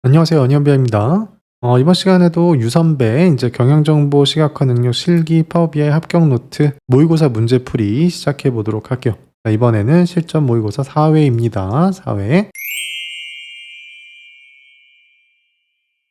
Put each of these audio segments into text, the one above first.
안녕하세요. 언니언비아입니다. 이번 시간에도 유선배 이제 경영정보 시각화 능력 실기 파워 BI 합격 노트 모의고사 문제풀이 시작해 보도록 할게요. 자, 이번에는 실전 모의고사 4회입니다. 4회.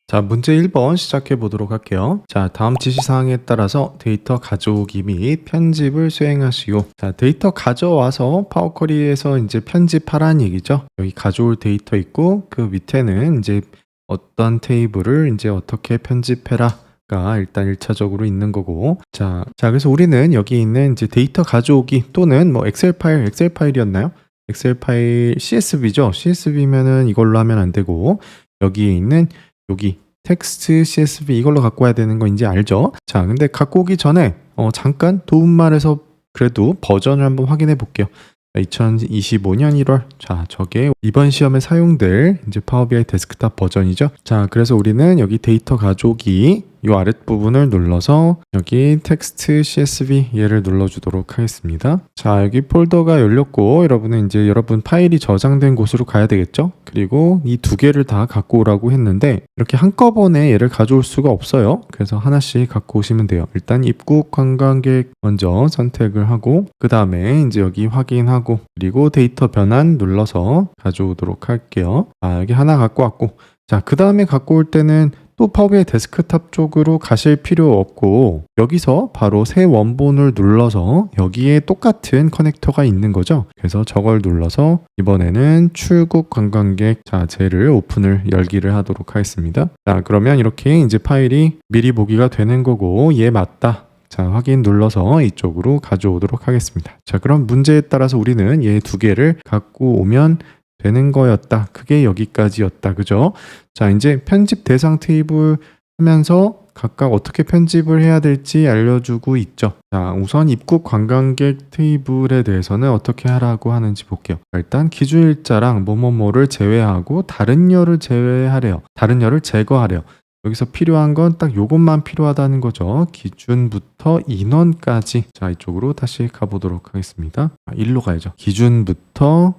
자, 문제 1번 시작해 보도록 할게요. 자, 다음 지시사항에 따라서 데이터 가져오기 및 편집을 수행하시오. 자, 데이터 가져와서 파워쿼리에서 이제 편집하라는 얘기죠. 여기 가져올 데이터 있고 그 밑에는 이제 어떤 테이블을 이제 어떻게 편집해라가 일단 1차적으로 있는 거고. 자, 그래서 우리는 여기 있는 이제 데이터 가져오기 또는 뭐 엑셀 파일이었나요? 엑셀 파일 CSV죠. CSV면은 이걸로 하면 안 되고 여기에 있는 여기 텍스트 CSV 이걸로 갖고 와야 되는 거 이제 알죠? 자, 근데 갖고 오기 전에 잠깐 도움말에서 그래도 버전을 한번 확인해 볼게요. 2025년 1월. 자, 저게 이번 시험에 사용될 이제 파워 BI 데스크탑 버전이죠. 자, 그래서 우리는 여기 데이터 가져오기 이 아랫부분을 눌러서 여기 텍스트 CSV 얘를 눌러주도록 하겠습니다. 자, 여기 폴더가 열렸고 여러분은 이제 여러분 파일이 저장된 곳으로 가야 되겠죠. 그리고 이 두 개를 다 갖고 오라고 했는데 이렇게 한꺼번에 얘를 가져올 수가 없어요. 그래서 하나씩 갖고 오시면 돼요. 일단 입국 관광객 먼저 선택을 하고 그 다음에 이제 여기 확인하고 그리고 데이터 변환 눌러서 가져오도록 할게요. 여기 하나 갖고 왔고, 자, 그 다음에 갖고 올 때는 또 파워비아이 데스크탑 쪽으로 가실 필요 없고 여기서 바로 새 원본을 눌러서 여기에 똑같은 커넥터가 있는 거죠. 그래서 저걸 눌러서 이번에는 출국 관광객, 자, 쟤를 오픈을 열기를 하도록 하겠습니다. 자, 그러면 이렇게 이제 파일이 미리 보기가 되는 거고 얘 맞다. 자, 확인 눌러서 이쪽으로 가져오도록 하겠습니다. 자, 그럼 문제에 따라서 우리는 얘 두 개를 갖고 오면 되는 거였다. 그게 여기까지였다. 그죠? 자, 이제 편집 대상 테이블 하면서 각각 어떻게 편집을 해야 될지 알려주고 있죠. 자, 우선 입국 관광객 테이블에 대해서는 어떻게 하라고 하는지 볼게요. 일단 기준일자랑 뭐뭐뭐를 제외하고 다른 열을 제외하래요. 다른 열을 제거하래요. 여기서 필요한 건 딱 요것만 필요하다는 거죠. 기준부터 인원까지. 자, 이쪽으로 다시 가보도록 하겠습니다. 일로 가야죠. 기준부터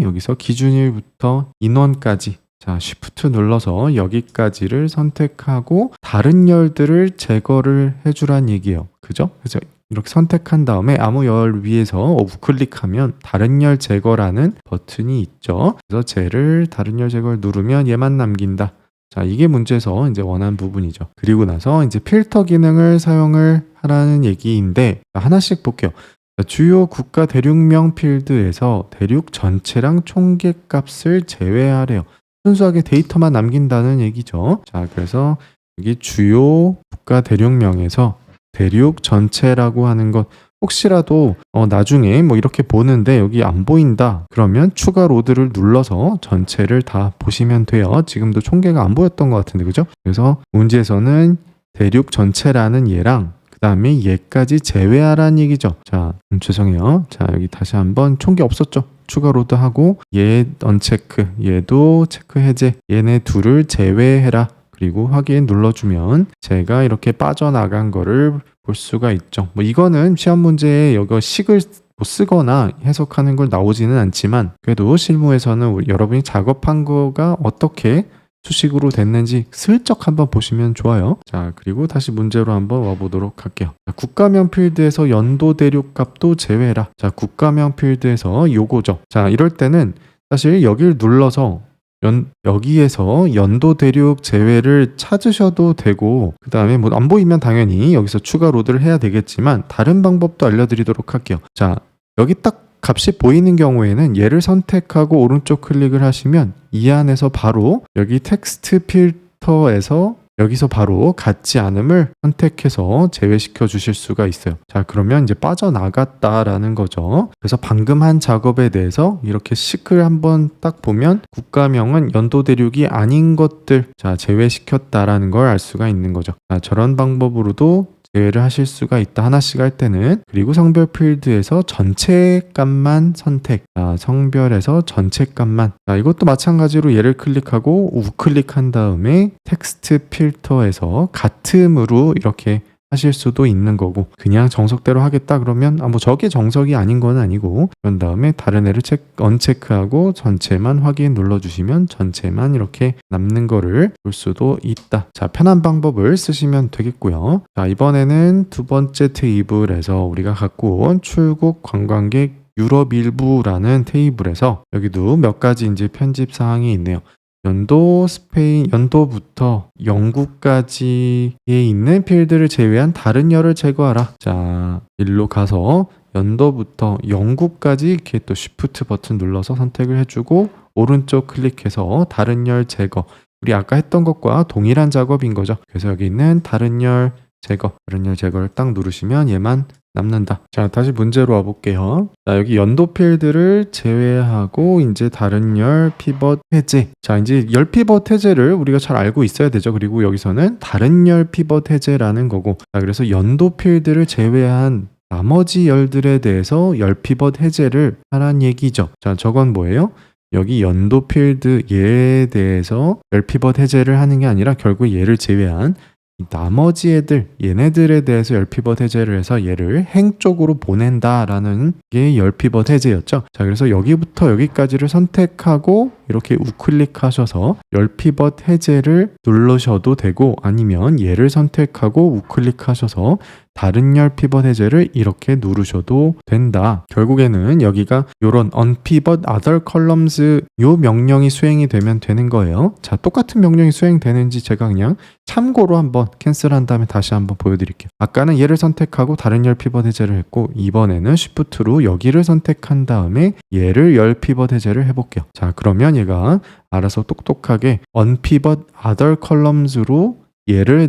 여기서 기준일부터 인원까지. 자, Shift 눌러서 여기까지를 선택하고 다른 열들을 제거를 해주란 얘기예요. 그죠? 그래서 이렇게 선택한 다음에 아무 열 위에서 우클릭하면 다른 열 제거라는 버튼이 있죠. 그래서 쟤를 다른 열 제거를 누르면 얘만 남긴다. 자, 이게 문제에서 이제 원하는 부분이죠. 그리고 나서 이제 필터 기능을 사용을 하라는 얘기인데 하나씩 볼게요. 주요 국가 대륙명 필드에서 대륙 전체랑 총계 값을 제외하래요. 순수하게 데이터만 남긴다는 얘기죠. 자, 그래서 여기 주요 국가 대륙명에서 대륙 전체라고 하는 것 혹시라도 나중에 뭐 이렇게 보는데 여기 안 보인다 그러면 추가 로드를 눌러서 전체를 다 보시면 돼요. 지금도 총계가 안 보였던 것 같은데 그죠? 그래서 문제에서는 대륙 전체라는 얘랑 그 다음에 얘까지 제외하라는 얘기죠. 자, 죄송해요. 자, 여기 다시 한번 총계 없었죠? 추가 로드 하고 얘 언체크, 얘도 체크 해제, 얘네 둘을 제외해라. 그리고 확인 눌러주면 제가 이렇게 빠져나간 거를 볼 수가 있죠. 뭐 이거는 시험 문제에 여기 식을 쓰거나 해석하는 걸 나오지는 않지만 그래도 실무에서는 여러분이 작업한 거가 어떻게 수식으로 됐는지 슬쩍 한번 보시면 좋아요. 자, 그리고 다시 문제로 한번 와보도록 할게요. 자, 국가명 필드에서 연도 대륙 값도 제외해라. 자, 국가명 필드에서 요거죠. 자, 이럴 때는 사실 여기를 눌러서 여기에서 연도 대륙 제외를 찾으셔도 되고 그 다음에 뭐 안 보이면 당연히 여기서 추가 로드를 해야 되겠지만 다른 방법도 알려드리도록 할게요. 자, 여기 딱 값이 보이는 경우에는 얘를 선택하고 오른쪽 클릭을 하시면 이 안에서 바로 여기 텍스트 필터에서 여기서 바로 같지 않음을 선택해서 제외시켜 주실 수가 있어요. 자, 그러면 이제 빠져나갔다라는 거죠. 그래서 방금 한 작업에 대해서 이렇게 식을 한번 딱 보면 국가명은 연도 대륙이 아닌 것들 자 제외시켰다라는 걸 알 수가 있는 거죠. 자, 저런 방법으로도 제외를 하실 수가 있다. 하나씩 할 때는. 그리고 성별 필드에서 전체 값만 선택. 자, 성별에서 전체 값만. 자, 이것도 마찬가지로 얘를 클릭하고 우클릭한 다음에 텍스트 필터에서 같음으로 이렇게 하실 수도 있는 거고, 그냥 정석대로 하겠다 그러면 뭐 저게 정석이 아닌 건 아니고, 그런 다음에 다른 애를 언체크하고 전체만 확인 눌러주시면 전체만 이렇게 남는 거를 볼 수도 있다. 자, 편한 방법을 쓰시면 되겠고요. 자, 이번에는 두 번째 테이블에서 우리가 갖고 온 출국 관광객 유럽 일부라는 테이블에서 여기도 몇 가지 이제 편집 사항이 있네요. 연도, 스페인, 연도부터 영국까지에 있는 필드를 제외한 다른 열을 제거하라. 자, 일로 가서 연도부터 영국까지 이렇게 또 Shift 버튼 눌러서 선택을 해주고 오른쪽 클릭해서 다른 열 제거. 우리 아까 했던 것과 동일한 작업인 거죠. 그래서 여기 있는 다른 열 제거를 딱 누르시면 얘만 남는다. 자, 다시 문제로 와볼게요. 자, 여기 연도 필드를 제외하고 이제 다른 열 피벗 해제. 자, 이제 열 피벗 해제를 우리가 잘 알고 있어야 되죠. 그리고 여기서는 다른 열 피벗 해제라는 거고. 자, 그래서 연도 필드를 제외한 나머지 열들에 대해서 열 피벗 해제를 하란 얘기죠. 자, 저건 뭐예요? 여기 연도 필드 얘에 대해서 열 피벗 해제를 하는 게 아니라 결국 얘를 제외한 나머지 애들, 얘네들에 대해서 열 피벗 해제를 해서 얘를 행 쪽으로 보낸다라는 게 열 피벗 해제였죠. 자, 그래서 여기부터 여기까지를 선택하고 이렇게 우클릭하셔서 열 피벗 해제를 누르셔도 되고, 아니면 얘를 선택하고 우클릭하셔서 다른 열 피벗 해제를 이렇게 누르셔도 된다. 결국에는 여기가 요런 unpivot other columns 요 명령이 수행이 되면 되는 거예요. 자, 똑같은 명령이 수행되는지 제가 그냥 참고로 한번 캔슬한 다음에 다시 한번 보여드릴게요. 아까는 얘를 선택하고 다른 열 피벗 해제를 했고, 이번에는 Shift로 여기를 선택한 다음에 얘를 열 피벗 해제를 해볼게요. 자, 그러면 얘가 알아서 똑똑하게 unpivot other columns로 얘를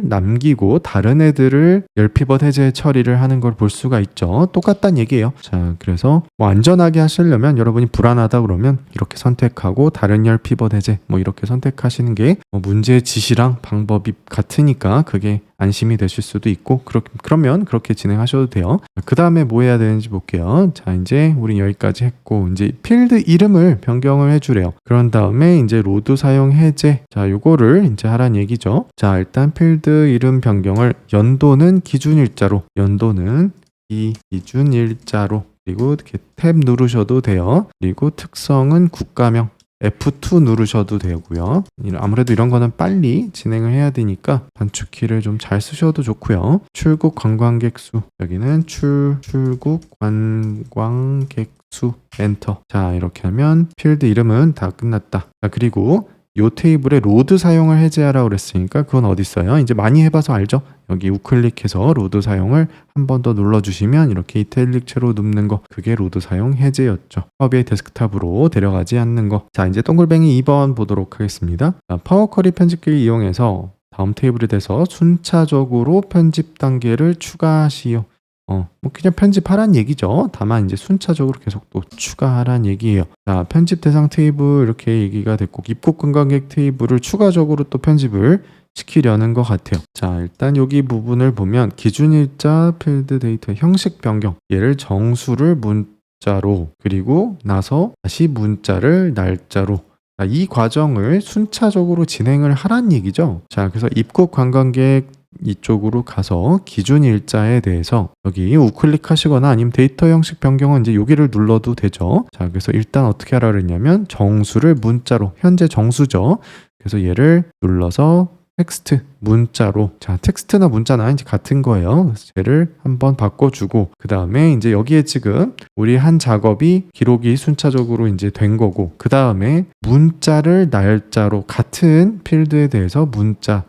남기고 다른 애들을 열 피벗 해제 처리를 하는 걸 볼 수가 있죠. 똑같다는 얘기예요. 자, 그래서 뭐 안전하게 하시려면 여러분이 불안하다 그러면 이렇게 선택하고 다른 열 피벗 해제 뭐 이렇게 선택하시는 게 뭐 문제의 지시랑 방법이 같으니까 그게 안심이 되실 수도 있고, 그러면 그렇게 진행하셔도 돼요. 그 다음에 뭐 해야 되는지 볼게요. 자, 이제 우린 여기까지 했고, 이제 필드 이름을 변경을 해주래요. 그런 다음에 이제 로드 사용 해제. 자, 요거를 이제 하란 얘기죠. 자, 일단 필드 이름 변경을 연도는 기준일자로, 그리고 이렇게 탭 누르셔도 돼요. 그리고 특성은 국가명, F2 누르셔도 되고요. 아무래도 이런 거는 빨리 진행을 해야 되니까 단축키를 좀 잘 쓰셔도 좋고요. 출국 관광객 수, 여기는 출국 관광객 수, 엔터. 자, 이렇게 하면 필드 이름은 다 끝났다. 자, 그리고 요 테이블에 로드 사용을 해제하라고 그랬으니까 그건 어디 있어요? 이제 많이 해봐서 알죠? 여기 우클릭해서 로드 사용을 한 번 더 눌러주시면 이렇게 이탈릭체로 눕는 거, 그게 로드 사용 해제였죠. 파워비아이 데스크탑으로 데려가지 않는 거. 자, 이제 동글뱅이 2번 보도록 하겠습니다. 자, 파워쿼리 편집기를 이용해서 다음 테이블에 대해서 순차적으로 편집 단계를 추가하시오. 뭐 그냥 편집하란 얘기죠. 다만 이제 순차적으로 계속 또 추가하란 얘기예요. 자, 편집 대상 테이블 이렇게 얘기가 됐고, 입국 관광객 테이블을 추가적으로 또 편집을 시키려는 것 같아요. 자, 일단 여기 부분을 보면 기준일자 필드 데이터 형식 변경, 얘를 정수를 문자로, 그리고 나서 다시 문자를 날짜로, 이 과정을 순차적으로 진행을 하란 얘기죠. 자, 그래서 입국 관광객 이쪽으로 가서 기준 일자에 대해서 여기 우클릭 하시거나 아니면 데이터 형식 변경은 이제 여기를 눌러도 되죠. 자, 그래서 일단 어떻게 하라 그랬냐면 정수를 문자로, 현재 정수죠. 그래서 얘를 눌러서 텍스트 문자로, 자, 텍스트나 문자나 이제 같은 거예요. 그래서 얘를 한번 바꿔주고, 그 다음에 이제 여기에 지금 우리 한 작업이 기록이 순차적으로 이제 된 거고, 그 다음에 문자를 날짜로, 같은 필드에 대해서 문자,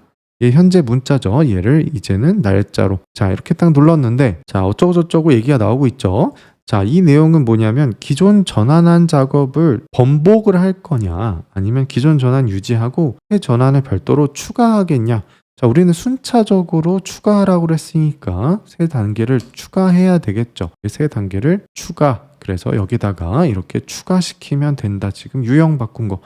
얘 현재 문자죠. 얘를 이제는 날짜로. 자, 이렇게 딱 눌렀는데, 자, 어쩌고저쩌고 얘기가 나오고 있죠. 자, 이 내용은 뭐냐면 기존 전환한 작업을 번복을 할 거냐, 아니면 기존 전환 유지하고 새 전환을 별도로 추가하겠냐. 자, 우리는 순차적으로 추가하라고 그랬으니까 새 단계를 추가해야 되겠죠. 새 단계를 추가. 그래서 여기다가 이렇게 추가시키면 된다. 지금 유형 바꾼 거,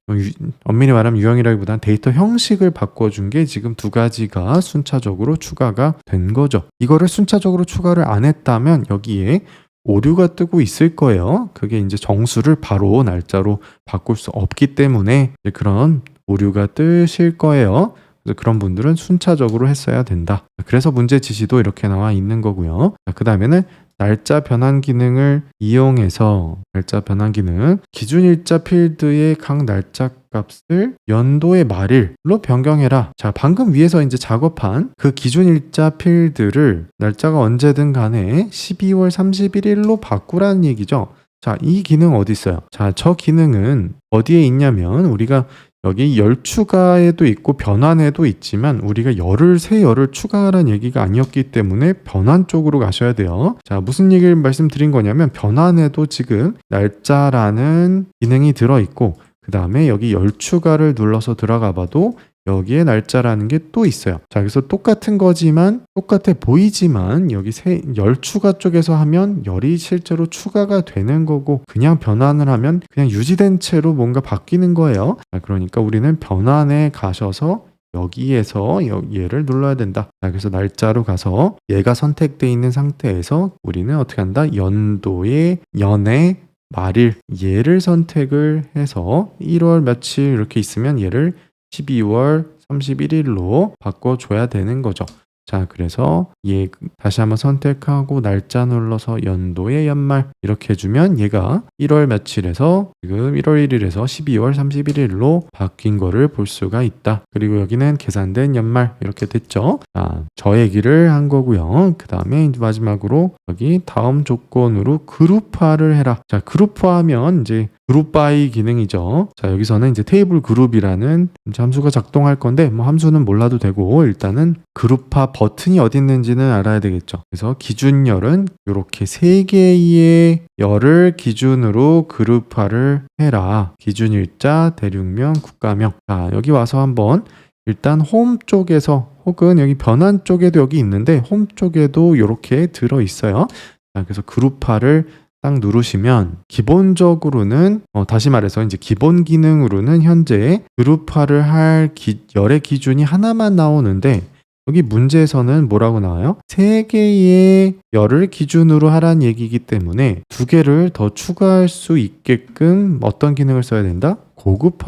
엄밀히 말하면 유형이라기보다는 데이터 형식을 바꿔준 게 지금 두 가지가 순차적으로 추가가 된 거죠. 이거를 순차적으로 추가를 안 했다면 여기에 오류가 뜨고 있을 거예요. 그게 이제 정수를 바로 날짜로 바꿀 수 없기 때문에 그런 오류가 뜨실 거예요. 그래서 그런 분들은 순차적으로 했어야 된다. 그래서 문제 지시도 이렇게 나와 있는 거고요. 그 다음에는 날짜 변환 기능을 이용해서 날짜 변환 기능 기준일자 필드의 각 날짜 값을 연도의 말일로 변경해라. 자, 방금 위에서 이제 작업한 그 기준일자 필드를 날짜가 언제든 간에 12월 31일로 바꾸라는 얘기죠. 자, 이 기능 어디 있어요? 자, 저 기능은 어디에 있냐면 우리가 여기 열 추가에도 있고 변환에도 있지만 우리가 새 열을 추가하라는 얘기가 아니었기 때문에 변환 쪽으로 가셔야 돼요. 자, 무슨 얘기를 말씀드린 거냐면 변환에도 지금 날짜라는 기능이 들어있고 그 다음에 여기 열 추가를 눌러서 들어가 봐도 여기에 날짜라는 게 또 있어요. 자, 그래서 똑같은 거지만 똑같아 보이지만 여기 열 추가 쪽에서 하면 열이 실제로 추가가 되는 거고 그냥 변환을 하면 그냥 유지된 채로 뭔가 바뀌는 거예요. 자, 그러니까 우리는 변환에 가셔서 여기에서 얘를 눌러야 된다. 자, 그래서 날짜로 가서 얘가 선택되어 있는 상태에서 우리는 어떻게 한다? 연도의 연의 말일 얘를 선택을 해서 1월 며칠 이렇게 있으면 얘를 12월 31일로 바꿔줘야 되는 거죠. 자, 그래서 얘 다시 한번 선택하고 날짜 눌러서 연도의 연말 이렇게 해주면 얘가 1월 며칠에서 지금 1월 1일에서 12월 31일로 바뀐 거를 볼 수가 있다. 그리고 여기는 계산된 연말 이렇게 됐죠. 자, 저 얘기를 한 거고요. 그 다음에 마지막으로 여기 다음 조건으로 그룹화를 해라. 자, 그룹화하면 이제 그룹 바이 기능이죠. 자, 여기서는 이제 테이블 그룹이라는 함수가 작동할 건데 뭐 함수는 몰라도 되고 일단은 그룹화 버튼이 어디 있는지는 알아야 되겠죠. 그래서 기준열은 이렇게 3개의 열을 기준으로 그룹화를 해라. 기준일자, 대륙명, 국가명. 자, 여기 와서 한번 일단 홈 쪽에서 혹은 여기 변환 쪽에도 여기 있는데 홈 쪽에도 이렇게 들어 있어요. 자, 그래서 그룹화를 딱 누르시면 기본적으로는 다시 말해서 이제 기본 기능으로는 현재 그룹화를 할 열의 기준이 하나만 나오는데 여기 문제에서는 뭐라고 나와요? 3개의 열을 기준으로 하라는 얘기이기 때문에 2개를 더 추가할 수 있게끔 어떤 기능을 써야 된다? 고급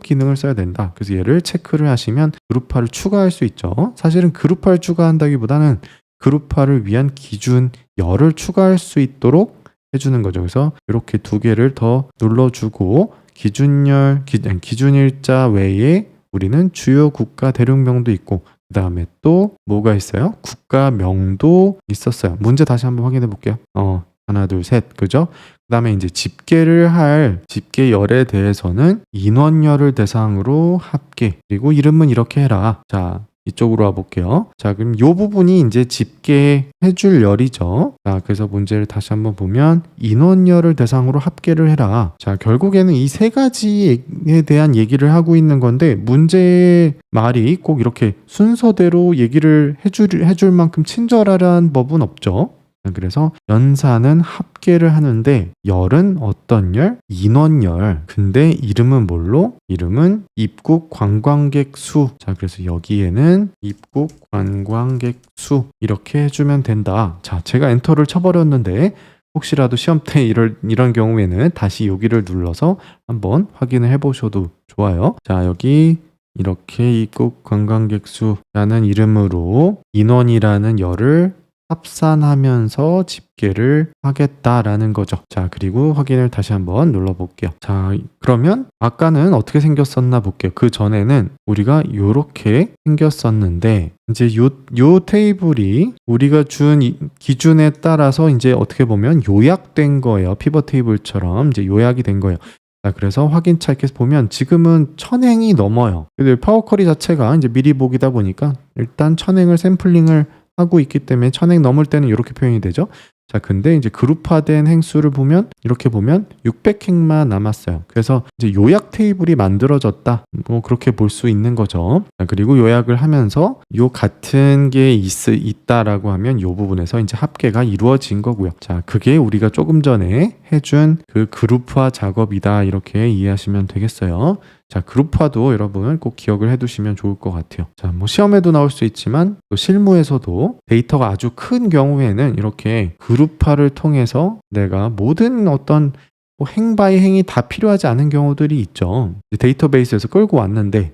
기능을 써야 된다. 그래서 얘를 체크를 하시면 그룹화를 추가할 수 있죠. 사실은 그룹화를 추가한다기보다는 그룹화를 위한 기준 열을 추가할 수 있도록 해주는 거죠. 그래서 이렇게 2개를 더 눌러주고 기준일자 외에 우리는 주요 국가 대륙명도 있고 그 다음에 또 뭐가 있어요? 국가명도 있었어요. 문제 다시 한번 확인해 볼게요. 하나, 둘, 셋. 그죠? 그 다음에 이제 집계를 할 집계열에 대해서는 인원열을 대상으로 합계. 그리고 이름은 이렇게 해라. 자, 이쪽으로 와볼게요. 자, 그럼 이 부분이 이제 집계해줄 열이죠. 자, 그래서 문제를 다시 한번 보면 인원열을 대상으로 합계를 해라. 자, 결국에는 이 3가지에 대한 얘기를 하고 있는 건데 문제의 말이 꼭 이렇게 순서대로 얘기를 해줄 만큼 친절하라는 법은 없죠. 그래서 연산은 합계를 하는데 열은 어떤 열? 인원열. 근데 이름은 뭘로? 이름은 입국 관광객 수. 자, 그래서 여기에는 입국 관광객 수 이렇게 해주면 된다. 자, 제가 엔터를 쳐버렸는데 혹시라도 시험 때 이런 경우에는 다시 여기를 눌러서 한번 확인을 해보셔도 좋아요. 자, 여기 이렇게 입국 관광객 수라는 이름으로 인원이라는 열을 합산하면서 집계를 하겠다라는 거죠. 자, 그리고 확인을 다시 한번 눌러볼게요. 자, 그러면 아까는 어떻게 생겼었나 볼게요. 그 전에는 우리가 이렇게 생겼었는데 이제 요 테이블이 우리가 준 기준에 따라서 이제 어떻게 보면 요약된 거예요. 피벗 테이블처럼 이제 요약이 된 거예요. 자, 그래서 확인차 이렇게 보면 지금은 1000행이 넘어요. 근데 파워쿼리 자체가 이제 미리 보기다 보니까 일단 1000행을 샘플링을 하고 있기 때문에 1000행 넘을 때는 이렇게 표현이 되죠. 자, 근데 이제 그룹화된 행수를 보면 이렇게 보면 600행만 남았어요. 그래서 이제 요약 테이블이 만들어졌다. 뭐 그렇게 볼 수 있는 거죠. 자, 그리고 요약을 하면서 요 같은 게 있다라고 하면 요 부분에서 이제 합계가 이루어진 거고요. 자, 그게 우리가 조금 전에 해준 그 그룹화 작업이다. 이렇게 이해하시면 되겠어요. 자, 그룹화도 여러분 꼭 기억을 해두시면 좋을 것 같아요. 자, 뭐 시험에도 나올 수 있지만 또 실무에서도 데이터가 아주 큰 경우에는 이렇게 그룹화를 통해서 내가 모든 어떤 행 바이 행이 다 필요하지 않은 경우들이 있죠. 데이터베이스에서 끌고 왔는데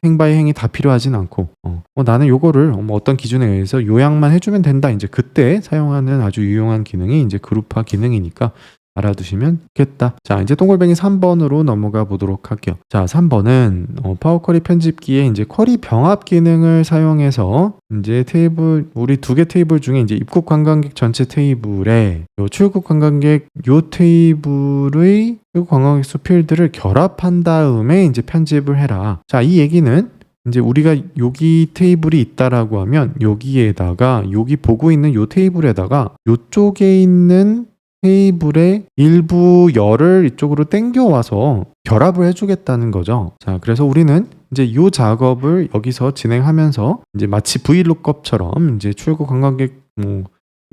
행 바이 행이 다 필요하진 않고 나는 요거를 어떤 기준에 의해서 요약만 해주면 된다. 이제 그때 사용하는 아주 유용한 기능이 이제 그룹화 기능이니까 알아두시면 좋겠다. 자, 이제 동글뱅이 3번으로 넘어가 보도록 할게요. 자, 3번은 파워 쿼리 편집기에 이제 쿼리 병합 기능을 사용해서 이제 테이블, 우리 두 개 테이블 중에 이제 입국 관광객 전체 테이블에 요 출국 관광객 요 테이블의 출국 관광객 수 필드를 결합한 다음에 이제 편집을 해라. 자, 이 얘기는 이제 우리가 여기 테이블이 있다라고 하면 여기에다가 여기 보고 있는 요 테이블에다가 요쪽에 있는 테이블의 일부 열을 이쪽으로 땡겨와서 결합을 해주겠다는 거죠. 자, 그래서 우리는 이제 이 작업을 여기서 진행하면서 이제 마치 VLOOKUP처럼 이제 출국 관광객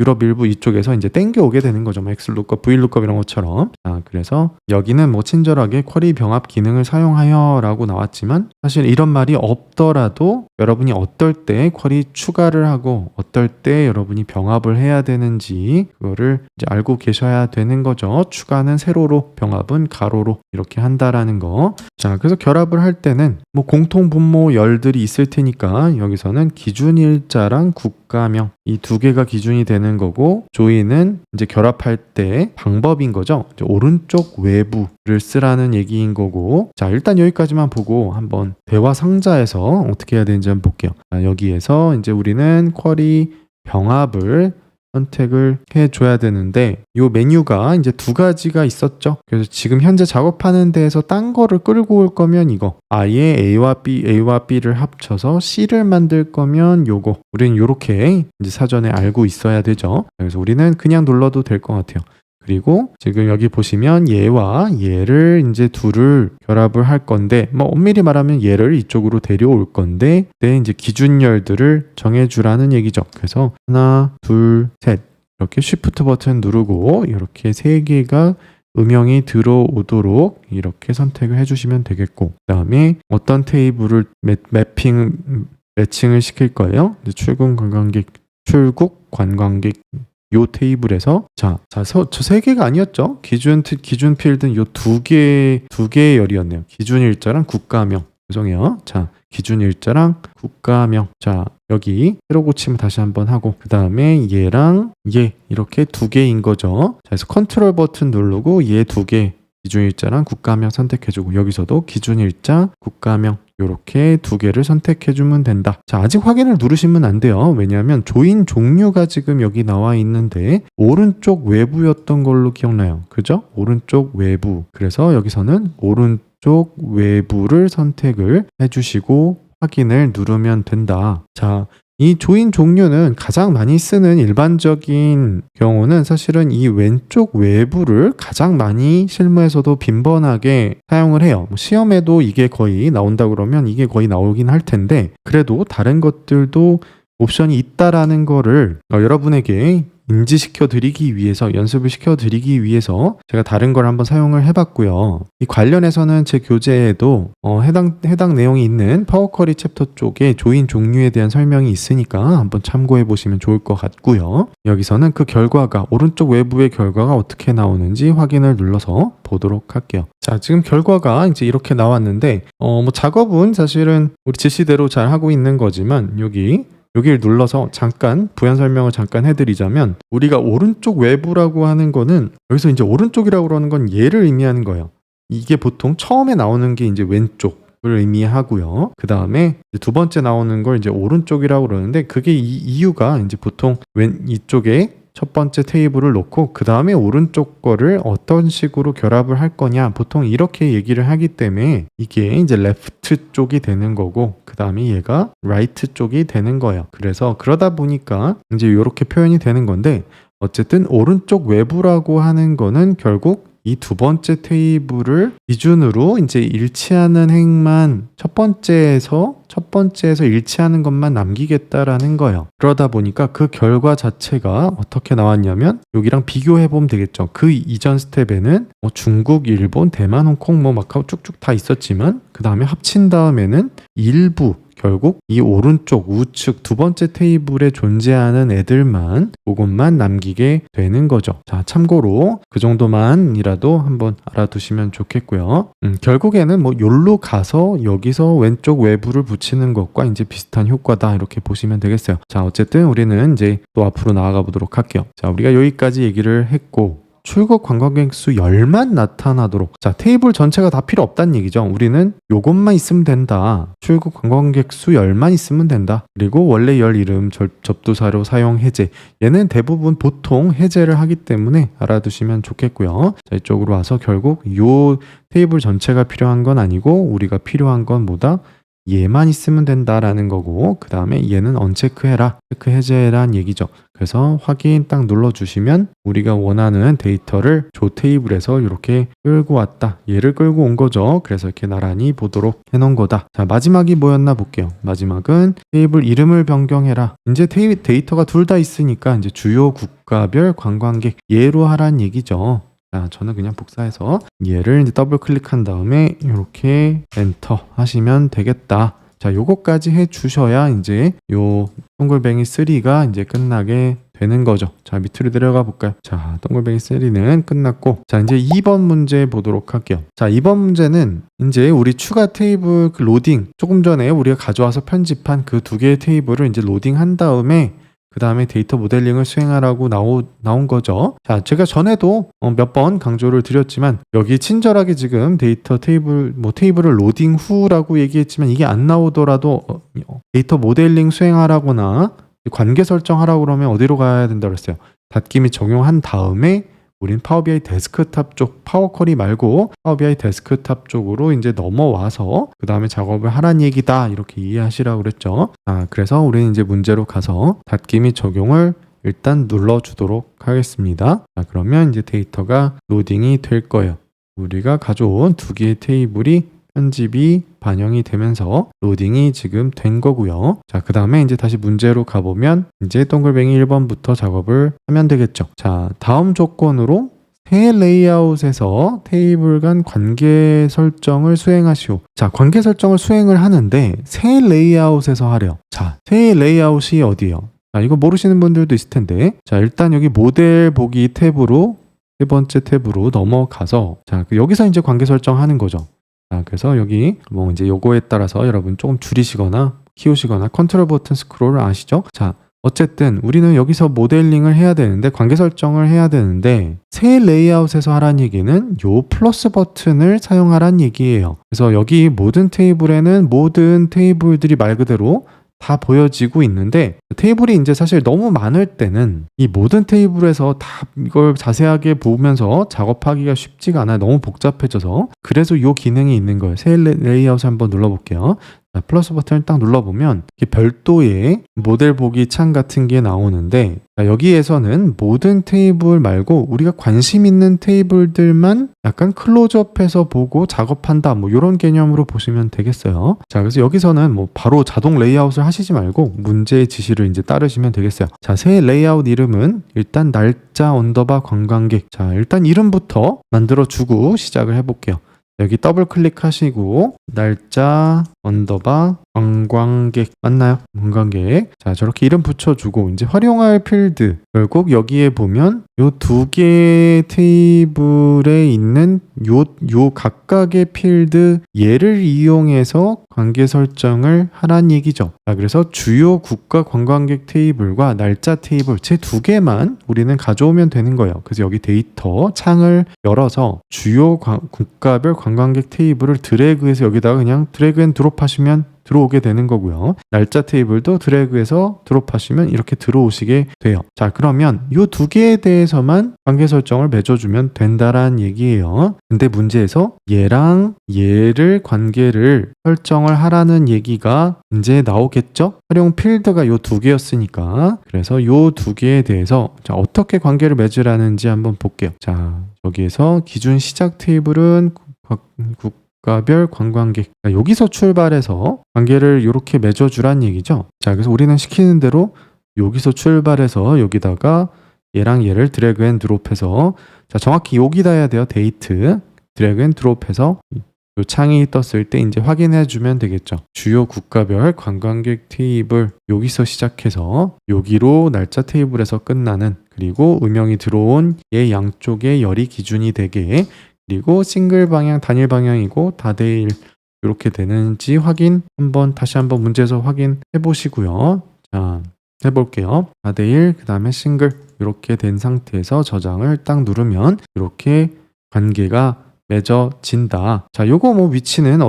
유럽 일부 이쪽에서 이제 땡겨오게 되는 거죠. XLOOKUP, VLOOKUP 이런 것처럼. 그래서 여기는 친절하게 쿼리 병합 기능을 사용하여 라고 나왔지만 사실 이런 말이 없더라도 여러분이 어떨 때 쿼리 추가를 하고 어떨 때 여러분이 병합을 해야 되는지 그거를 이제 알고 계셔야 되는 거죠. 추가는 세로로, 병합은 가로로 이렇게 한다라는 거. 자, 그래서 결합을 할 때는 공통 분모 열들이 있을 테니까 여기서는 기준 일자랑 국가명 이 두 개가 기준이 되는 거고 조인은 이제 결합할 때 방법인 거죠. 이제 오른쪽 외부를 쓰라는 얘기인 거고 자, 일단 여기까지만 보고 한번 대화 상자에서 어떻게 해야 되는지 한번 볼게요. 자, 여기에서 이제 우리는 쿼리 병합을 선택을 해줘야 되는데 이 메뉴가 이제 두 가지가 있었죠. 그래서 지금 현재 작업하는 데에서 딴 거를 끌고 올 거면 이거 아예 A와 B를 합쳐서 C를 만들 거면 요거 우리는 요렇게 이제 사전에 알고 있어야 되죠. 그래서 우리는 그냥 눌러도 될 것 같아요. 그리고 지금 여기 보시면 얘와 얘를 이제 둘을 결합을 할 건데 엄밀히 말하면 얘를 이쪽으로 데려올 건데 내 이제 기준열들을 정해주라는 얘기죠. 그래서 하나, 둘, 셋 이렇게 쉬프트 버튼 누르고 이렇게 세 개가 음영이 들어오도록 이렇게 선택을 해주시면 되겠고 그 다음에 어떤 테이블을 매칭을 시킬 거예요. 출국 관광객 요 테이블에서 저 세 개가 아니었죠. 기준 필드는 요 두 개의 열이었네요. 기준 일자랑 국가명. 죄송해요. 자, 기준 일자랑 국가명. 자, 여기 새로 고치면 다시 한번 하고 그 다음에 얘랑 얘 이렇게 두 개인 거죠. 자, 그래서 컨트롤 버튼 누르고 얘 두 개 기준 일자랑 국가명 선택해주고 여기서도 기준 일자 국가명 이렇게 두 개를 선택해주면 된다. 자, 아직 확인을 누르시면 안 돼요. 왜냐하면 조인 종류가 지금 여기 나와 있는데 오른쪽 외부였던 걸로 기억나요. 그죠? 오른쪽 외부. 그래서 여기서는 오른쪽 외부를 선택을 해주시고 확인을 누르면 된다. 자, 이 조인 종류는 가장 많이 쓰는 일반적인 경우는 사실은 이 왼쪽 외부를 가장 많이 실무에서도 빈번하게 사용을 해요. 시험에도 이게 거의 나온다 그러면 이게 거의 나오긴 할 텐데 그래도 다른 것들도 옵션이 있다라는 거를 여러분에게 인지시켜 드리기 위해서 연습을 시켜 드리기 위해서 제가 다른 걸 한번 사용을 해봤고요. 이 관련해서는 제 교재에도 해당 내용이 있는 파워쿼리 챕터 쪽에 조인 종류에 대한 설명이 있으니까 한번 참고해 보시면 좋을 것 같고요. 여기서는 그 결과가 오른쪽 외부의 결과가 어떻게 나오는지 확인을 눌러서 보도록 할게요. 자, 지금 결과가 이제 이렇게 나왔는데 작업은 사실은 우리 지시대로 잘 하고 있는 거지만 여기를 눌러서 잠깐 부연 설명을 잠깐 해드리자면 우리가 오른쪽 외부라고 하는 거는 여기서 이제 오른쪽이라고 그러는 건 얘를 의미하는 거예요. 이게 보통 처음에 나오는 게 이제 왼쪽을 의미하고요. 그 다음에 두 번째 나오는 걸 이제 오른쪽이라고 그러는데 그게 이유가 이제 보통 이쪽에 첫 번째 테이블을 놓고 그 다음에 오른쪽 거를 어떤 식으로 결합을 할 거냐 보통 이렇게 얘기를 하기 때문에 이게 이제 레프트 쪽이 되는 거고 그 다음에 얘가 라이트 쪽이 되는 거예요. 그래서 그러다 보니까 이제 이렇게 표현이 되는 건데 어쨌든 오른쪽 외부라고 하는 거는 결국 이 두 번째 테이블을 기준으로 이제 일치하는 행만 첫 번째 첫 번째에서 일치하는 것만 남기겠다라는 거예요. 그러다 보니까 그 결과 자체가 어떻게 나왔냐면 여기랑 비교해 보면 되겠죠. 그 이전 스텝에는 뭐 중국, 일본, 대만, 홍콩, 뭐 마카오 쭉쭉 다 있었지만 그 다음에 합친 다음에는 일부 결국 이 오른쪽 우측 두 번째 테이블에 존재하는 애들만 그것만 남기게 되는 거죠. 자, 참고로 그 정도만이라도 한번 알아두시면 좋겠고요. 결국에는 뭐 여기로 가서 여기서 왼쪽 외부를 붙이는 것과 이제 비슷한 효과다 이렇게 보시면 되겠어요. 자, 어쨌든 우리는 이제 또 앞으로 나아가 보도록 할게요. 자, 우리가 여기까지 얘기를 했고 출국 관광객 수 10만 나타나도록. 자, 테이블 전체가 다 필요 없다는 얘기죠. 우리는 요것만 있으면 된다. 출국 관광객 수 10만 있으면 된다. 그리고 원래 열 이름 접두사료 사용 해제. 얘는 대부분 보통 해제를 하기 때문에 알아두시면 좋겠고요. 자, 이쪽으로 와서 결국 요 테이블 전체가 필요한 건 아니고 우리가 필요한 건 뭐다? 얘만 있으면 된다라는 거고 그 다음에 얘는 언체크해라. 체크 해제란 얘기죠. 그래서 확인 딱 눌러주시면 우리가 원하는 데이터를 조 테이블에서 이렇게 끌고 왔다. 얘를 끌고 온 거죠. 그래서 이렇게 나란히 보도록 해놓은 거다. 자, 마지막이 뭐였나 볼게요. 마지막은 테이블 이름을 변경해라. 이제 데이터가 둘 다 있으니까 이제 주요 국가별 관광객 얘로 하란 얘기죠. 자, 저는 그냥 복사해서 얘를 이제 더블 클릭한 다음에 이렇게 엔터 하시면 되겠다. 자, 요거까지 해 주셔야 이제 요 동글뱅이 3가 이제 끝나게 되는 거죠. 자, 밑으로 내려가 볼까요? 자, 동글뱅이 3는 끝났고, 자, 이제 2번 문제 보도록 할게요. 자, 2번 문제는 이제 우리 추가 테이블 그 로딩, 조금 전에 우리가 가져와서 편집한 그 두 개의 테이블을 이제 로딩한 다음에 그 다음에 데이터 모델링을 수행하라고 나온 거죠. 자, 제가 전에도 몇 번 강조를 드렸지만 여기 친절하게 지금 테이블을 로딩 후라고 얘기했지만 이게 안 나오더라도 데이터 모델링 수행하라거나 관계 설정하라고 그러면 어디로 가야 된다 그랬어요. 닫기 및 적용한 다음에 우린 파워비아이 데스크탑 쪽 파워쿼리 말고 파워비아이 데스크탑 쪽으로 이제 넘어와서 그 다음에 작업을 하란 얘기다 이렇게 이해하시라고 그랬죠. 그래서 우리는 이제 문제로 가서 닫기 및 적용을 일단 눌러주도록 하겠습니다. 그러면 이제 데이터가 로딩이 될 거예요. 우리가 가져온 두 개의 테이블이 편집이 반영이 되면서 로딩이 지금 된 거고요. 자, 그 다음에 이제 다시 문제로 가보면 이제 동글뱅이 1번부터 작업을 하면 되겠죠. 자, 다음 조건으로 새 레이아웃에서 테이블 간 관계 설정을 수행하시오. 자, 관계 설정을 수행을 하는데 새 레이아웃에서 하래요. 자, 새 레이아웃이 어디예요? 자, 이거 모르시는 분들도 있을 텐데, 자, 일단 여기 모델 보기 탭으로 세 번째 탭으로 넘어가서 자, 여기서 이제 관계 설정하는 거죠. 자, 그래서 여기 뭐 이제 요거에 따라서 여러분 조금 줄이시거나 키우시거나 컨트롤 버튼 스크롤을 아시죠? 자, 어쨌든 우리는 여기서 모델링을 해야 되는데 관계 설정을 해야 되는데 새 레이아웃에서 하란 얘기는 요 플러스 버튼을 사용하란 얘기예요. 그래서 여기 모든 테이블에는 모든 테이블들이 말 그대로 다 보여지고 있는데 테이블이 이제 사실 너무 많을 때는 이 모든 테이블에서 다 이걸 자세하게 보면서 작업하기가 쉽지가 않아요. 너무 복잡해져서. 그래서 이 기능이 있는 거예요. 새 레이아웃 한번 눌러볼게요. 자, 플러스 버튼을 딱 눌러보면 별도의 모델 보기 창 같은 게 나오는데 자, 여기에서는 모든 테이블 말고 우리가 관심 있는 테이블들만 약간 클로즈업해서 보고 작업한다 뭐 이런 개념으로 보시면 되겠어요. 자, 그래서 여기서는 뭐 바로 자동 레이아웃을 하시지 말고 문제의 지시를 이제 따르시면 되겠어요. 자, 새 레이아웃 이름은 일단 날짜 언더바 관광객. 자, 일단 이름부터 만들어주고 시작을 해볼게요. 여기 더블 클릭하시고 날짜 언더바 관광객 맞나요? 관광객. 자, 저렇게 이름 붙여주고 이제 활용할 필드 결국 여기에 보면 요 두 개의 테이블에 있는 요 각각의 필드 얘를 이용해서 관계 설정을 하란 얘기죠. 자, 그래서 주요 국가 관광객 테이블과 날짜 테이블 제 두 개만 우리는 가져오면 되는 거예요. 그래서 여기 데이터 창을 열어서 주요 국가별 관광객 테이블을 드래그해서 여기다가 그냥 드래그 앤 드롭 하시면 들어오게 되는 거고요. 날짜 테이블도 드래그해서 드롭하시면 이렇게 들어오시게 돼요. 자, 그러면 이 두 개에 대해서만 관계 설정을 맺어주면 된다란 얘기예요. 근데 문제에서 얘랑 얘를 관계를 설정을 하라는 얘기가 이제 나오겠죠? 활용 필드가 이 두 개였으니까. 그래서 이 두 개에 대해서 자, 어떻게 관계를 맺으라는지 한번 볼게요. 자, 여기에서 기준 시작 테이블은 국가별 관광객. 자, 여기서 출발해서 관계를 이렇게 맺어주란 얘기죠. 자, 그래서 우리는 시키는 대로 여기서 출발해서 여기다가 얘랑 얘를 드래그 앤 드롭해서, 자, 정확히 여기다 해야 돼요. 데이트 드래그 앤 드롭해서 요 창이 떴을 때 이제 확인해 주면 되겠죠. 주요 국가별 관광객 테이블, 여기서 시작해서 여기로 날짜 테이블에서 끝나는, 그리고 음영이 들어온 얘 양쪽에 열이 기준이 되게, 그리고 싱글 방향, 단일 방향이고 다대일 이렇게 되는지 다시 한번 문제에서 확인해 보시고요. 자, 해볼게요. 다대일, 그 다음에 싱글 이렇게 된 상태에서 저장을 딱 누르면 이렇게 관계가 맺어진다. 자, 요거 뭐 위치는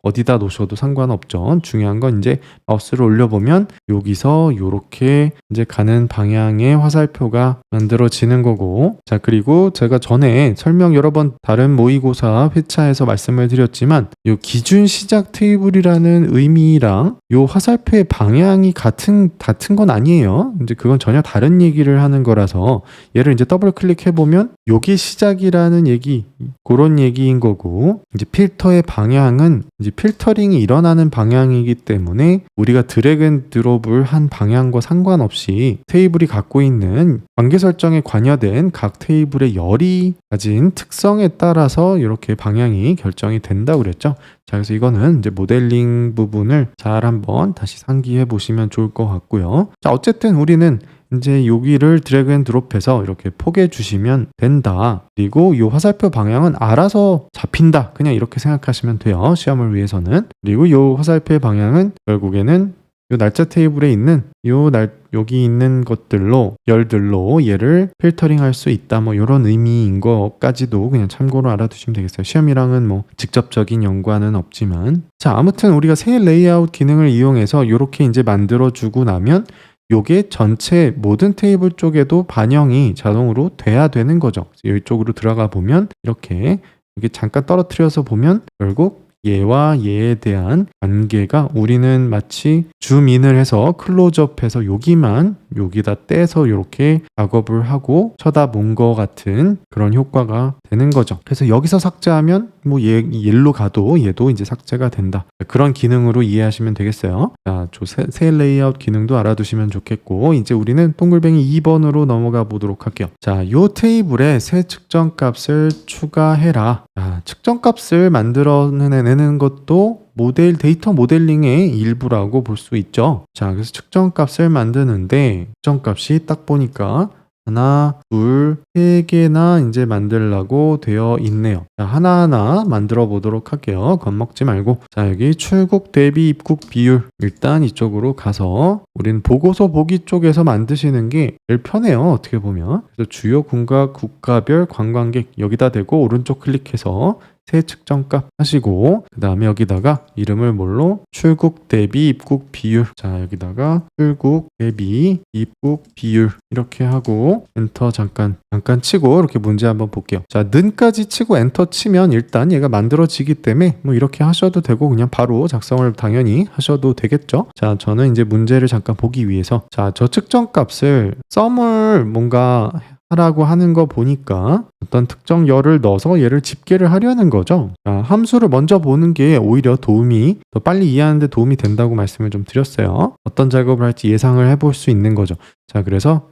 어디다 놓으셔도 상관없죠. 중요한 건 이제 마우스를 올려보면 여기서 요렇게 이제 가는 방향의 화살표가 만들어지는 거고, 자, 그리고 제가 전에 설명 여러 번 다른 모의고사 회차에서 말씀을 드렸지만 요 기준 시작 테이블이라는 의미랑 요 화살표의 방향이 같은 건 아니에요. 이제 그건 전혀 다른 얘기를 하는 거라서 얘를 이제 더블 클릭해 보면 요게 시작이라는 얘기, 그런 얘기인 거고, 이제 필터의 방향은 이제 필터링이 일어나는 방향이기 때문에 우리가 드래그 앤 드롭을 한 방향과 상관없이 테이블이 갖고 있는 관계 설정에 관여된 각 테이블의 열이 가진 특성에 따라서 이렇게 방향이 결정이 된다고 그랬죠. 자, 그래서 이거는 이제 모델링 부분을 잘 한번 다시 상기해 보시면 좋을 것 같고요. 자, 어쨌든 우리는 이제 여기를 드래그 앤 드롭해서 이렇게 포개해 주시면 된다. 그리고 이 화살표 방향은 알아서 잡힌다. 그냥 이렇게 생각하시면 돼요. 시험을 위해서는. 그리고 이 화살표의 방향은 결국에는 이 날짜 테이블에 있는 여기 있는 열들로 얘를 필터링 할 수 있다. 뭐 이런 의미인 거까지도 그냥 참고로 알아두시면 되겠어요. 시험이랑은 뭐 직접적인 연관은 없지만. 자, 아무튼 우리가 새 레이아웃 기능을 이용해서 이렇게 이제 만들어주고 나면 요게 전체 모든 테이블 쪽에도 반영이 자동으로 돼야 되는 거죠. 이쪽으로 들어가 보면 이렇게 잠깐 떨어뜨려서 보면 결국 얘와 얘에 대한 관계가, 우리는 마치 줌인을 해서 클로즈업해서 여기다 떼서 이렇게 작업을 하고 쳐다본 것 같은 그런 효과가 되는 거죠. 그래서 여기서 삭제하면 뭐 얘로 가도 얘도 이제 삭제가 된다. 그런 기능으로 이해하시면 되겠어요. 자, 새 레이아웃 기능도 알아두시면 좋겠고, 이제 우리는 동글뱅이 2번으로 넘어가 보도록 할게요. 자, 요 테이블에 새 측정 값을 추가해라. 자, 측정 값을 만들어내는 것도 데이터 모델링의 일부라고 볼 수 있죠. 자, 그래서 측정 값을 만드는데 측정 값이 딱 보니까 하나, 둘, 세 개나 이제 만들라고 되어 있네요. 자, 하나하나 만들어 보도록 할게요. 겁먹지 말고. 자, 여기 출국 대비 입국 비율. 일단 이쪽으로 가서 우린 보고서 보기 쪽에서 만드시는 게 제일 편해요. 어떻게 보면. 그래서 주요 국가별 관광객 여기다 대고 오른쪽 클릭해서 새 측정값 하시고, 그 다음에 여기다가 이름을 뭘로? 출국 대비 입국 비율. 자, 여기다가 출국 대비 입국 비율 이렇게 하고 엔터 잠깐 치고 이렇게 문제 한번 볼게요. 자, 는까지 치고 엔터 치면 일단 얘가 만들어지기 때문에 뭐 이렇게 하셔도 되고 그냥 바로 작성을 당연히 하셔도 되겠죠. 자, 저는 이제 문제를 잠깐 보기 위해서, 자, 저 측정값을 썸을 뭔가 하라고 하는 거 보니까 어떤 특정 열을 넣어서 얘를 집계를 하려는 거죠. 자, 함수를 먼저 보는 게 오히려 더 빨리 이해하는 데 도움이 된다고 말씀을 좀 드렸어요. 어떤 작업을 할지 예상을 해볼 수 있는 거죠. 자, 그래서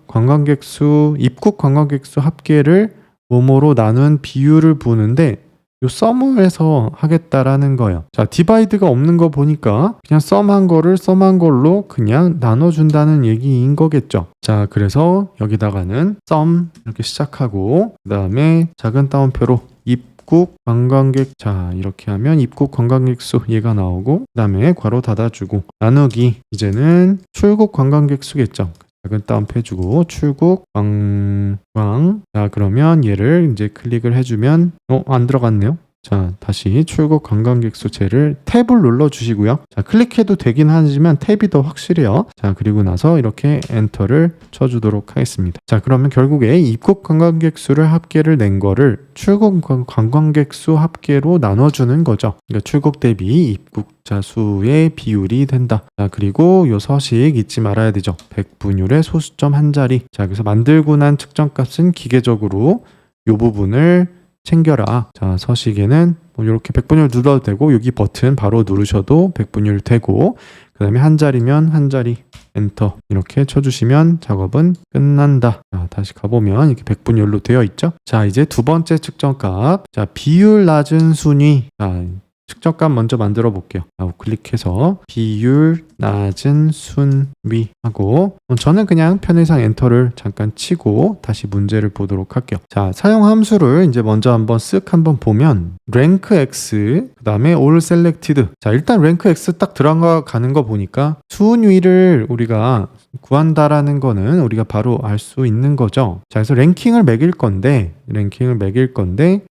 입국 관광객 수 합계를 뭐뭐로 나눈 비율을 보는데 요 썸을 하겠다라는 거예요. 자, 디바이드가 없는 거 보니까 그냥 썸한 걸로 그냥 나눠준다는 얘기인 거겠죠. 자, 그래서 여기다가는 썸 이렇게 시작하고, 그 다음에 작은 따옴표로 입국 관광객, 자, 이렇게 하면 입국 관광객 수 얘가 나오고, 그 다음에 괄호 닫아주고 나누기, 이제는 출국 관광객 수겠죠. 작은 따옴표 해주고 출국 자, 그러면 얘를 이제 클릭을 해주면 안 들어갔네요. 자, 다시 출국 관광객 수제를 탭을 눌러 주시고요. 자, 클릭해도 되긴 하지만 탭이 더 확실해요. 자, 그리고 나서 이렇게 엔터를 쳐주도록 하겠습니다. 자, 그러면 결국에 입국 관광객 수를 합계를 낸 거를 출국 관광객 수 합계로 나눠주는 거죠. 그러니까 출국 대비 입국자 수의 비율이 된다. 자, 그리고 요 서식 잊지 말아야 되죠. 100분율의 소수점 한 자리. 자, 그래서 만들고 난 측정값은 기계적으로 요 부분을 챙겨라. 자, 서식에는 뭐 이렇게 백분율 눌러도 되고 여기 버튼 바로 누르셔도 백분율 되고 그 다음에 한 자리면 한 자리 엔터 이렇게 쳐주시면 작업은 끝난다. 자, 다시 가보면 이렇게 백분율로 되어 있죠. 자, 이제 두 번째 측정값. 자, 비율 낮은 순위. 자, 측정값 먼저 만들어 볼게요. 클릭해서 비율 낮은 순위 하고 저는 그냥 편의상 엔터를 잠깐 치고 다시 문제를 보도록 할게요. 자, 사용 함수를 이제 먼저 한번 쓱 한번 보면 rank x 그 다음에 all selected. 자, 일단 rank x 딱 들어가는 거 보니까 순위를 우리가 구한다라는 거는 우리가 바로 알 수 있는 거죠. 자, 그래서 랭킹을 매길 건데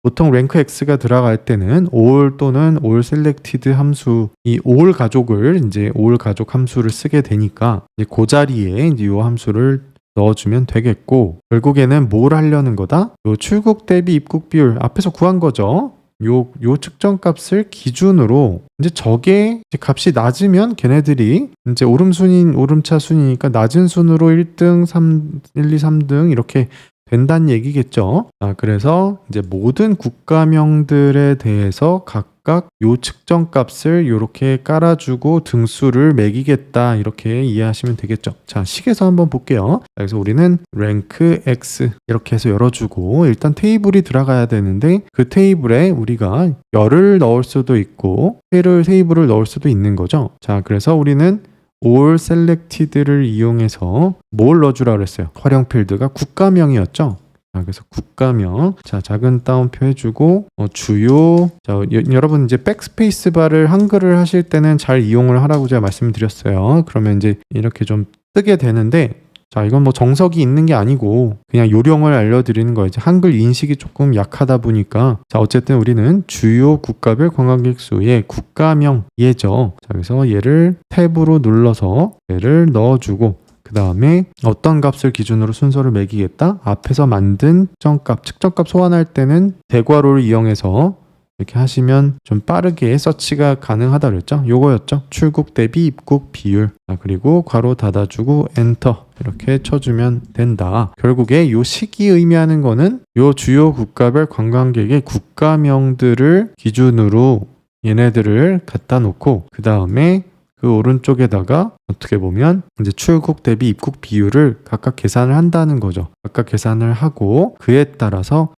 보통 rank x가 들어갈 때는 all 또는 all selected 함수, 이 all 가족을 이제 all 가족 함수를 쓰게 되니까 이제 그 자리에 이제 이 함수를 넣어주면 되겠고, 결국에는 뭘 하려는 거다? 요 출국 대비 입국 비율 앞에서 구한 거죠. 요 측정값을 기준으로 이제 저게 이제 값이 낮으면 걔네들이 이제 오름차 순이니까 낮은 순으로 1등, 1, 2, 3등 이렇게 된다는 얘기겠죠. 그래서 이제 모든 국가명들에 대해서 각각 요 측정값을 이렇게 깔아주고 등수를 매기겠다 이렇게 이해하시면 되겠죠. 자, 식에서 한번 볼게요. 그래서 우리는 rank x 이렇게 해서 열어주고 일단 테이블이 들어가야 되는데 그 테이블에 우리가 열을 넣을 수도 있고 테이블을 넣을 수도 있는 거죠. 자, 그래서 우리는 all selected를 이용해서 뭘 넣어주라 그랬어요? 활용 필드가 국가명이었죠. 자, 그래서 국가명. 자, 작은 따옴표 해주고 주요. 자, 여러분 이제 백스페이스 바를 한글을 하실 때는 잘 이용을 하라고 제가 말씀드렸어요. 그러면 이제 이렇게 좀 뜨게 되는데, 자, 이건 뭐 정석이 있는 게 아니고 그냥 요령을 알려드리는 거예요. 이제 한글 인식이 조금 약하다 보니까. 자, 어쨌든 우리는 주요 국가별 관광객 수의 국가명 얘죠. 자, 그래서 얘를 탭으로 눌러서 얘를 넣어주고 그 다음에 어떤 값을 기준으로 순서를 매기겠다? 앞에서 만든 측정값 소환할 때는 대괄호를 이용해서 이렇게 하시면 좀 빠르게 서치가 가능하다 그랬죠? 요거였죠? 출국 대비 입국 비율. 그리고 괄호 닫아주고 엔터 이렇게 쳐주면 된다. 결국에 요 식이 의미하는 거는 요 주요 국가별 관광객의 국가명들을 기준으로 얘네들을 갖다 놓고 그 다음에 그 오른쪽에다가 어떻게 보면 이제 출국 대비 입국 비율을 각각 계산을 한다는 거죠. 각각 계산을 하고 그에 따라서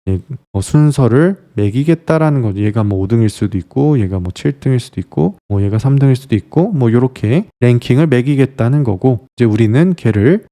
순서를 매기겠다라는 거죠. 얘가 뭐 5등일 수도 있고 얘가 뭐 7등일 수도 있고 뭐 얘가 3등일 수도 있고 뭐 요렇게 랭킹을 매기겠다는 거고, 이제 우리는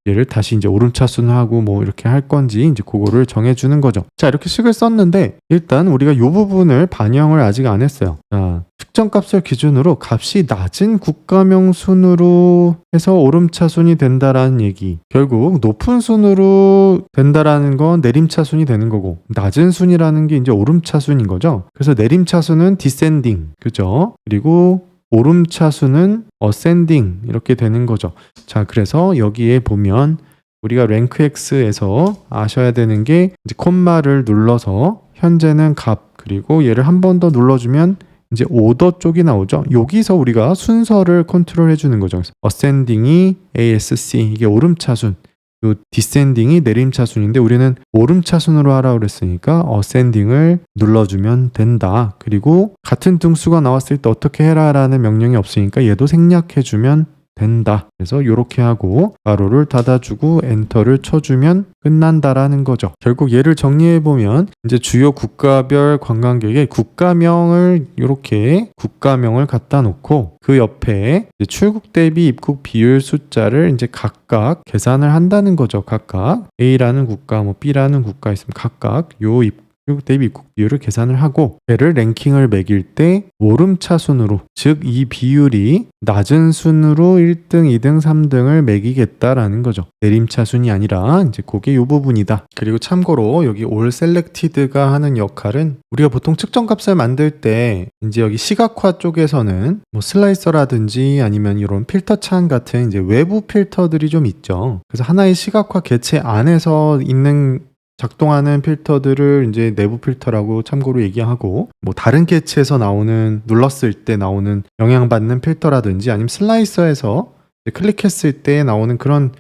얘를 다시 이제 오름차순하고 뭐 이렇게 할 건지 이제 그거를 정해주는 거죠. 자, 이렇게 식을 썼는데 일단 우리가 요 부분을 반영을 아직 안 했어요. 자, 측정값을 기준으로 값이 낮은 국가명 순으로 해서 오름차순이 된다라는 얘기. 결국 높은 순으로 된다라는 건 내림차순이 되는 거고, 낮은 순이라는 게 이제 오름차순인 거죠. 그래서 내림차순은 디센딩, 그죠? 그리고 오름차순은 어센딩 이렇게 되는 거죠. 자, 그래서 여기에 보면 우리가 rank x에서 아셔야 되는 게 이제 콤마를 눌러서 현재는 값, 그리고 얘를 한 번 더 눌러주면 이제 오더 쪽이 나오죠. 여기서 우리가 순서를 컨트롤 해주는 거죠. 그래서 어센딩이 ASC, 이게 오름차순, 요 디센딩이 내림차순인데 우리는 오름차순으로 하라고 그랬으니까 어센딩을 눌러주면 된다. 그리고 같은 등수가 나왔을 때 어떻게 해라 라는 명령이 없으니까 얘도 생략해주면 된다. 그래서 이렇게 하고 가로를 닫아주고 엔터를 쳐주면 끝난다라는 거죠. 결국 얘를 정리해보면 이제 주요 국가별 관광객의 국가명을 이렇게 국가명을 갖다 놓고 그 옆에 이제 출국 대비 입국 비율 숫자를 이제 각각 계산을 한다는 거죠. 각각 A라는 국가, 뭐 B라는 국가 있으면 각각 요 출국 대비 입국 비율을 계산을 하고 얘를 랭킹을 매길 때 오름차순으로, 즉 이 비율이 낮은 순으로 1등, 2등, 3등을 매기겠다라는 거죠. 내림차순이 아니라 이제 그게 요 부분이다. 그리고 참고로 여기 all selected가 하는 역할은 우리가 보통 측정값을 만들 때 이제 여기 시각화 쪽에서는 뭐 슬라이서라든지 아니면 이런 필터 창 같은 이제 외부 필터들이 좀 있죠. 그래서 하나의 시각화 개체 안에서 있는 작동하는 필터들을 이제 내부 필터라고 참고로 얘기하고, 뭐 다른 개체에서 나오는 눌렀을 때 나오는 영향받는 필터라든지 아니면 슬라이서에서 클릭했을 때 나오는 그런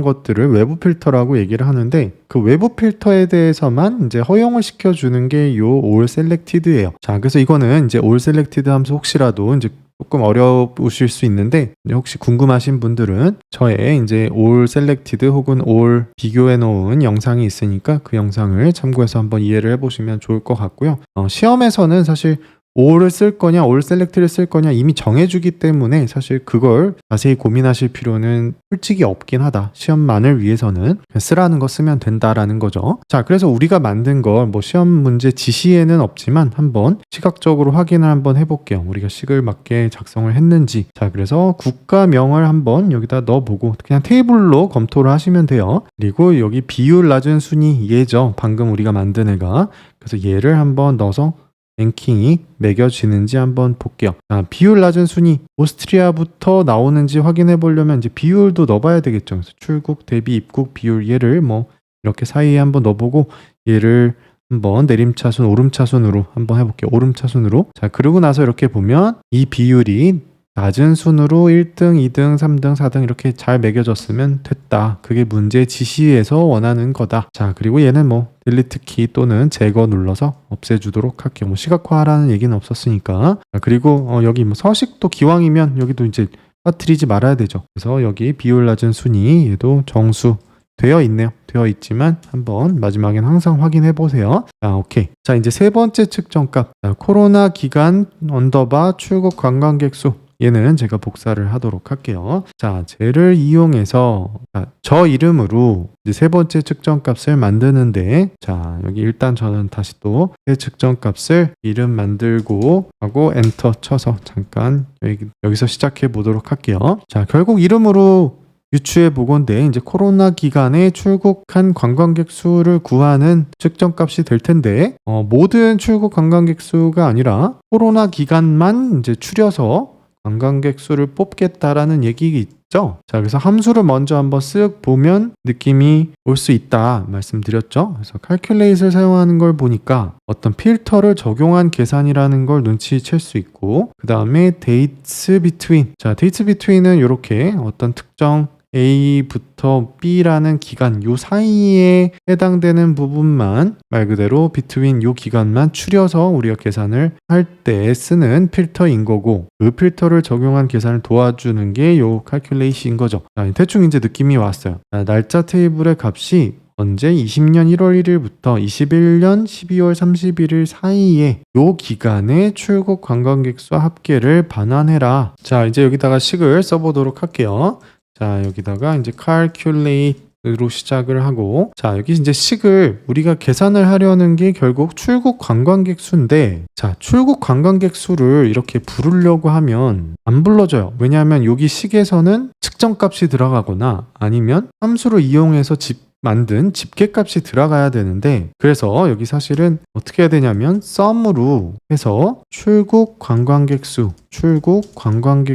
것들을 외부 필터라고 얘기를 하는데 그 외부 필터에 대해서만 이제 허용을 시켜주는 게 요 all selected예요. 자, 그래서 이거는 이제 all selected 하면서 혹시라도 이제 조금 어려우실 수 있는데 혹시 궁금하신 분들은 저의 이제 all selected 혹은 all 비교해 놓은 영상이 있으니까 그 영상을 참고해서 한번 이해를 해보시면 좋을 것 같고요. 시험에서는 사실 all을 쓸 거냐, all select를 쓸 거냐 이미 정해주기 때문에 사실 그걸 자세히 고민하실 필요는 솔직히 없긴 하다. 시험만을 위해서는 그냥 쓰라는 거 쓰면 된다라는 거죠. 자, 그래서 우리가 만든 걸 뭐 시험 문제 지시에는 없지만 한번 시각적으로 확인을 한번 해볼게요. 우리가 식을 맞게 작성을 했는지. 자, 그래서 국가명을 한번 여기다 넣어보고 그냥 테이블로 검토를 하시면 돼요. 그리고 여기 비율 낮은 순위 얘죠. 방금 우리가 만든 애가. 그래서 얘를 한번 넣어서 랭킹이 매겨지는지 한번 볼게요. 비율 낮은 순위 오스트리아부터 나오는지 확인해 보려면 이제 비율도 넣어봐야 되겠죠. 그래서 출국 대비 입국 비율 얘를 뭐 이렇게 사이에 한번 넣어보고 얘를 한번 내림차순 오름차순으로 한번 해볼게요. 오름차순으로. 자, 그러고 나서 이렇게 보면 이 비율이 낮은 순으로 1등, 2등, 3등, 4등 이렇게 잘 매겨졌으면 됐다. 그게 문제 지시에서 원하는 거다. 자, 그리고 얘는 뭐 딜리트 키 또는 제거 눌러서 없애주도록 할게요. 뭐 시각화하라는 얘기는 없었으니까. 자, 그리고 여기 뭐 서식도 기왕이면 여기도 이제 빠뜨리지 말아야 되죠. 그래서 여기 비율 낮은 순위 얘도 정수 되어 있네요. 되어 있지만 한번 마지막엔 항상 확인해 보세요. 자, 오케이. 자, 이제 세 번째 측정값. 자, 코로나 기간 언더바 출국 관광객 수. 얘는 제가 복사를 하도록 할게요. 자, 쟤를 이용해서 저 이름으로 이제 세 번째 측정값을 만드는데, 자, 여기 일단 저는 다시 또 새 측정값을 이름 만들고 하고 엔터 쳐서 잠깐 여기서 시작해 보도록 할게요. 자, 결국 이름으로 유추해 보건데 이제 코로나 기간에 출국한 관광객 수를 구하는 측정값이 될 텐데 모든 출국 관광객 수가 아니라 코로나 기간만 이제 추려서 관광객 수를 뽑겠다라는 얘기겠죠. 자, 그래서 함수를 먼저 한번 쓱 보면 느낌이 올 수 있다 말씀드렸죠. 그래서 calculate을 사용하는 걸 보니까 어떤 필터를 적용한 계산이라는 걸 눈치챌 수 있고, 그 다음에 dates between. 자, dates between은 이렇게 어떤 특정 A부터 B라는 기간 요 사이에 해당되는 부분만 말 그대로 between 요 기간만 추려서 우리가 계산을 할 때 쓰는 필터인 거고, 그 필터를 적용한 계산을 도와주는 게 요 calculate인 거죠. 자, 대충 이제 느낌이 왔어요. 자, 날짜 테이블의 값이 언제 20년 1월 1일부터 21년 12월 31일 사이에 요 기간의 출국 관광객 수 합계를 반환해라. 자, 이제 여기다가 식을 써보도록 할게요. 자, 여기다가 이제 calculate로 시작을 하고, 자, 여기 이제 식을 우리가 계산을 하려는 게 결국 출국 관광객 수인데, 자, 출국 관광객 수를 이렇게 부르려고 하면 안 불러져요. 왜냐하면 여기 식에서는 측정값이 들어가거나 아니면 함수를 이용해서 만든 집계값이 들어가야 되는데, 그래서 여기 사실은 어떻게 해야 되냐면 sum으로 해서 출국 관광객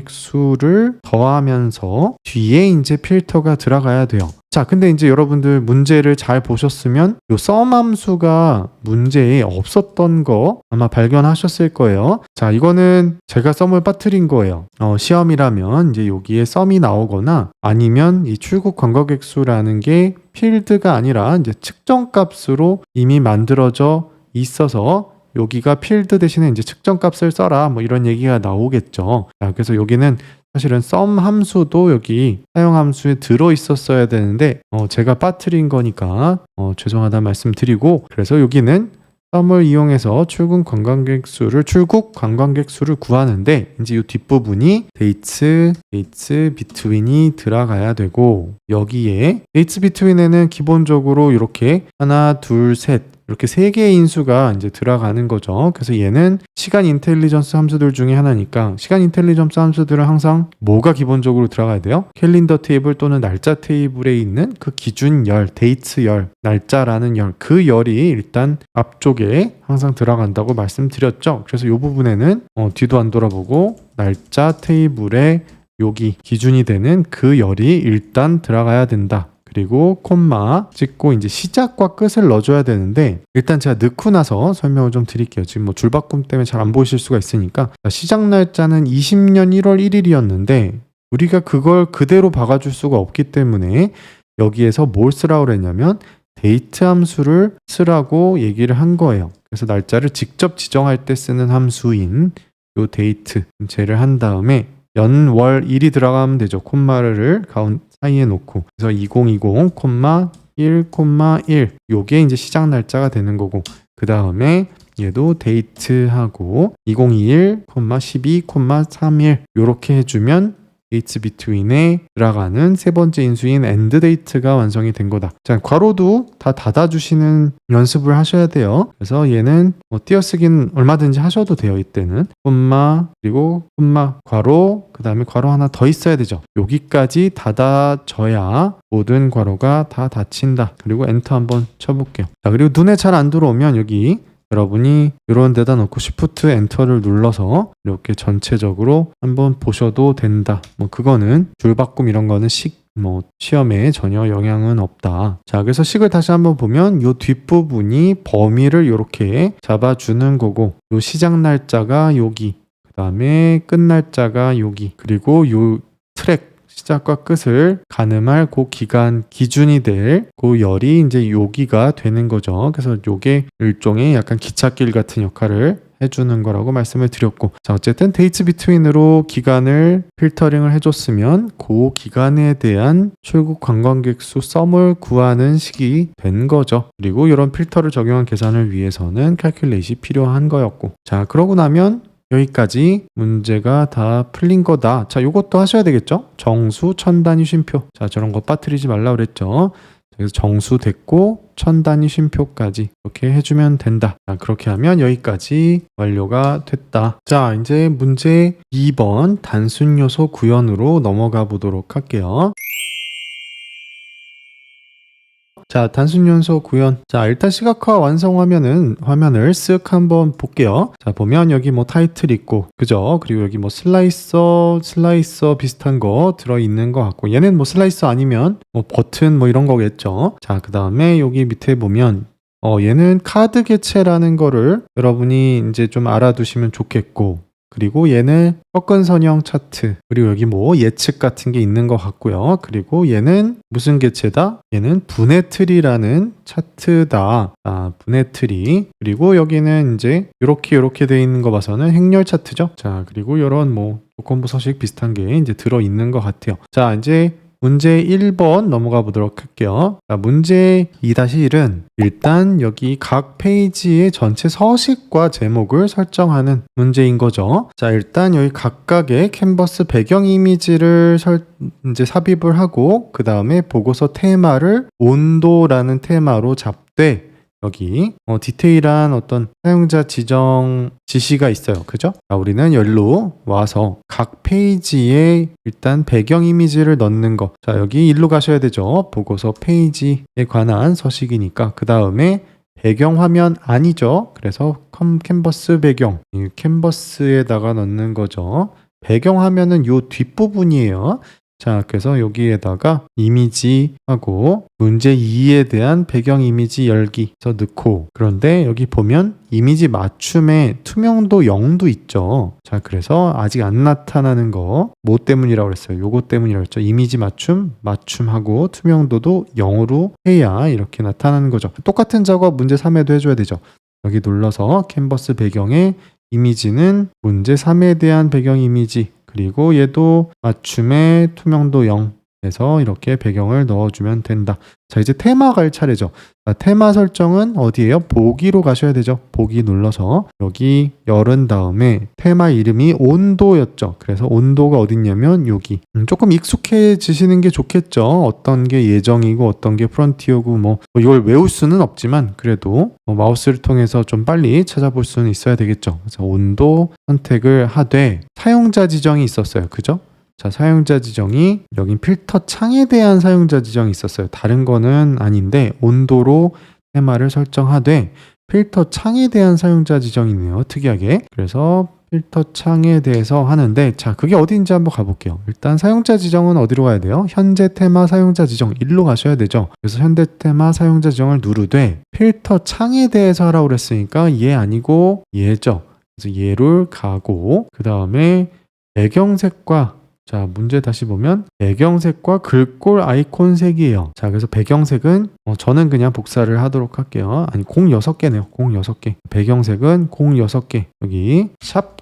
수를 더하면서 뒤에 이제 필터가 들어가야 돼요. 자, 근데 이제 여러분들 문제를 잘 보셨으면 요 sum 함수가 문제에 없었던 거 아마 발견하셨을 거예요. 자, 이거는 제가 sum을 빠뜨린 거예요. 시험이라면 이제 여기에 sum이 나오거나 아니면 이 출국 관광객 수라는 게 필드가 아니라 이제 측정값으로 이미 만들어져 있어서 여기가 필드 대신에 이제 측정값을 써라 뭐 이런 얘기가 나오겠죠. 자, 그래서 여기는 사실은 sum 함수도 여기 사용 함수에 들어 있었어야 되는데 제가 빠뜨린 거니까 죄송하다 말씀드리고, 그래서 여기는 sum을 이용해서 출국 관광객 수를 구하는데 이제 이 뒷부분이 dates between이 들어가야 되고, 여기에 dates between에는 기본적으로 이렇게 하나, 둘, 셋 이렇게 세 개의 인수가 이제 들어가는 거죠. 그래서 얘는 시간 인텔리전스 함수들 중에 하나니까 시간 인텔리전스 함수들은 항상 뭐가 기본적으로 들어가야 돼요? 캘린더 테이블 또는 날짜 테이블에 있는 그 기준 열, 데이트 열, 날짜라는 열, 그 열이 일단 앞쪽에 항상 들어간다고 말씀드렸죠. 그래서 이 부분에는 뒤도 안 돌아보고 날짜 테이블에 여기 기준이 되는 그 열이 일단 들어가야 된다. 그리고 콤마 찍고 이제 시작과 끝을 넣어줘야 되는데, 일단 제가 넣고 나서 설명을 좀 드릴게요. 지금 뭐 줄바꿈 때문에 잘 안 보이실 수가 있으니까. 시작 날짜는 20년 1월 1일이었는데 우리가 그걸 그대로 박아줄 수가 없기 때문에 여기에서 뭘 쓰라고 그랬냐면 데이트 함수를 쓰라고 얘기를 한 거예요. 그래서 날짜를 직접 지정할 때 쓰는 함수인 요 데이트 쟤를 한 다음에 연, 월, 일이 들어가면 되죠. 콤마를 가운 사이에 놓고 그래서 2020, 1, 1 요게 이제 시작 날짜가 되는 거고 그 다음에 얘도 데이트하고 2021, 12, 31 요렇게 해주면 dates between에 들어가는 세 번째 인수인 end date가 완성이 된 거다. 자, 괄호도 다 닫아주시는 연습을 하셔야 돼요. 그래서 얘는 띄어쓰기는 얼마든지 하셔도 돼요. 이때는 콤마 그리고 콤마 괄호 그 다음에 괄호 하나 더 있어야 되죠. 여기까지 닫아져야 모든 괄호가 다 닫힌다. 그리고 엔터 한번 쳐볼게요. 자, 그리고 눈에 잘 안 들어오면 여기 여러분이 이런 데다 놓고 Shift 엔터를 눌러서 이렇게 전체적으로 한번 보셔도 된다. 뭐 그거는 줄바꿈 이런 거는 시험에 전혀 영향은 없다. 자, 그래서 식을 다시 한번 보면 요 뒷부분이 범위를 이렇게 잡아주는 거고 요 시작 날짜가 여기 그 다음에 끝 날짜가 여기 그리고 요 트랙 시작과 끝을 가늠할 그 기간 기준이 될 그 열이 이제 여기가 되는 거죠. 그래서 요게 일종의 약간 기찻길 같은 역할을 해주는 거라고 말씀을 드렸고 자 어쨌든 데이트 비트윈으로 기간을 필터링을 해줬으면 그 기간에 대한 출국 관광객 수 썸을 구하는 식이 된 거죠. 그리고 이런 필터를 적용한 계산을 위해서는 calculate이 필요한 거였고 자 그러고 나면 여기까지 문제가 다 풀린 거다. 자, 요것도 하셔야 되겠죠? 정수, 천단위, 쉼표. 자, 저런 거 빠뜨리지 말라 그랬죠? 그래서 정수 됐고 천단위, 쉼표까지 이렇게 해주면 된다. 자, 그렇게 하면 여기까지 완료가 됐다. 자, 이제 문제 2번 단순 요소 구현으로 넘어가 보도록 할게요. 자, 단순 요소 구현. 자, 일단 시각화 완성하면은 화면을 쓱 한번 볼게요. 자, 보면 여기 뭐 타이틀 있고, 그죠? 그리고 여기 뭐 슬라이서 비슷한 거 들어있는 것 같고, 얘는 뭐 슬라이서 아니면 뭐 버튼 뭐 이런 거겠죠? 자, 그 다음에 여기 밑에 보면 얘는 카드 개체라는 거를 여러분이 이제 좀 알아두시면 좋겠고, 그리고 얘는 꺾은선형 차트 그리고 여기 뭐 예측 같은 게 있는 것 같고요. 그리고 얘는 무슨 개체다? 얘는 분해 트리라는 차트다. 아, 분해 트리. 그리고 여기는 이제 이렇게 돼 있는 거 봐서는 행렬 차트죠. 자, 그리고 이런 뭐 조건부 서식 비슷한 게 이제 들어 있는 것 같아요. 자, 이제 문제 1번 넘어가 보도록 할게요. 자, 문제 2-1은 일단 여기 각 페이지의 전체 서식과 제목을 설정하는 문제인 거죠. 자, 일단 여기 각각의 캔버스 배경 이미지를 이제 삽입을 하고 그 다음에 보고서 테마를 온도라는 테마로 잡되 여기 디테일한 어떤 사용자 지정 지시가 있어요. 그죠? 자, 우리는 여기로 와서 각 페이지에 일단 배경 이미지를 넣는 거. 자, 여기 일로 가셔야 되죠. 보고서 페이지에 관한 서식이니까 그 다음에 배경 화면 아니죠. 그래서 캔버스 배경 이 캔버스에다가 넣는 거죠. 배경 화면은 요 뒷부분이에요. 자, 그래서 여기에다가 이미지하고 문제 2에 대한 배경 이미지 열기서 넣고 그런데 여기 보면 이미지 맞춤에 투명도 0도 있죠. 자, 그래서 아직 안 나타나는 거 뭐 때문이라고 그랬어요? 요거 때문이라고 했죠. 이미지 맞춤하고 투명도도 0으로 해야 이렇게 나타나는 거죠. 똑같은 작업 문제 3에도 해줘야 되죠. 여기 눌러서 캔버스 배경의 이미지는 문제 3에 대한 배경 이미지 그리고 얘도 맞춤에 투명도 0 해서 이렇게 배경을 넣어주면 된다. 자, 이제 테마 갈 차례죠. 자, 테마 설정은 어디예요? 보기로 가셔야 되죠. 보기 눌러서 여기 열은 다음에 테마 이름이 온도였죠. 그래서 온도가 어딨냐면 여기 조금 익숙해지시는 게 좋겠죠. 어떤 게 예정이고 어떤 게 프론티어고 뭐 이걸 외울 수는 없지만 그래도 마우스를 통해서 좀 빨리 찾아볼 수는 있어야 되겠죠. 그래서 온도 선택을 하되 사용자 지정이 있었어요. 그죠? 자, 사용자 지정이 여긴 필터 창에 대한 사용자 지정이 있었어요. 다른 거는 아닌데 온도로 테마를 설정하되 필터 창에 대한 사용자 지정이 있네요. 특이하게. 그래서 필터 창에 대해서 하는데 자, 그게 어디인지 한번 가볼게요. 일단 사용자 지정은 어디로 가야 돼요? 현재 테마 사용자 지정 일로 가셔야 되죠. 그래서 현재 테마 사용자 지정을 누르되 필터 창에 대해서 하라고 그랬으니까 얘 아니고 얘죠. 그래서 얘를 가고 그 다음에 배경색과 자, 문제 다시 보면 배경색과 글꼴 아이콘 색이에요. 자, 그래서 배경색은 저는 그냥 복사를 하도록 할게요. 아니, 공 6개네요. 공 6개. 배경색은 공 6개. 여기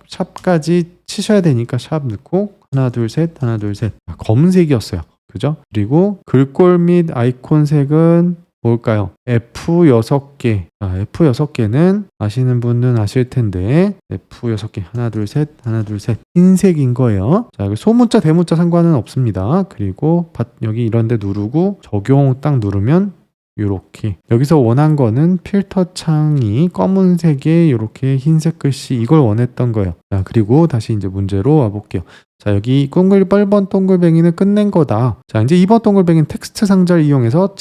샵까지 치셔야 되니까 샵 넣고 하나, 둘, 셋, 하나, 둘, 셋. 검은색이었어요. 그죠? 그리고 글꼴 및 아이콘 색은 뭘까요? F6개. 자, F6개는 아시는 분은 아실 텐데 F6개. 하나, 둘, 셋, 하나, 둘, 셋. 흰색인 거예요. 자, 소문자, 대문자 상관은 없습니다. 그리고 여기 이런 데 누르고 적용 딱 누르면 요렇게. 여기서 원한 거는 필터 창이 검은색에 요렇게 흰색 글씨 이걸 원했던 거예요. 자, 그리고 다시 이제 문제로 와볼게요. 자, 여기 1번 동글뱅이는 끝낸 거다. 자, 이제 2번 동글뱅이는 텍스트 상자를 이용해서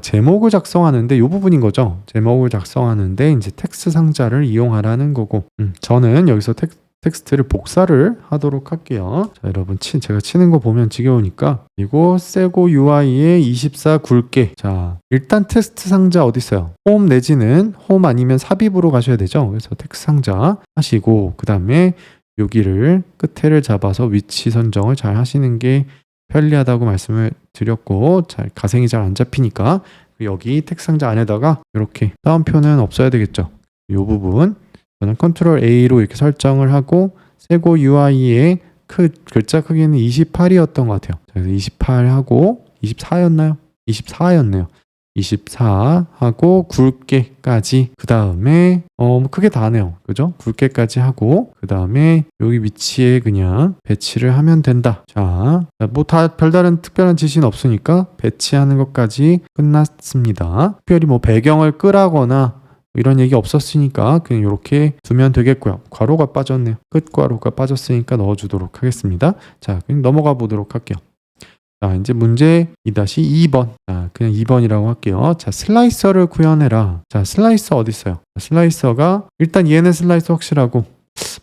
제목을 작성하는데 이 부분인 거죠. 제목을 작성하는데 이제 텍스트 상자를 이용하라는 거고, 저는 여기서 텍스트를 복사를 하도록 할게요. 자, 여러분 제가 치는 거 보면 지겨우니까. 그리고 세고 UI에 24 굵게. 자, 일단 텍스트 상자 어디 있어요? 홈 내지는 홈 아니면 삽입으로 가셔야 되죠. 그래서 텍스트 상자 하시고 그 다음에 여기를 끝에를 잡아서 위치 선정을 잘 하시는 게 편리하다고 말씀을 드렸고, 가생이 잘 안 잡히니까 여기 텍스트 상자 안에다가 이렇게 따옴표는 없어야 되겠죠. 이 부분 저는 컨트롤 A로 이렇게 설정을 하고 세고 UI의 글자 크기는 28이었던 것 같아요. 그래서 28하고 24였나요? 24였네요. 24 하고 굵게까지 그 다음에 크게 다네요. 그죠? 굵게까지 하고 그 다음에 여기 위치에 그냥 배치를 하면 된다. 자, 뭐 다 별다른 특별한 지시는 없으니까 배치하는 것까지 끝났습니다. 특별히 뭐 배경을 끄라거나 이런 얘기 없었으니까 그냥 이렇게 두면 되겠고요. 괄호가 빠졌네요. 끝괄호가 빠졌으니까 넣어주도록 하겠습니다. 자, 그냥 넘어가 보도록 할게요. 자, 이제 문제 2-2번. 자, 그냥 2번이라고 할게요. 자, 슬라이서를 구현해라. 자, 슬라이서 어디 있어요? 슬라이서가 일단 얘는 슬라이서 확실하고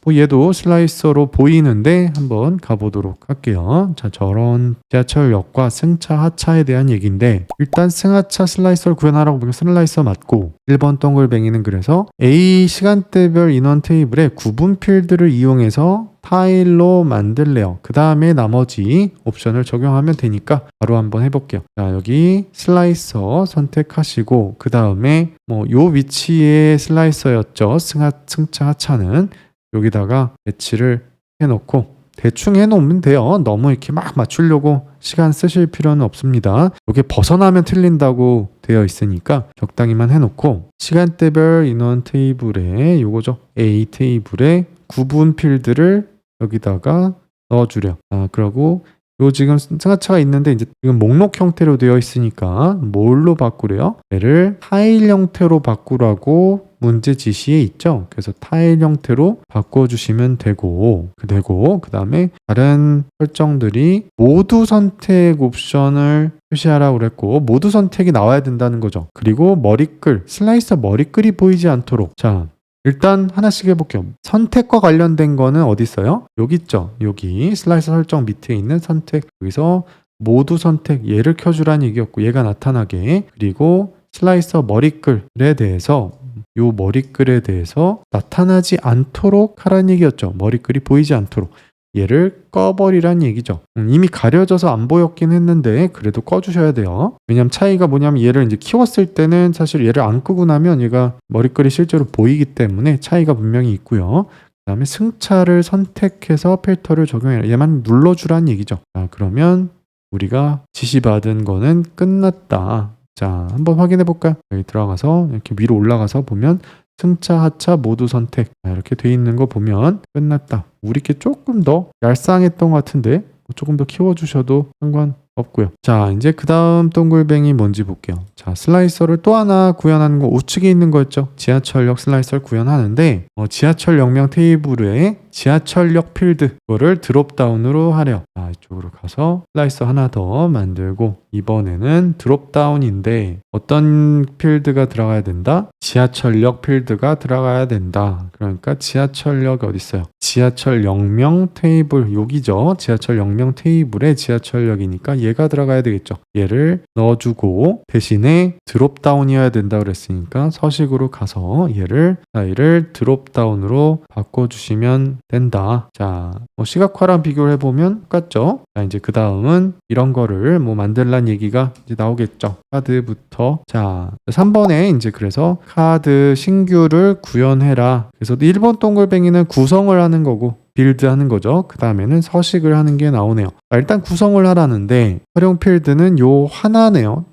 뭐 얘도 슬라이서로 보이는데 한번 가보도록 할게요. 자, 저런 지하철역과 승차 하차에 대한 얘기인데 일단 승하차 슬라이서를 구현하라고 보면 슬라이서 맞고 1번 동글뱅이는 그래서 A 시간대별 인원 테이블에 구분 필드를 이용해서 타일로 만들래요. 그 다음에 나머지 옵션을 적용하면 되니까 바로 한번 해볼게요. 자, 여기 슬라이서 선택하시고 그 다음에 뭐 요 위치에 슬라이서였죠. 승차 하차는 여기다가 배치를 해놓고 대충 해놓으면 돼요. 너무 이렇게 막 맞추려고 시간 쓰실 필요는 없습니다. 이게 벗어나면 틀린다고 되어 있으니까 적당히만 해놓고 시간대별 인원 테이블에 요거죠. A 테이블에 구분 필드를 여기다가 넣어주려. 그러고 요 지금 승하차가 있는데 이제 지금 목록 형태로 되어 있으니까 뭘로 바꾸래요? 얘를 타일 형태로 바꾸라고 문제 지시에 있죠. 그래서 타일 형태로 바꿔주시면 되고 그 다음에 다른 설정들이 모두 선택 옵션을 표시하라고 그랬고 모두 선택이 나와야 된다는 거죠. 그리고 머리글, 슬라이서 머리글이 보이지 않도록. 자, 일단 하나씩 해볼게요. 선택과 관련된 거는 어디 있어요? 여기 있죠. 여기 슬라이서 설정 밑에 있는 선택. 여기서 모두 선택 얘를 켜주라는 얘기였고 얘가 나타나게. 그리고 슬라이서 머리글에 대해서 요 머리글에 대해서 나타나지 않도록 하라는 얘기였죠. 머리글이 보이지 않도록. 얘를 꺼버리란 얘기죠. 이미 가려져서 안 보였긴 했는데 그래도 꺼주셔야 돼요. 왜냐면 차이가 뭐냐면 얘를 이제 키웠을 때는 사실 얘를 안 끄고 나면 얘가 머리글이 실제로 보이기 때문에 차이가 분명히 있고요. 그 다음에 승차를 선택해서 필터를 적용해라. 얘만 눌러주란 얘기죠. 자, 그러면 우리가 지시받은 거는 끝났다. 자, 한번 확인해 볼까요? 여기 들어가서 이렇게 위로 올라가서 보면 승차, 하차 모두 선택 이렇게 돼 있는 거 보면 끝났다. 우리 게 조금 더 얄쌍했던 것 같은데 조금 더 키워주셔도 상관없고요. 자, 이제 그 다음 동글뱅이 뭔지 볼게요. 자, 슬라이서를 또 하나 구현하는 거 우측에 있는 거였죠. 지하철역 슬라이서를 구현하는데 지하철역명 테이블에 지하철역 필드 그거를 드롭다운으로 하래요. 자, 이쪽으로 가서 슬라이서 하나 더 만들고 이번에는 드롭다운인데 어떤 필드가 들어가야 된다? 지하철역 필드가 들어가야 된다. 그러니까 지하철역 어디 있어요? 지하철역명 테이블 여기죠. 지하철역명 테이블에 지하철역이니까 얘가 들어가야 되겠죠. 얘를 넣어주고 대신에 드롭다운이어야 된다 그랬으니까 서식으로 가서 얘를 스타일을 드롭다운으로 바꿔주시면 된다. 자, 시각화랑 비교를 해보면 똑같죠. 자, 이제 그 다음은 이런 거를 만들란 얘기가 이제 나오겠죠. 카드부터. 자, 3번에 이제 그래서 카드 신규를 구현해라. 그래서 1번 동글뱅이는 구성을 하는 거고 빌드 하는 거죠. 그 다음에는 서식을 하는 게 나오네요. 자, 일단 구성을 하라는데 활용 필드는 요 하나네요.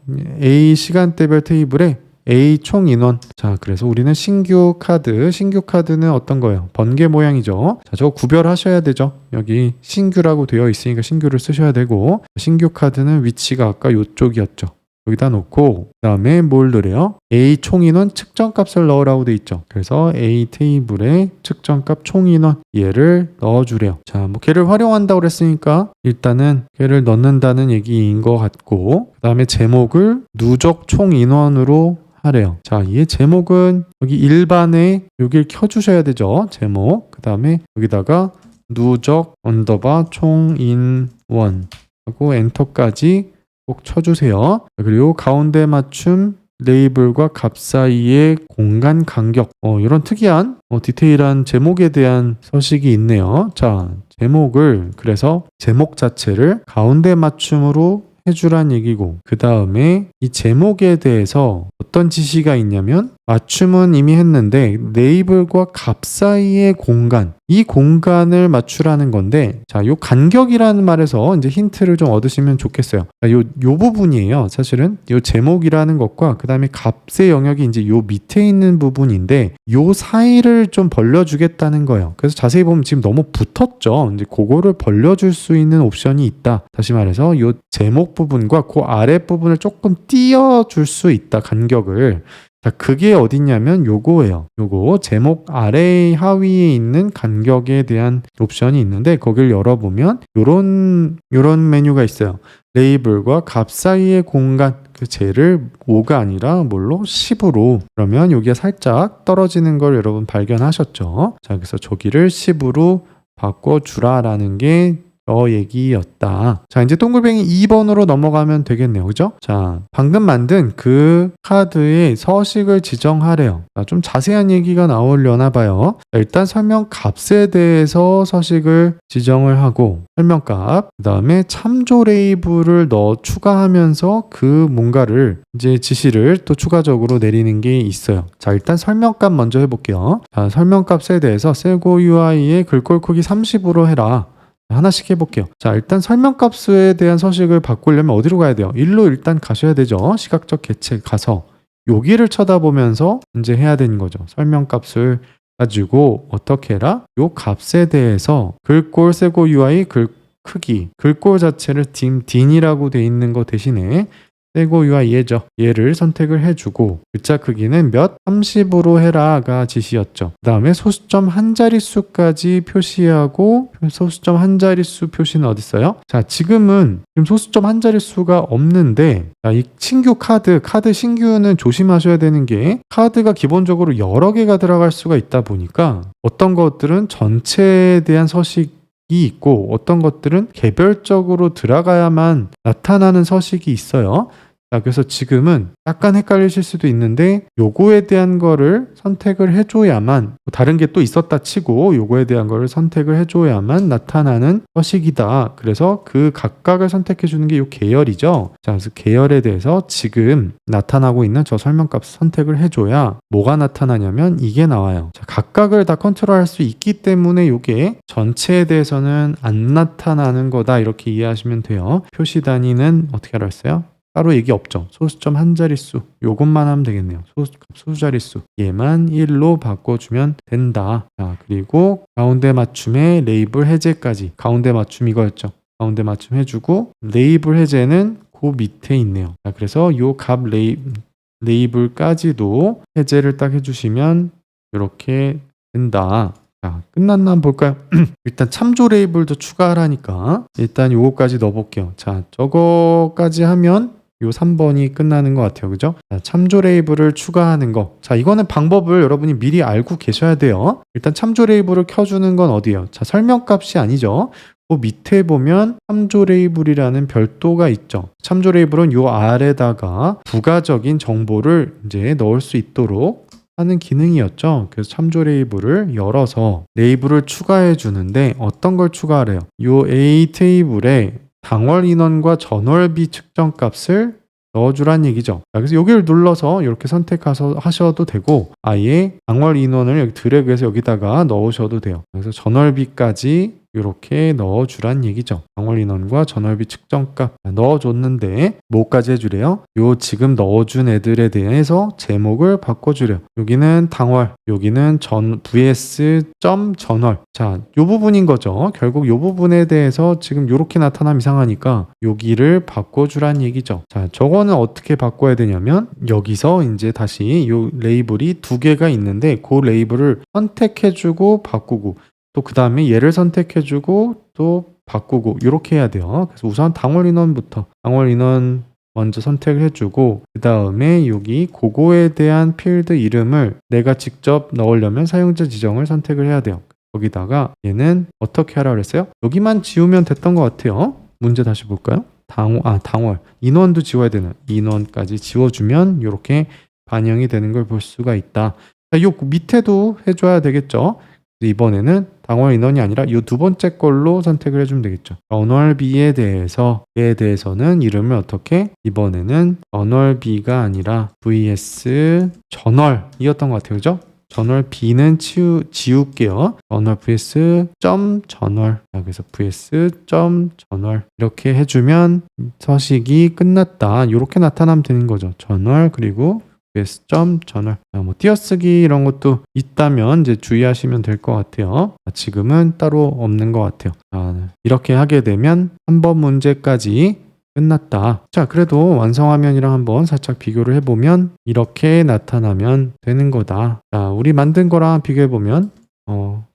A 시간대별 테이블에 A 총 인원. 자, 그래서 우리는 신규 카드는 어떤 거예요? 번개 모양이죠. 자, 저거 구별하셔야 되죠. 여기 신규라고 되어 있으니까 신규를 쓰셔야 되고, 신규 카드는 위치가 아까 요쪽이었죠. 여기다 놓고 그 다음에 뭘 넣으래요? A 총인원 측정값을 넣으라고 돼 있죠. 그래서 A 테이블에 측정값 총인원 얘를 넣어주래요. 자, 걔를 활용한다고 그랬으니까 일단은 걔를 넣는다는 얘기인 것 같고, 그 다음에 제목을 누적 총인원으로 하래요. 자, 이 제목은 여기 일반에 여길 켜주셔야 되죠. 제목. 그 다음에 여기다가 누적 언더바 총인원 하고 엔터까지 꼭 쳐주세요. 그리고 가운데 맞춤 레이블과 값 사이의 공간 간격, 이런 특이한 디테일한 제목에 대한 서식이 있네요. 자, 제목을 그래서 제목 자체를 가운데 맞춤으로 해주란 얘기고, 그 다음에 이 제목에 대해서 어떤 지시가 있냐면 맞춤은 이미 했는데 레이블과 값 사이의 공간, 이 공간을 맞추라는 건데, 자, 요 간격이라는 말에서 이제 힌트를 좀 얻으시면 좋겠어요. 자, 요 부분이에요. 사실은 요 제목이라는 것과 그 다음에 값의 영역이 이제 요 밑에 있는 부분인데 요 사이를 좀 벌려주겠다는 거예요. 그래서 자세히 보면 지금 너무 붙었죠. 이제 그거를 벌려줄 수 있는 옵션이 있다. 다시 말해서 요 제목 부분과 그 아래 부분을 조금 띄워줄 수 있다. 간격을. 자, 그게 어딨냐면 요거예요. 요거 제목 아래 하위에 있는 간격에 대한 옵션이 있는데 거길 열어보면 요런 메뉴가 있어요. 레이블과 값 사이의 공간, 그 쟤를 5가 아니라 뭘로? 10으로. 그러면 여기가 살짝 떨어지는 걸 여러분 발견하셨죠? 자, 그래서 저기를 10으로 바꿔주라라는 게 얘기였다. 자, 이제 동글뱅이 2번으로 넘어가면 되겠네요. 그죠? 자, 방금 만든 그 카드의 서식을 지정하래요. 자, 좀 자세한 얘기가 나오려나 봐요. 자, 일단 설명 값에 대해서 서식을 지정을 하고, 설명값, 그 다음에 참조 레이블을 추가하면서 그 뭔가를 이제 지시를 또 추가적으로 내리는 게 있어요. 자, 일단 설명값 먼저 해볼게요. 자, 설명값에 대해서 세고 UI의 글꼴 크기 30으로 해라. 하나씩 해볼게요. 자, 일단 설명값에 대한 서식을 바꾸려면 어디로 가야 돼요? 일로 일단 가셔야 되죠. 시각적 계책 가서 여기를 쳐다보면서 이제 해야 되는 거죠. 설명값을 가지고 어떻게 해라? 요 값에 대해서 글꼴 세고 UI 글 크기, 글꼴 자체를 딘이라고 돼 있는 거 대신에 세고 UI 얘죠. 얘를 선택을 해주고 글자 크기는 몇? 30으로 해라가 지시였죠. 그 다음에 소수점 한 자릿수까지 표시하고, 소수점 한 자릿수 표시는 어디 있어요? 자, 지금 소수점 한 자릿수가 없는데, 자, 이 신규 카드 신규는 조심하셔야 되는 게 카드가 기본적으로 여러 개가 들어갈 수가 있다 보니까 어떤 것들은 전체에 대한 서식 이 있고 어떤 것들은 개별적으로 들어가야만 나타나는 서식이 있어요. 자, 그래서 지금은 약간 헷갈리실 수도 있는데 요거에 대한 거를 선택을 해줘야만, 다른 게 또 있었다 치고 요거에 대한 거를 선택을 해줘야만 나타나는 서식이다. 그래서 그 각각을 선택해 주는 게 요 계열이죠. 자, 그래서 계열에 대해서 지금 나타나고 있는 저 설명값 선택을 해줘야 뭐가 나타나냐면 이게 나와요. 자, 각각을 다 컨트롤할 수 있기 때문에 요게 전체에 대해서는 안 나타나는 거다, 이렇게 이해하시면 돼요. 표시 단위는 어떻게 알아 했어요? 따로 얘기 없죠. 소수점 한 자릿수 요것만 하면 되겠네요. 소수 자릿수 얘만 1로 바꿔주면 된다. 자, 그리고 가운데 맞춤에 레이블 해제까지, 가운데 맞춤 이거였죠. 가운데 맞춤 해주고 레이블 해제는 그 밑에 있네요. 자, 그래서 요 값 레이블까지도 해제를 딱 해주시면 이렇게 된다. 자, 끝났나 한번 볼까요? 일단 참조 레이블도 추가하라니까 일단 요거까지 넣어볼게요. 자, 저거까지 하면 요 3번이 끝나는 것 같아요. 그죠? 자, 참조 레이블을 추가하는 거. 자, 이거는 방법을 여러분이 미리 알고 계셔야 돼요. 일단 참조 레이블을 켜주는 건 어디예요? 자, 설명값이 아니죠. 그 밑에 보면 참조 레이블이라는 별도가 있죠. 참조 레이블은 요 아래다가 부가적인 정보를 이제 넣을 수 있도록 하는 기능이었죠. 그래서 참조 레이블을 열어서 레이블을 추가해 주는데 어떤 걸 추가하래요? 요 A 테이블에 당월 인원과 전월비 측정 값을 넣어주란 얘기죠. 자, 그래서 여기를 눌러서 이렇게 선택하셔도 되고 아예 당월 인원을 여기 드래그해서 여기다가 넣으셔도 돼요. 그래서 전월비까지 이렇게 넣어주란 얘기죠. 당월 인원과 전월비 측정값 넣어줬는데 뭐까지 해주래요? 요 지금 넣어준 애들에 대해서 제목을 바꿔주래요. 여기는 당월, 여기는 vs 전월. 자, 요 부분인 거죠. 결국 요 부분에 대해서 지금 요렇게 나타나면 이상하니까 여기를 바꿔주란 얘기죠. 자, 저거는 어떻게 바꿔야 되냐면 여기서 이제 다시 요 레이블이 두 개가 있는데 그 레이블을 선택해주고 바꾸고 또 그 다음에 얘를 선택해주고 또 바꾸고 이렇게 해야 돼요. 그래서 우선 당월 인원부터 당월 인원 먼저 선택을 해주고 그 다음에 여기 그거에 대한 필드 이름을 내가 직접 넣으려면 사용자 지정을 선택을 해야 돼요. 거기다가 얘는 어떻게 하라 그랬어요? 여기만 지우면 됐던 것 같아요. 문제 다시 볼까요? 당월 인원도 지워야 되는 인원까지 지워주면 이렇게 반영이 되는 걸 볼 수가 있다. 자, 요 밑에도 해줘야 되겠죠. 이번에는 당월 인원이 아니라 이 두 번째 걸로 선택을 해주면 되겠죠. 전월비에 대해서는 이름을 어떻게? 이번에는 전월비가 아니라 vs 전월이었던 것 같아요. 그죠? 전월비는 지울게요. 전월 vs 전월. 그래서 vs 전월 이렇게 해주면 서식이 끝났다. 이렇게 나타나면 되는 거죠. 전월 그리고 vs 전월. 뭐 띄어쓰기 이런 것도 있다면 이제 주의하시면 될 것 같아요. 지금은 따로 없는 것 같아요. 이렇게 하게 되면 한 번 문제까지 끝났다. 자, 그래도 완성화면이랑 한번 살짝 비교를 해보면 이렇게 나타나면 되는 거다. 자, 우리 만든 거랑 비교해보면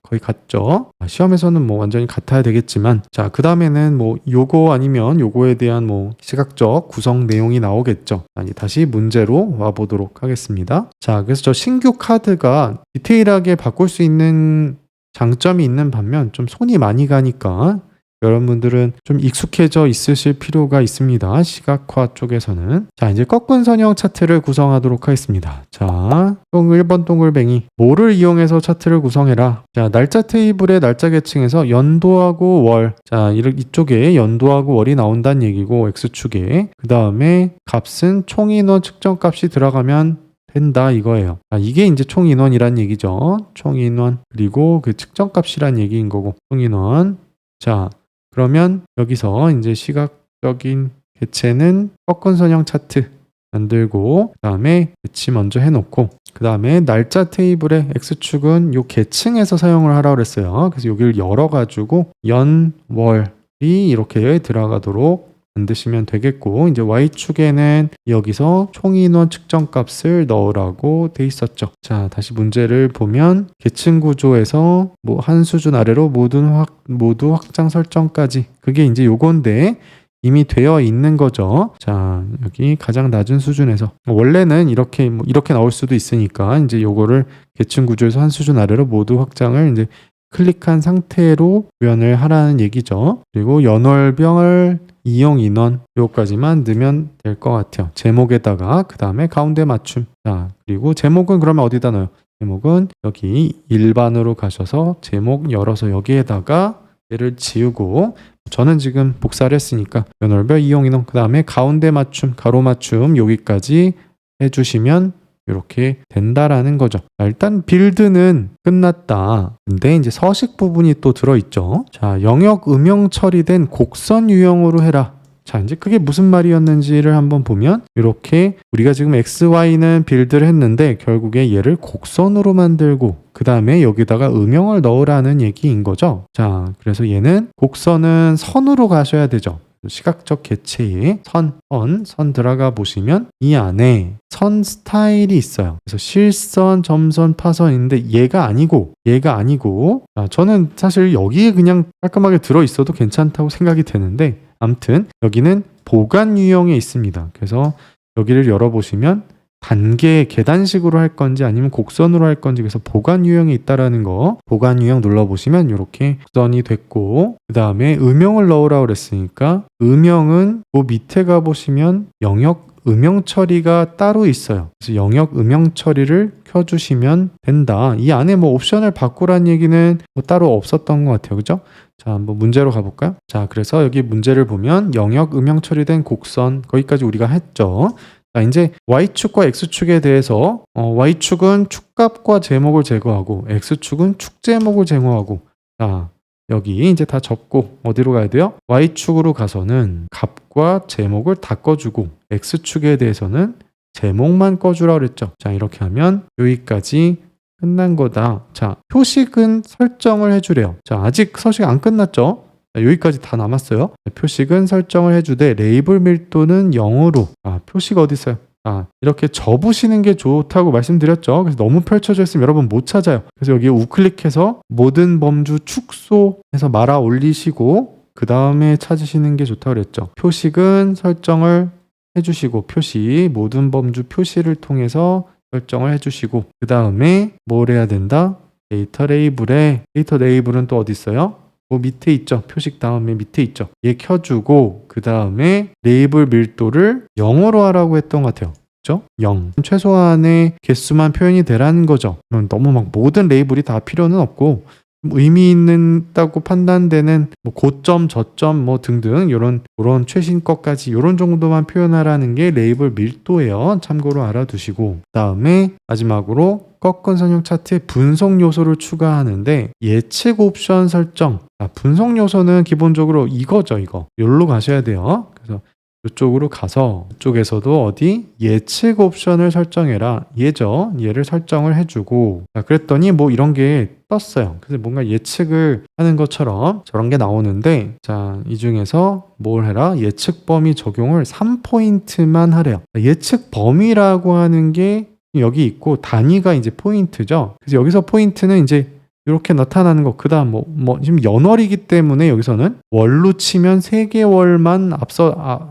거의 같죠. 시험에서는 뭐 완전히 같아야 되겠지만 자, 그 다음에는 뭐 요거 아니면 요거에 대한 뭐 시각적 구성 내용이 나오겠죠. 아니, 다시 문제로 와보도록 하겠습니다. 자, 그래서 저 신규 카드가 디테일하게 바꿀 수 있는 장점이 있는 반면 좀 손이 많이 가니까 여러분들은 좀 익숙해져 있으실 필요가 있습니다. 시각화 쪽에서는. 자, 이제 꺾은 선형 차트를 구성하도록 하겠습니다. 자, 1번 동글뱅이. 뭐를 이용해서 차트를 구성해라. 자, 날짜 테이블의 날짜 계층에서 연도하고 월. 자, 이쪽에 연도하고 월이 나온다는 얘기고, X축에. 그 다음에 값은 총인원 측정값이 들어가면 된다 이거예요. 이게 이제 총인원이란 얘기죠. 총인원. 그리고 그 측정값이란 얘기인 거고, 총인원. 자, 그러면 여기서 이제 시각적인 개체는 꺾은 선형 차트 만들고 그 다음에 배치 먼저 해놓고 그 다음에 날짜 테이블의 X축은 요 계층에서 사용을 하라고 그랬어요. 그래서 여기를 열어가지고 연, 월이 이렇게 들어가도록 만드시면 되겠고 이제 Y축에는 여기서 총인원 측정값을 넣으라고 돼 있었죠. 자, 다시 문제를 보면 계층 구조에서 뭐 한 수준 아래로 모두 확장 설정까지 그게 이제 요건데 이미 되어 있는 거죠. 자, 여기 가장 낮은 수준에서 원래는 이렇게 나올 수도 있으니까 이제 요거를 계층 구조에서 한 수준 아래로 모두 확장을 이제 클릭한 상태로 구현을 하라는 얘기죠. 그리고 연월별 이용 인원 요까지만 넣으면 될 것 같아요. 제목에다가 그 다음에 가운데 맞춤. 자, 그리고 제목은 그러면 어디다 넣어요? 제목은 여기 일반으로 가셔서 제목 열어서 여기에다가 얘를 지우고 저는 지금 복사를 했으니까 연월별 이용 인원 그 다음에 가운데 맞춤 가로 맞춤 여기까지 해주시면 이렇게 된다라는 거죠. 자, 일단 빌드는 끝났다. 근데 이제 서식 부분이 또 들어있죠. 자, 영역 음영 처리된 곡선 유형으로 해라. 자, 이제 그게 무슨 말이었는지를 한번 보면 이렇게 우리가 지금 XY는 빌드를 했는데 결국에 얘를 곡선으로 만들고 그 다음에 여기다가 음영을 넣으라는 얘기인 거죠. 자, 그래서 얘는 곡선은 선으로 가셔야 되죠. 시각적 개체에 선 들어가 보시면 이 안에 선 스타일이 있어요. 그래서 실선, 점선, 파선인데 얘가 아니고 저는 사실 여기에 그냥 깔끔하게 들어있어도 괜찮다고 생각이 되는데 아무튼 여기는 보관 유형에 있습니다. 그래서 여기를 열어보시면 단계 계단식으로 할 건지 아니면 곡선으로 할 건지, 그래서 보관 유형이 있다라는 거, 보관 유형 눌러보시면 이렇게 곡선이 됐고, 그 다음에 음영을 넣으라고 그랬으니까 음영은 그 밑에 가보시면 영역 음영 처리가 따로 있어요. 그래서 영역 음영 처리를 켜주시면 된다. 이 안에 뭐 옵션을 바꾸란 얘기는 뭐 따로 없었던 것 같아요. 그죠? 자, 한번 문제로 가볼까요? 자, 그래서 여기 문제를 보면 영역 음영 처리된 곡선, 거기까지 우리가 했죠. 자, 이제 Y축과 X축에 대해서 Y축은 축값과 제목을 제거하고 X축은 축 제목을 제거하고, 자, 여기 이제 다 접고 어디로 가야 돼요? Y축으로 가서는 값과 제목을 다 꺼주고 X축에 대해서는 제목만 꺼주라 그랬죠. 자, 이렇게 하면 여기까지 끝난 거다. 자, 표식은 설정을 해주래요. 자, 아직 서식 안 끝났죠? 자, 여기까지 다 남았어요. 자, 표식은 설정을 해주되 레이블 밀도는 0으로. 아, 표식 어디 있어요? 아, 이렇게 접으시는 게 좋다고 말씀드렸죠. 그래서 너무 펼쳐져 있으면 여러분 못 찾아요. 그래서 여기 우클릭해서 모든 범주 축소해서 말아 올리시고 그 다음에 찾으시는 게 좋다고 그랬죠. 표식은 설정을 해주시고, 표시 모든 범주 표시를 통해서 설정을 해주시고, 그 다음에 뭘 해야 된다? 데이터 레이블은 또 어디 있어요? 그 밑에 있죠. 표식 다음에 밑에 있죠. 얘 켜주고 그 다음에 레이블 밀도를 0으로 하라고 했던 것 같아요. 그죠? 0. 최소한의 개수만 표현이 되라는 거죠. 너무 막 모든 레이블이 다 필요는 없고, 의미 있다고 판단되는 뭐 고점, 저점 뭐 등등 이런 최신 것까지 이런 정도만 표현하라는 게 레이블 밀도예요. 참고로 알아두시고, 그다음에 마지막으로 꺾은 선형 차트에 분석 요소를 추가하는데 예측 옵션 설정. 분석 요소는 기본적으로 이거죠, 이거. 여기로 가셔야 돼요. 그래서 이쪽으로 가서 이쪽에서도 어디 예측 옵션을 설정해라. 얘죠. 얘를 설정을 해주고, 그랬더니 뭐 이런 게 떴어요. 그래서 뭔가 예측을 하는 것처럼 저런 게 나오는데, 자, 이 중에서 뭘 해라? 예측 범위 적용을 3포인트만 하래요. 예측 범위라고 하는 게 여기 있고 단위가 이제 포인트죠. 그래서 여기서 포인트는 이제 이렇게 나타나는 거. 그 다음 뭐 지금 연월이기 때문에 여기서는 월로 치면 3개월만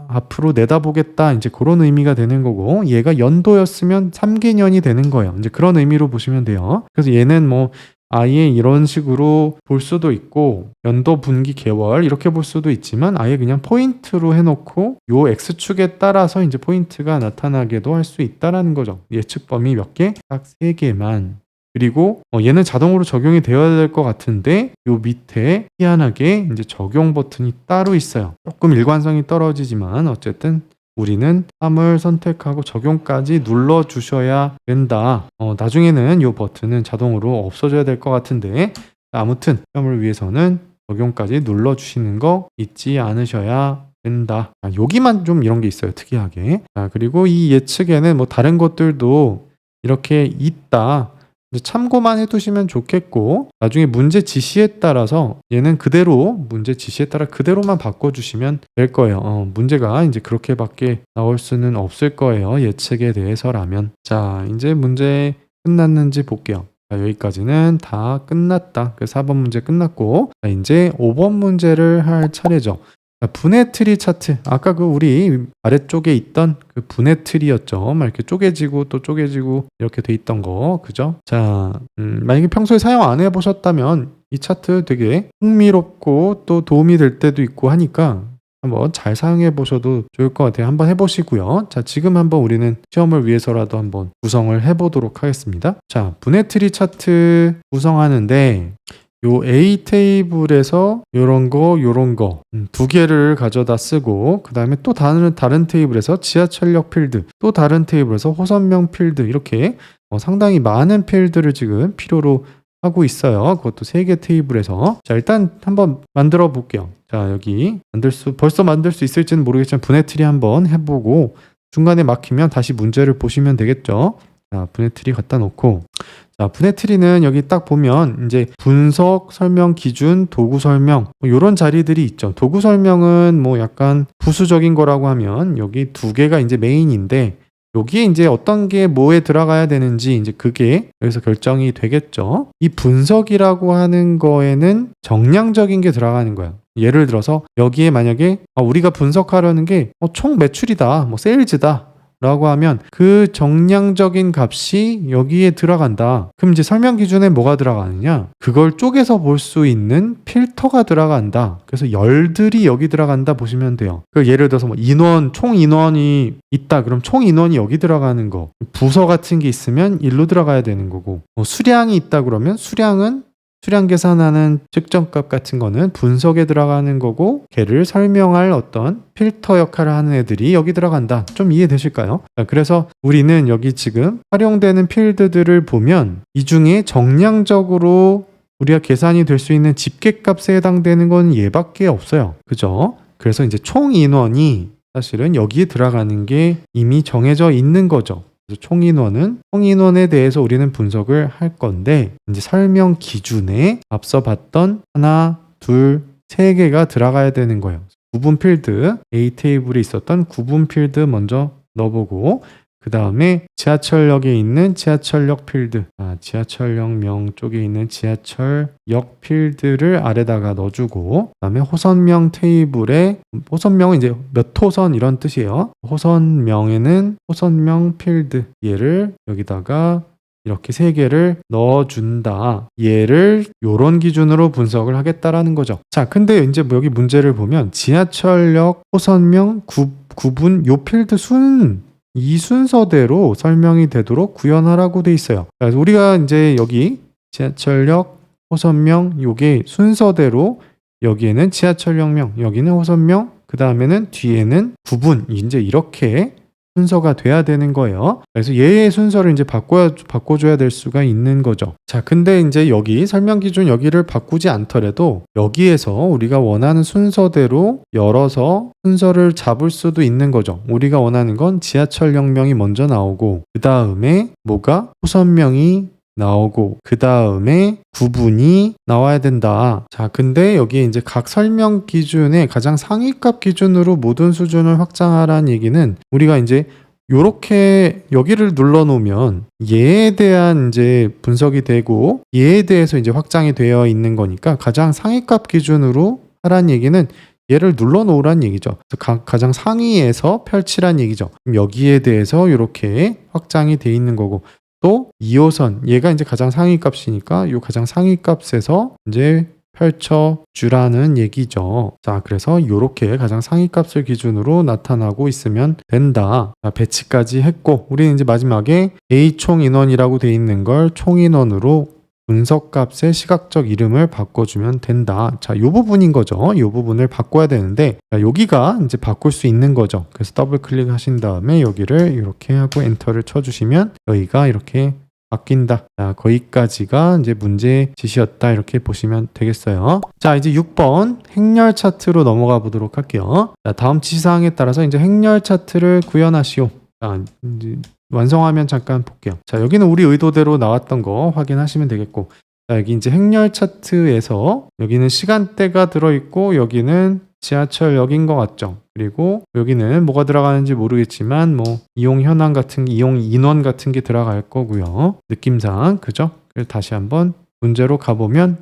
앞으로 내다보겠다, 이제 그런 의미가 되는 거고, 얘가 연도였으면 3개년이 되는 거예요. 이제 그런 의미로 보시면 돼요. 그래서 얘는 뭐 아예 이런 식으로 볼 수도 있고, 연도, 분기, 개월 이렇게 볼 수도 있지만 아예 그냥 포인트로 해놓고 요 X축에 따라서 이제 포인트가 나타나게도 할 수 있다라는 거죠. 예측 범위 몇 개? 딱 3개만. 그리고 얘는 자동으로 적용이 되어야 될 것 같은데 요 밑에 희한하게 이제 적용 버튼이 따로 있어요. 조금 일관성이 떨어지지만 어쨌든 우리는 3을 선택하고 적용까지 눌러 주셔야 된다. 나중에는 요 버튼은 자동으로 없어져야 될 것 같은데, 아무튼 시험을 위해서는 적용까지 눌러 주시는 거 잊지 않으셔야 된다. 여기만 좀 이런 게 있어요, 특이하게. 그리고 이 예측에는 뭐 다른 것들도 이렇게 있다. 참고만 해두시면 좋겠고, 나중에 문제 지시에 따라서 얘는 문제 지시에 따라 그대로만 바꿔주시면 될 거예요. 문제가 이제 그렇게밖에 나올 수는 없을 거예요, 예측에 대해서라면. 자, 이제 문제 끝났는지 볼게요. 자, 여기까지는 다 끝났다. 그래서 4번 문제 끝났고, 자, 이제 5번 문제를 할 차례죠. 분해 트리 차트. 아까 우리 아래쪽에 있던 그 분해 트리였죠. 막 이렇게 쪼개지고 또 쪼개지고 이렇게 돼 있던 거. 그죠? 자, 만약에 평소에 사용 안 해보셨다면 이 차트 되게 흥미롭고 또 도움이 될 때도 있고 하니까 한번 잘 사용해 보셔도 좋을 것 같아요. 한번 해보시고요. 자, 지금 한번 우리는 시험을 위해서라도 한번 구성을 해보도록 하겠습니다. 자, 분해 트리 차트 구성하는데 요 A 테이블에서 요런 거 두 개를 가져다 쓰고, 그 다음에 또 다른 테이블에서 지하철역 필드, 또 다른 테이블에서 호선명 필드, 이렇게 상당히 많은 필드를 지금 필요로 하고 있어요. 그것도 3개 테이블에서. 자, 일단 한번 만들어 볼게요. 자, 여기 벌써 만들 수 있을지는 모르겠지만 분해 트리 한번 해보고 중간에 막히면 다시 문제를 보시면 되겠죠. 자, 분해 트리 갖다 놓고, 자, 분해 트리는 여기 딱 보면 이제 분석, 설명, 기준, 도구 설명 이런 자리들이 있죠. 도구 설명은 뭐 약간 부수적인 거라고 하면 여기 2개가 이제 메인인데, 여기에 이제 어떤 게 뭐에 들어가야 되는지 이제 그게 여기서 결정이 되겠죠. 이 분석이라고 하는 거에는 정량적인 게 들어가는 거예요. 예를 들어서 여기에 만약에 우리가 분석하려는 게 총 매출이다, 뭐 세일즈다, 라고 하면 그 정량적인 값이 여기에 들어간다. 그럼 이제 설명 기준에 뭐가 들어가느냐? 그걸 쪼개서 볼 수 있는 필터가 들어간다. 그래서 열들이 여기 들어간다 보시면 돼요. 그 예를 들어서 뭐 인원, 총 인원이 있다. 그럼 총 인원이 여기 들어가는 거. 부서 같은 게 있으면 일로 들어가야 되는 거고. 수량이 있다 그러면 수량은 수량 계산하는 측정값 같은 거는 분석에 들어가는 거고, 걔를 설명할 어떤 필터 역할을 하는 애들이 여기 들어간다. 좀 이해되실까요? 그래서 우리는 여기 지금 활용되는 필드들을 보면 이 중에 정량적으로 우리가 계산이 될 수 있는 집계값에 해당되는 건 얘밖에 없어요. 그죠? 그래서 이제 총 인원이 사실은 여기에 들어가는 게 이미 정해져 있는 거죠. 총 인원에 대해서 우리는 분석을 할 건데, 이제 설명 기준에 앞서 봤던 하나, 둘, 세 개가 들어가야 되는 거예요. 구분 필드, A 테이블에 있었던 구분 필드 먼저 넣어보고, 그 다음에 지하철역에 있는 지하철역 필드, 지하철역명 쪽에 있는 지하철역 필드를 아래다가 넣어주고, 그 다음에 호선명 테이블에, 호선명은 이제 몇 호선 이런 뜻이에요. 호선명에는 호선명 필드, 얘를 여기다가 이렇게 세 개를 넣어준다. 얘를 요런 기준으로 분석을 하겠다라는 거죠. 자, 근데 이제 여기 문제를 보면 지하철역 호선명 구분 요 필드 이 순서대로 설명이 되도록 구현하라고 돼 있어요. 그래서 우리가 이제 여기 지하철역 호선명 요게 순서대로 여기에는 지하철역명, 여기는 호선명, 그 다음에는 뒤에는 구분, 이제 이렇게 순서가 돼야 되는 거예요. 그래서 얘의 순서를 이제 바꿔줘야 될 수가 있는 거죠. 자, 근데 이제 여기 설명 기준 여기를 바꾸지 않더라도 여기에서 우리가 원하는 순서대로 열어서 순서를 잡을 수도 있는 거죠. 우리가 원하는 건 지하철역명이 먼저 나오고, 그 다음에 뭐가 호선명이 나오고, 그 다음에 구분이 나와야 된다. 자, 근데 여기에 이제 각 설명 기준의 가장 상위값 기준으로 모든 수준을 확장하라는 얘기는, 우리가 이제 요렇게 여기를 눌러 놓으면 얘에 대한 이제 분석이 되고 얘에 대해서 이제 확장이 되어 있는 거니까 가장 상위값 기준으로 하라는 얘기는 얘를 눌러 놓으란 얘기죠. 가장 상위에서 펼치란 얘기죠. 여기에 대해서 이렇게 확장이 돼 있는 거고, 또 2호선 얘가 이제 가장 상위 값이니까 이 가장 상위 값에서 이제 펼쳐주라는 얘기죠. 자, 그래서 이렇게 가장 상위 값을 기준으로 나타나고 있으면 된다. 자, 배치까지 했고, 우리는 이제 마지막에 A 총 인원이라고 돼 있는 걸 총 인원으로 분석값의 시각적 이름을 바꿔주면 된다. 자, 이 부분인 거죠. 이 부분을 바꿔야 되는데, 자, 여기가 이제 바꿀 수 있는 거죠. 그래서 더블 클릭하신 다음에 여기를 이렇게 하고 엔터를 쳐주시면 여기가 이렇게 바뀐다. 자, 거기까지가 이제 문제 지시였다. 이렇게 보시면 되겠어요. 자, 이제 6번 행렬 차트로 넘어가 보도록 할게요. 자, 다음 지시사항에 따라서 이제 행렬 차트를 구현하시오. 자, 이제 완성하면 잠깐 볼게요. 자, 여기는 우리 의도대로 나왔던 거 확인하시면 되겠고, 자, 여기 이제 행렬 차트에서 여기는 시간대가 들어있고 여기는 지하철역인 것 같죠. 그리고 여기는 뭐가 들어가는지 모르겠지만 뭐 이용 현황 같은 게, 이용 인원 같은 게 들어갈 거고요. 느낌상 그죠? 그래서 다시 한번 문제로 가보면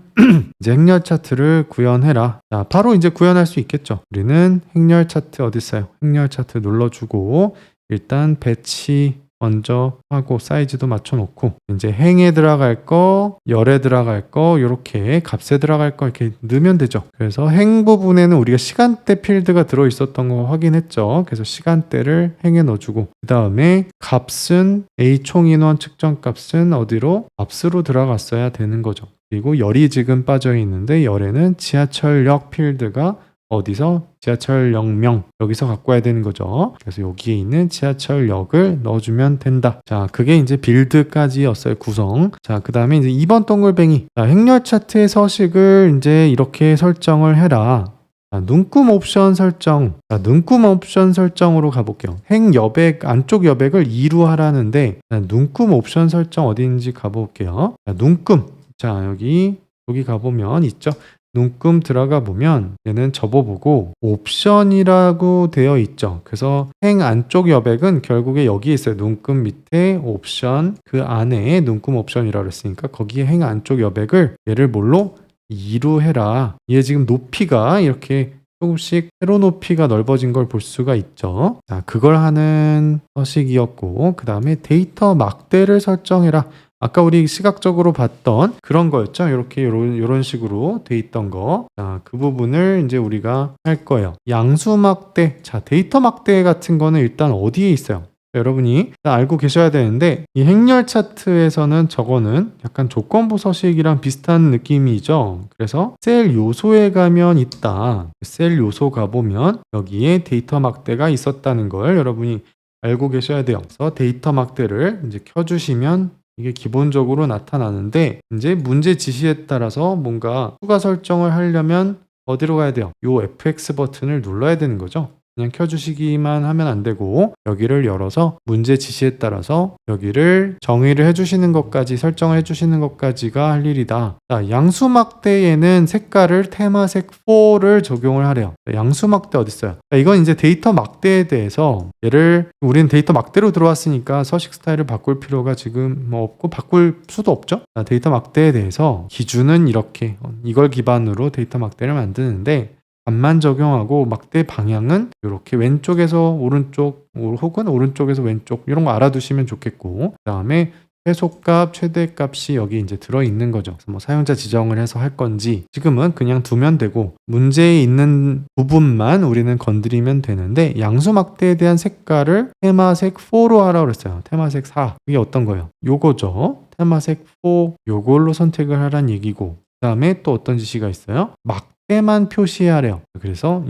이제 행렬 차트를 구현해라. 자, 바로 이제 구현할 수 있겠죠. 우리는 행렬 차트 어디 있어요? 행렬 차트 눌러주고 일단 배치 먼저 하고 사이즈도 맞춰놓고, 이제 행에 들어갈 거, 열에 들어갈 거, 이렇게 값에 들어갈 거 이렇게 넣으면 되죠. 그래서 행 부분에는 우리가 시간대 필드가 들어있었던 거 확인했죠. 그래서 시간대를 행에 넣어주고, 그 다음에 값은 A 총 인원 측정 값은 어디로? 값으로 들어갔어야 되는 거죠. 그리고 열이 지금 빠져 있는데 열에는 지하철역 필드가 어디서? 지하철역명 여기서 갖고 와야 되는 거죠. 그래서 여기에 있는 지하철역을 넣어주면 된다. 자, 그게 이제 빌드까지였어요. 구성. 자, 그 다음에 이제 2번 동글뱅이. 자, 행렬 차트의 서식을 이제 이렇게 설정을 해라. 자, 눈금 옵션 설정. 자, 눈금 옵션 설정으로 가볼게요. 행 여백, 안쪽 여백을 2로 하라는데, 자, 눈금 옵션 설정 어디인지 가볼게요. 자, 눈금. 자, 여기 가보면 있죠. 눈금 들어가 보면 얘는 접어보고 옵션이라고 되어 있죠. 그래서 행 안쪽 여백은 결국에 여기 있어요. 눈금 밑에 옵션, 그 안에 눈금 옵션이라고 했으니까 거기에 행 안쪽 여백을 얘를 뭘로? 2로 해라. 얘 지금 높이가 이렇게 조금씩 세로 높이가 넓어진 걸 볼 수가 있죠. 자, 그걸 하는 서식이었고, 그 다음에 데이터 막대를 설정해라. 아까 우리 시각적으로 봤던 그런 거였죠. 이렇게 요런 식으로 돼 있던 거. 자, 그 부분을 이제 우리가 할 거예요. 양수 막대. 자, 데이터 막대 같은 거는 일단 어디에 있어요? 여러분이 알고 계셔야 되는데, 이 행렬 차트에서는 저거는 약간 조건부 서식이랑 비슷한 느낌이죠. 그래서 셀 요소에 가면 있다. 셀 요소 가보면 여기에 데이터 막대가 있었다는 걸 여러분이 알고 계셔야 돼요. 그래서 데이터 막대를 이제 켜주시면 이게 기본적으로 나타나는데, 이제 문제 지시에 따라서 뭔가 추가 설정을 하려면 어디로 가야 돼요? 요 FX 버튼을 눌러야 되는 거죠. 그냥 켜주시기만 하면 안 되고, 여기를 열어서 문제 지시에 따라서 여기를 정의를 해주시는 것까지, 설정을 해주시는 것까지가 할 일이다. 자, 양수막대에는 색깔을 테마색 4를 적용을 하래요. 양수막대 어딨어요? 자, 이건 이제 데이터 막대에 대해서, 얘를 우리는 데이터 막대로 들어왔으니까 서식 스타일을 바꿀 필요가 지금 뭐 없고 바꿀 수도 없죠. 자, 데이터 막대에 대해서 기준은 이렇게, 이걸 기반으로 데이터 막대를 만드는데, 반만 적용하고 막대 방향은 이렇게 왼쪽에서 오른쪽 혹은 오른쪽에서 왼쪽, 이런 거 알아두시면 좋겠고, 그 다음에 최소값, 최대값이 여기 이제 들어있는 거죠. 그래서 뭐 사용자 지정을 해서 할 건지 지금은 그냥 두면 되고, 문제에 있는 부분만 우리는 건드리면 되는데, 양수 막대에 대한 색깔을 테마색 4로 하라고 그랬어요. 테마색 4. 이게 어떤 거예요? 요거죠. 테마색 4, 요걸로 선택을 하란 얘기고, 그 다음에 또 어떤 지시가 있어요? 막대만 표시하래요. 그래서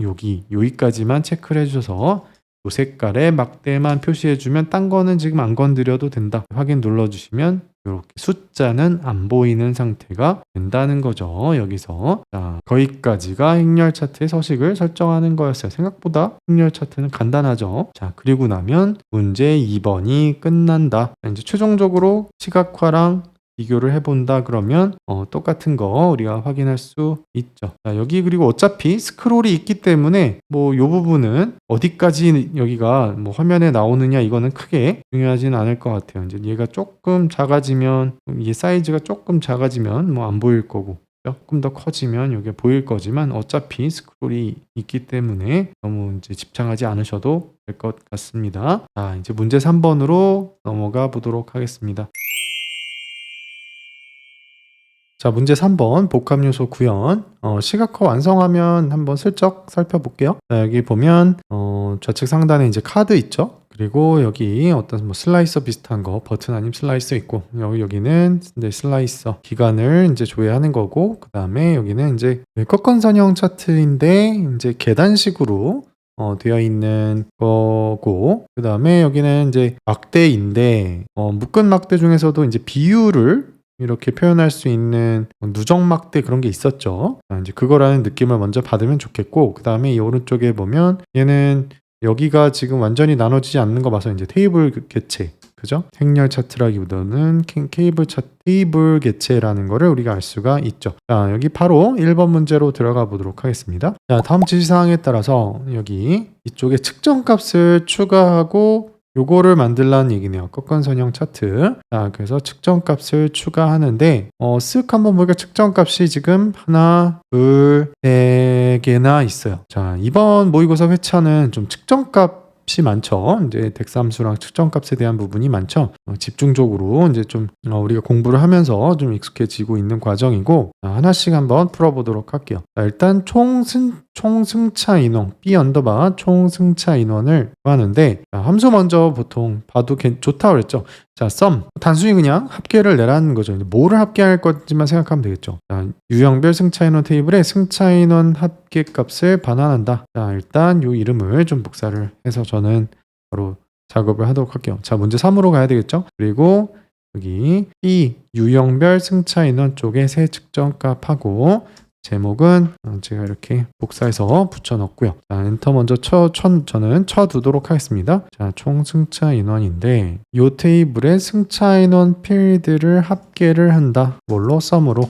여기까지만 체크를 해줘서 요 색깔에 막대만 표시해주면 딴 거는 지금 안 건드려도 된다. 확인 눌러주시면 이렇게 숫자는 안 보이는 상태가 된다는 거죠. 여기서. 자, 거기까지가 행렬 차트의 서식을 설정하는 거였어요. 생각보다 행렬 차트는 간단하죠. 자, 그리고 나면 문제 2번이 끝난다. 이제 최종적으로 시각화랑 비교를 해본다 그러면 똑같은 거 우리가 확인할 수 있죠. 자, 여기 그리고 어차피 스크롤이 있기 때문에 뭐 요 부분은 어디까지 여기가 뭐 화면에 나오느냐, 이거는 크게 중요하지는 않을 것 같아요. 이제 얘가 조금 작아지면, 이게 사이즈가 조금 작아지면 뭐 안 보일 거고, 조금 더 커지면 이게 보일 거지만 어차피 스크롤이 있기 때문에 너무 이제 집착하지 않으셔도 될 것 같습니다. 자, 이제 문제 3번으로 넘어가 보도록 하겠습니다. 자, 문제 3번 복합요소 구현. 시각화 완성하면 한번 슬쩍 살펴볼게요. 자, 여기 보면 좌측 상단에 이제 카드 있죠. 그리고 여기 어떤 뭐 슬라이서 비슷한 거, 버튼 아니면 슬라이서 있고, 여기는 이제 슬라이서 기간을 이제 조회하는 거고, 그 다음에 여기는 이제 꺾건선형 차트인데 이제 계단식으로 되어 있는 거고, 그 다음에 여기는 이제 막대인데 묶은 막대 중에서도 이제 비율을 이렇게 표현할 수 있는 누적 막대, 그런 게 있었죠. 이제 그거라는 느낌을 먼저 받으면 좋겠고, 그 다음에 이 오른쪽에 보면 얘는 여기가 지금 완전히 나눠지지 않는 거 봐서 이제 테이블 개체, 그죠? 행렬 차트라기보다는 테이블 개체라는 거를 우리가 알 수가 있죠. 자, 여기 바로 1번 문제로 들어가 보도록 하겠습니다. 자, 다음 지시사항에 따라서 여기 이쪽에 측정 값을 추가하고 요거를 만들라는 얘기네요. 꺾건선형 차트. 자, 그래서 측정값을 추가하는데 쓱 한번 보니까 측정값이 지금 하나, 둘, 세 개나 있어요. 자, 이번 모의고사 회차는 좀 측정값이 많죠. 이제 덱삼수랑 측정값에 대한 부분이 많죠. 집중적으로 이제 좀 우리가 공부를 하면서 좀 익숙해지고 있는 과정이고, 하나씩 한번 풀어보도록 할게요. 자, 일단 총승차 인원, B 언더바 총승차 인원을 구하는데, 함수 먼저 보통 봐도 좋다고 그랬죠. 자, sum, 단순히 그냥 합계를 내라는 거죠. 뭐를 합계할 건지만 생각하면 되겠죠. 자, 유형별 승차 인원 테이블에 승차 인원 합계 값을 반환한다. 자, 일단 요 이름을 좀 복사를 해서 저는 바로 작업을 하도록 할게요. 자, 문제 3으로 가야 되겠죠. 그리고 여기 B 유형별 승차 인원 쪽에 새 측정값하고, 제목은 제가 이렇게 복사해서 붙여 넣고요. 자, 엔터 먼저 저는 쳐두도록 하겠습니다. 자, 총 승차 인원인데 이 테이블에 승차 인원 필드를 합계를 한다. 뭘로? sum으로.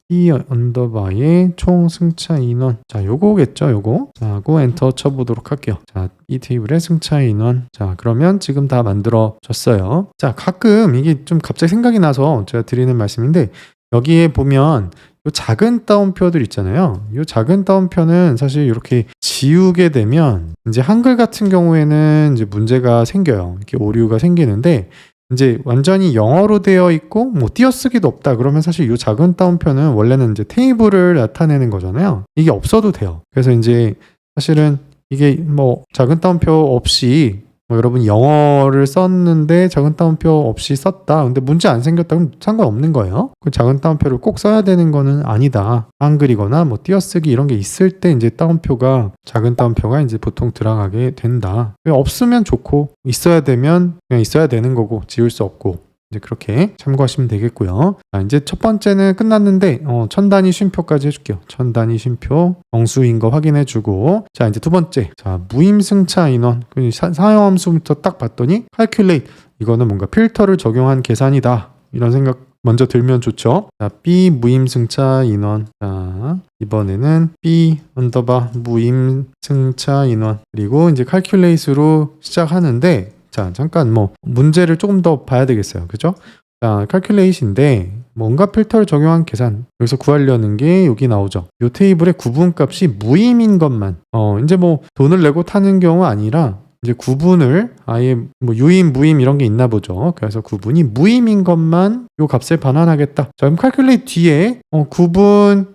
B 언더바의 총 승차 인원. 자, 요거겠죠, 요거. 자, 하고 엔터 쳐보도록 할게요. 자, 이 테이블의 승차 인원. 자, 그러면 지금 다 만들어졌어요. 자, 가끔 이게 좀 갑자기 생각이 나서 제가 드리는 말씀인데, 여기에 보면 요 작은 따옴표들 있잖아요. 요 작은 따옴표는 사실 이렇게 지우게 되면 이제 한글 같은 경우에는 이제 문제가 생겨요. 이렇게 오류가 생기는데 이제 완전히 영어로 되어 있고 뭐 띄어쓰기도 없다 그러면 사실 이 작은 따옴표는 원래는 이제 테이블을 나타내는 거잖아요. 이게 없어도 돼요. 그래서 이제 사실은 이게 뭐 작은 따옴표 없이 뭐 여러분 영어를 썼는데 작은 따옴표 없이 썼다. 근데 문제 안 생겼다 그럼 상관없는 거예요. 그 작은 따옴표를 꼭 써야 되는 거는 아니다. 한글이거나 뭐 띄어쓰기 이런 게 있을 때 이제 따옴표가 작은 따옴표가 이제 보통 들어가게 된다. 없으면 좋고 있어야 되면 그냥 있어야 되는 거고 지울 수 없고 이제 그렇게 참고하시면 되겠고요. 자, 이제 첫 번째는 끝났는데 천단위 쉼표까지 해줄게요. 천단위 쉼표 정수인 거 확인해주고 자 이제 두 번째 자 무임승차 인원 사용함수부터 딱 봤더니 calculate 이거는 뭔가 필터를 적용한 계산이다 이런 생각 먼저 들면 좋죠. 자 B 무임승차 인원 자 이번에는 B 언더바 무임승차 인원 그리고 이제 calculate로 시작하는데 자, 잠깐 뭐 문제를 조금 더 봐야 되겠어요. 그죠? 자, calculate인데 뭔가 필터를 적용한 계산 여기서 구하려는 게 여기 나오죠. 이 테이블의 구분값이 무임인 것만 이제 뭐 돈을 내고 타는 경우 아니라 이제 구분을 아예 뭐 유임, 무임 이런 게 있나 보죠. 그래서 구분이 무임인 것만 요 값을 반환하겠다. 자, 그럼 calculate 뒤에 구분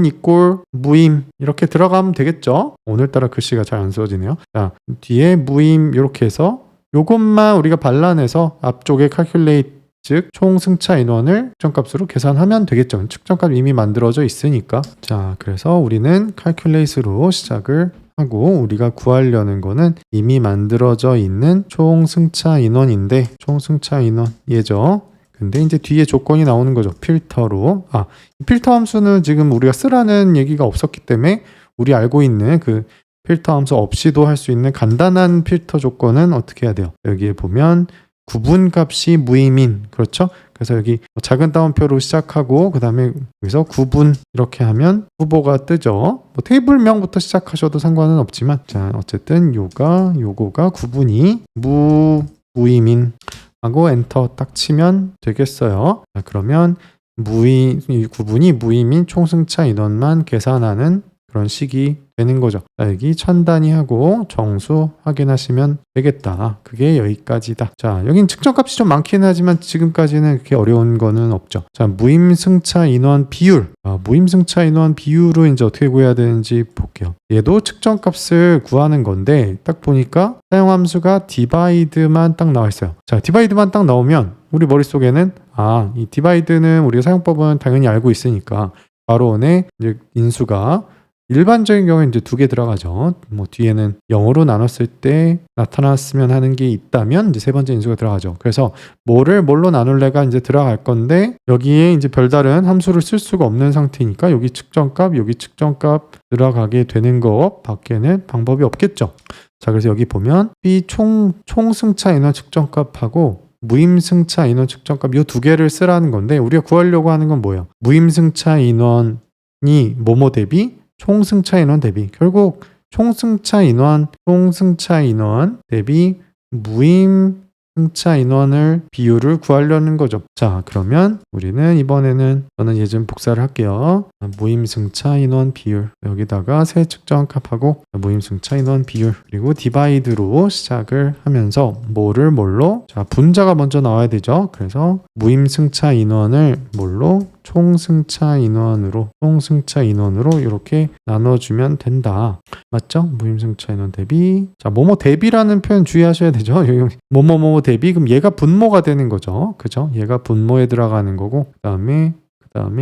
이꼴 무임 이렇게 들어가면 되겠죠. 오늘따라 글씨가 잘 안 써지네요. 자, 뒤에 무임 이렇게 해서 요것만 우리가 반환해서 앞쪽에 calculate 즉 총 승차 인원을 측정값으로 계산하면 되겠죠. 측정값 이미 만들어져 있으니까. 자, 그래서 우리는 calculate로 시작을 하고 우리가 구하려는 거는 이미 만들어져 있는 총 승차 인원인데 총 승차 인원 얘죠. 근데 이제 뒤에 조건이 나오는 거죠. 필터로. 이 필터 함수는 지금 우리가 쓰라는 얘기가 없었기 때문에 우리 알고 있는 그 필터 함수 없이도 할 수 있는 간단한 필터 조건은 어떻게 해야 돼요? 여기에 보면 구분값이 무임인 그렇죠? 그래서 여기 작은 따옴표로 시작하고 그 다음에 여기서 구분 이렇게 하면 후보가 뜨죠. 뭐 테이블명부터 시작하셔도 상관은 없지만 자 어쨌든 요거가 구분이 무임인 하고 엔터 딱 치면 되겠어요. 자, 그러면 구분이 무임인 총승차 인원만 계산하는 그런 식이 되는 거죠. 자, 여기 천단위하고 정수 확인하시면 되겠다. 그게 여기까지다. 자, 여긴 측정값이 좀 많긴 하지만 지금까지는 그렇게 어려운 거는 없죠. 자, 무임승차 인원 비율. 무임승차 인원 비율을 이제 어떻게 구해야 되는지 볼게요. 얘도 측정값을 구하는 건데 딱 보니까 사용함수가 divide만 딱 나와 있어요. 자, divide만 딱 나오면 우리 머릿속에는 이 divide는 우리가 사용법은 당연히 알고 있으니까 괄호원에 이제 인수가 일반적인 경우에 이제 2개 들어가죠. 뭐 뒤에는 0으로 나눴을 때 나타났으면 하는 게 있다면 이제 세 번째 인수가 들어가죠. 그래서 뭐를 뭘로 나눌래가 이제 들어갈 건데 여기에 이제 별다른 함수를 쓸 수가 없는 상태니까 여기 측정값, 여기 측정값 들어가게 되는 거 밖에는 방법이 없겠죠. 자, 그래서 여기 보면 B 총승차 인원 측정값하고 무임승차 인원 측정값 이 2개를 쓰라는 건데 우리가 구하려고 하는 건 뭐예요? 무임승차 인원이 뭐뭐 대비 총승차 인원 대비 결국 총승차 인원 대비 무임승차 인원을 비율을 구하려는 거죠. 자, 그러면 우리는 이번에는 저는 얘 좀 복사를 할게요. 무임승차 인원 비율 여기다가 새 측정값하고 무임승차 인원 비율 그리고 디바이드로 시작을 하면서 뭐를 뭘로 자 분자가 먼저 나와야 되죠. 그래서 무임승차 인원을 뭘로 총승차 인원으로 이렇게 나눠주면 된다. 맞죠? 무임승차 인원 대비 자 뭐뭐 대비라는 표현 주의하셔야 되죠. 여기 뭐뭐 대비 그럼 얘가 분모가 되는 거죠. 그죠? 얘가 분모에 들어가는 거고 그 다음에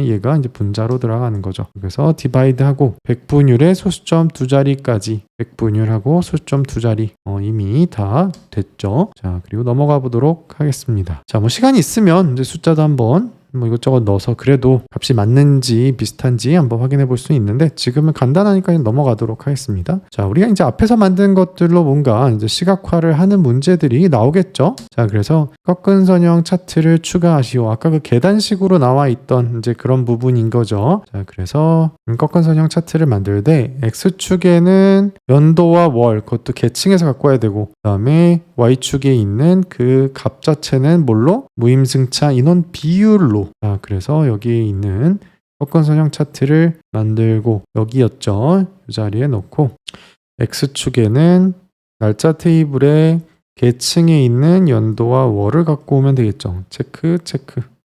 얘가 이제 분자로 들어가는 거죠. 그래서 디바이드하고 100분율의 소수점 2자리까지 100분율하고 소수점 2자리 이미 다 됐죠. 자, 그리고 넘어가 보도록 하겠습니다. 자, 뭐 시간이 있으면 이제 숫자도 한번 뭐 이것저것 넣어서 그래도 값이 맞는지 비슷한지 한번 확인해 볼 수 있는데 지금은 간단하니까 넘어가도록 하겠습니다. 자, 우리가 이제 앞에서 만든 것들로 뭔가 이제 시각화를 하는 문제들이 나오겠죠. 자, 그래서 꺾은 선형 차트를 추가하시오. 아까 그 계단식으로 나와 있던 이제 그런 부분인 거죠. 자, 그래서 꺾은 선형 차트를 만들 때 X축에는 연도와 월 그것도 계층에서 갖고 와야 되고 그 다음에 Y축에 있는 그 값 자체는 뭘로? 무임승차 인원 비율로 뭘로? 자, 그래서 여기에 있는 접근선형 차트를 만들고 여기였죠. 이 자리에 놓고 X축에는 날짜 테이블에 계층에 있는 연도와 월을 갖고 오면 되겠죠. 체크.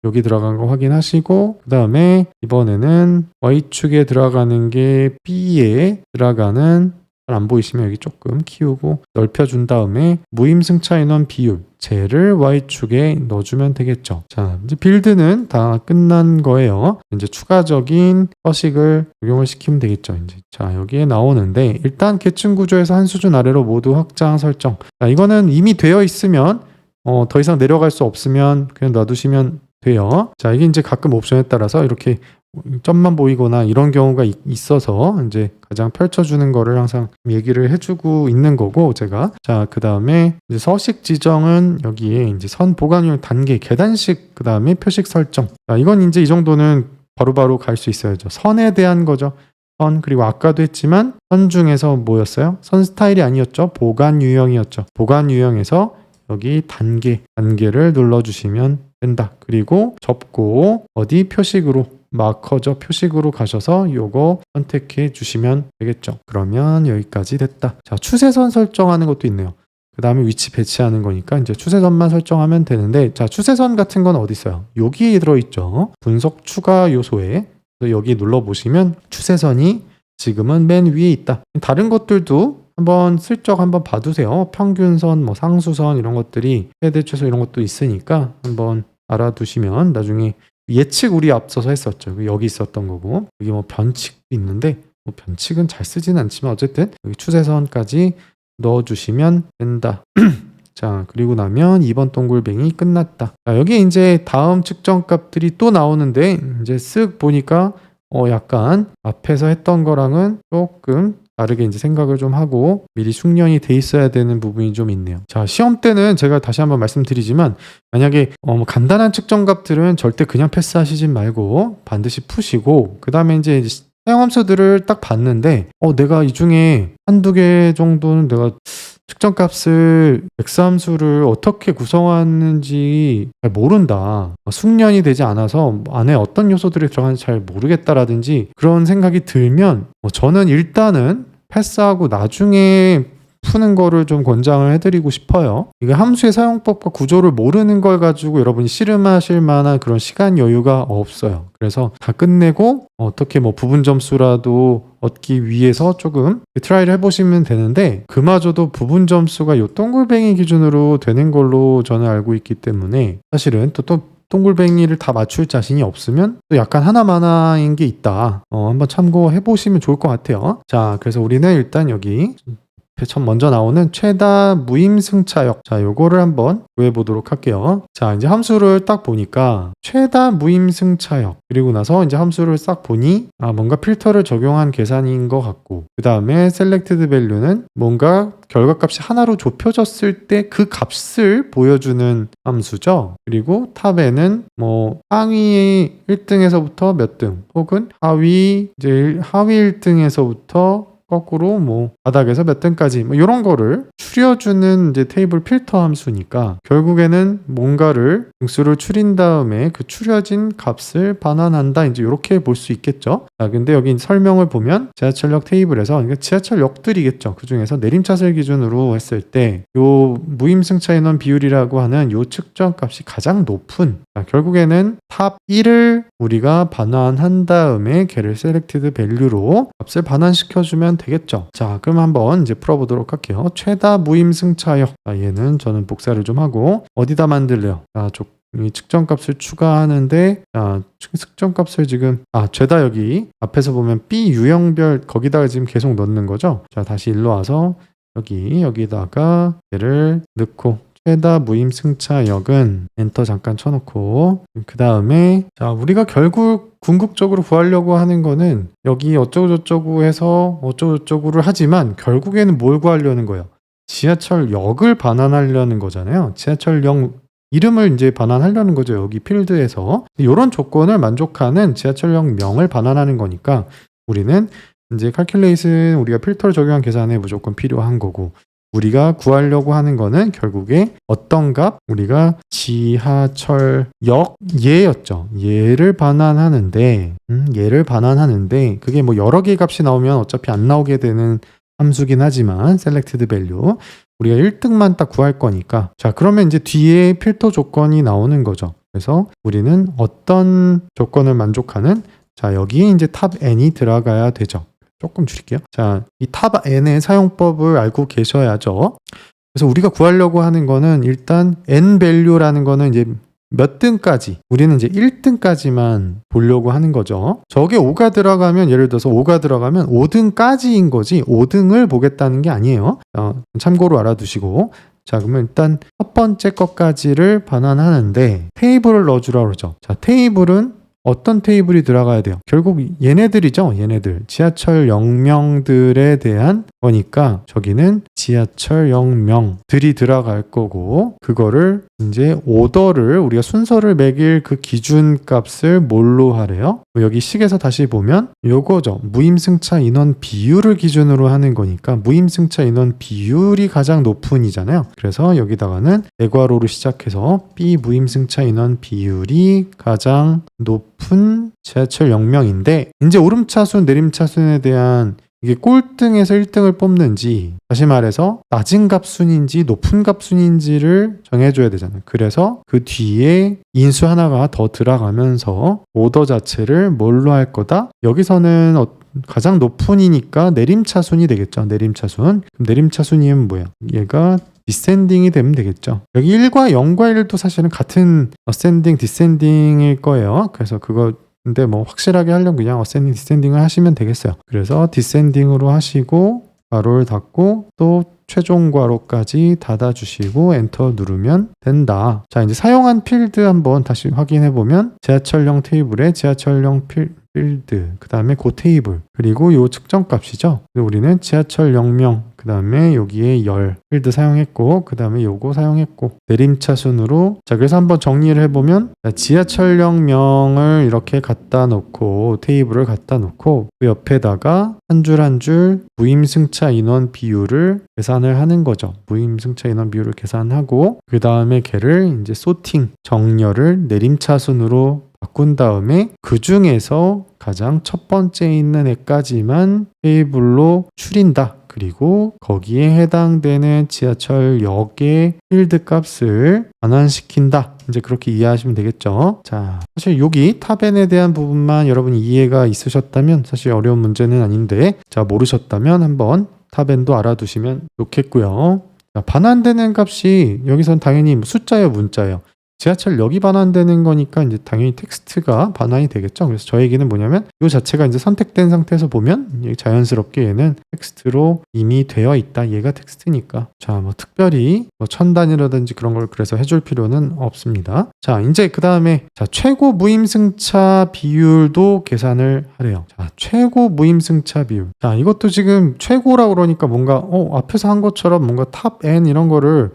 여기 들어간 거 확인하시고 그 다음에 이번에는 Y축에 들어가는 게 B에 들어가는 잘 안 보이시면 여기 조금 키우고 넓혀준 다음에 무임승차 인원 비율 쟤를 Y축에 넣어주면 되겠죠. 자, 이제 빌드는 다 끝난 거예요. 이제 추가적인 서식을 적용을 시키면 되겠죠. 이제 자, 여기에 나오는데 일단 계층 구조에서 한 수준 아래로 모두 확장 설정. 자, 이거는 이미 되어 있으면 더 이상 내려갈 수 없으면 그냥 놔두시면 돼요. 자, 이게 이제 가끔 옵션에 따라서 이렇게 점만 보이거나 이런 경우가 있어서 이제 가장 펼쳐주는 거를 항상 얘기를 해주고 있는 거고 제가 자, 그 다음에 서식 지정은 여기에 이제 선 보관용 단계 계단식 그 다음에 표식 설정. 자, 이건 이제 이 정도는 바로바로 갈 수 있어야죠. 선에 대한 거죠. 선 그리고 아까도 했지만 선 중에서 뭐였어요? 선 스타일이 아니었죠. 보관 유형이었죠. 보관 유형에서 여기 단계를 눌러주시면 된다. 그리고 접고 어디 표식으로 마커죠. 표식으로 가셔서 요거 선택해 주시면 되겠죠. 그러면 여기까지 됐다. 자, 추세선 설정하는 것도 있네요. 그 다음에 위치 배치하는 거니까 이제 추세선만 설정하면 되는데 자, 추세선 같은 건 어디 있어요? 여기에 들어있죠. 분석 추가 요소에 여기 눌러보시면 추세선이 지금은 맨 위에 있다. 다른 것들도 한번 슬쩍 한번 봐두세요. 평균선, 뭐 상수선 이런 것들이 최대 최소 이런 것도 있으니까 한번 알아두시면 나중에 예측 우리 앞서서 했었죠. 여기 있었던 거고 여기 뭐 변칙도 있는데 뭐 변칙은 잘 쓰진 않지만 어쨌든 여기 추세선까지 넣어주시면 된다. 자, 그리고 나면 2번 동글뱅이 끝났다. 자, 여기 이제 다음 측정 값들이 또 나오는데 이제 쓱 보니까 약간 앞에서 했던 거랑은 조금 다르게 이제 생각을 좀 하고 미리 숙련이 돼 있어야 되는 부분이 좀 있네요. 자, 시험 때는 제가 다시 한번 말씀드리지만 만약에 간단한 측정 값들은 절대 그냥 패스하시지 말고 반드시 푸시고 그 다음에 이제 사용함수들을 딱 봤는데 내가 이 중에 한두 개 정도는 내가 측정값을 벡스함수를 어떻게 구성하는지 잘 모른다. 숙련이 되지 않아서 안에 어떤 요소들이 들어가는지 잘 모르겠다라든지 그런 생각이 들면 저는 일단은 패스하고 나중에 푸는 거를 좀 권장을 해드리고 싶어요. 이게 함수의 사용법과 구조를 모르는 걸 가지고 여러분이 씨름하실 만한 그런 시간 여유가 없어요. 그래서 다 끝내고 어떻게 뭐 부분 점수라도 얻기 위해서 조금 트라이를 해보시면 되는데 그마저도 부분 점수가 요 동글뱅이 기준으로 되는 걸로 저는 알고 있기 때문에 사실은 또 동글뱅이를 다 맞출 자신이 없으면 또 약간 하나마나인 게 있다. 한번 참고해 보시면 좋을 것 같아요. 자, 그래서 우리는 일단 여기 먼저 나오는 최다 무임승차역. 자, 요거를 한번 구해보도록 할게요. 자, 이제 함수를 딱 보니까 최다 무임승차역. 그리고 나서 이제 함수를 싹 보니 뭔가 필터를 적용한 계산인 것 같고 그 다음에 selected value는 뭔가 결과값이 하나로 좁혀졌을 때 그 값을 보여주는 함수죠. 그리고 탑에는 뭐 상위 1등에서부터 몇 등 혹은 하위 1등에서부터 거꾸로 뭐 바닥에서 몇 등까지 뭐 이런 거를 추려주는 이제 테이블 필터 함수니까 결국에는 뭔가를 등수를 추린 다음에 그 추려진 값을 반환한다 이제 이렇게 볼 수 있겠죠. 자, 근데 여기 설명을 보면 지하철역 테이블에서 그러니까 지하철역들이겠죠. 그 중에서 내림차슬 기준으로 했을 때 요 무임승차 인원 비율이라고 하는 요 측정 값이 가장 높은 결국에는 탑 1을 우리가 반환한 다음에 걔를 selected value로 값을 반환시켜주면 되겠죠. 자, 그럼 한번 이제 풀어보도록 할게요. 최다 무임승차역. 자, 얘는 저는 복사를 좀 하고 어디다 만들래요? 자, 이 측정값을 추가하는데 자, 측정값을 지금 죄다 여기 앞에서 보면 B 유형별 거기다가 지금 계속 넣는 거죠. 자, 다시 일로 와서 여기다가 얘를 넣고 최다 무임승차역은 엔터 잠깐 쳐놓고 그 다음에 자, 우리가 결국 궁극적으로 구하려고 하는 거는 여기 어쩌고저쩌고 해서 어쩌고저쩌고를 하지만 결국에는 뭘 구하려는 거예요? 지하철역을 반환하려는 거잖아요. 지하철역 이름을 이제 반환하려는 거죠. 여기 필드에서 이런 조건을 만족하는 지하철역명을 반환하는 거니까 우리는 이제 calculate은 우리가 필터를 적용한 계산에 무조건 필요한 거고 우리가 구하려고 하는 거는 결국에 어떤 값? 우리가 지하철역 얘였죠. 얘를 반환하는데 그게 뭐 여러 개의 값이 나오면 어차피 안 나오게 되는 함수긴 하지만 selected value 우리가 1등만 딱 구할 거니까 자 그러면 이제 뒤에 필터 조건이 나오는 거죠. 그래서 우리는 어떤 조건을 만족하는 자 여기에 이제 탑 n이 들어가야 되죠. 조금 줄일게요. 자, 이 탑 n의 사용법을 알고 계셔야죠. 그래서 우리가 구하려고 하는 거는 일단 n value라는 거는 이제 몇 등까지 우리는 이제 1등까지만 보려고 하는 거죠. 저게 5가 들어가면 예를 들어서 5가 들어가면 5등까지인 거지 5등을 보겠다는 게 아니에요. 참고로 알아두시고 자 그러면 일단 첫 번째 것까지를 반환하는데 테이블을 넣어주라고 그러죠. 자 테이블은 어떤 테이블이 들어가야 돼요? 결국 얘네들이죠. 얘네들. 지하철역명들에 대한 거니까 저기는 지하철역명들이 들어갈 거고 그거를 이제 오더를 우리가 순서를 매길 그 기준값을 뭘로 하래요? 여기 식에서 다시 보면 요거죠. 무임승차 인원 비율을 기준으로 하는 거니까 무임승차 인원 비율이 가장 높은이잖아요. 그래서 여기다가는 대괄호로 시작해서 B 무임승차 인원 비율이 가장 높은 지하철역명인데 이제 오름차순 내림차순에 대한 이게 꼴등에서 1등을 뽑는지 다시 말해서 낮은 값순인지 높은 값순인지를 정해줘야 되잖아요. 그래서 그 뒤에 인수 하나가 더 들어가면서 오더 자체를 뭘로 할 거다? 여기서는 가장 높은이니까 내림차순이 되겠죠. 내림차순. 그럼 내림차순이면 뭐야? 얘가 디센딩이 되면 되겠죠. 여기 1과 0과 1도 사실은 같은 어센딩, 디센딩일 거예요. 그래서 그거 근데 뭐 확실하게 하려면 그냥 어센딩, 디센딩을 하시면 되겠어요. 그래서 디센딩으로 하시고 괄호를 닫고 또 최종 괄호까지 닫아주시고 엔터 누르면 된다. 자 이제 사용한 필드 한번 다시 확인해 보면 지하철역 테이블에 지하철역 필드 그 다음에 그 테이블 그리고 요 측정값이죠. 우리는 지하철역명 그 다음에 여기에 열 필드 사용했고 그 다음에 요거 사용했고 내림차순으로 자 그래서 한번 정리를 해보면 지하철역명을 이렇게 갖다 놓고 테이블을 갖다 놓고 그 옆에다가 한 줄 한 줄 무임승차 인원 비율을 계산을 하는 거죠. 무임승차 인원 비율을 계산하고 그 다음에 걔를 이제 소팅 정렬을 내림차순으로 바꾼 다음에 그 중에서 가장 첫 번째 있는 애까지만 테이블로 추린다. 그리고 거기에 해당되는 지하철역의 필드 값을 반환시킨다. 이제 그렇게 이해하시면 되겠죠. 자, 사실 여기 탑N에 대한 부분만 여러분이 이해가 있으셨다면 사실 어려운 문제는 아닌데 자 모르셨다면 한번 탑N도 알아두시면 좋겠고요. 자, 반환되는 값이 여기선 당연히 숫자예요, 문자예요. 지하철역이 반환되는 거니까 이제 당연히 텍스트가 반환이 되겠죠. 그래서 저 얘기는 뭐냐면 이 자체가 이제 선택된 상태에서 보면 자연스럽게 얘는 텍스트로 이미 되어 있다. 얘가 텍스트니까. 자, 뭐 특별히 뭐 천 단위라든지 그런 걸 그래서 해줄 필요는 없습니다. 자, 이제 그 다음에 자 최고 무임승차 비율도 계산을 하래요. 자, 최고 무임승차 비율. 자, 이것도 지금 최고라고 그러니까 뭔가 앞에서 한 것처럼 뭔가 탑 N 이런 거를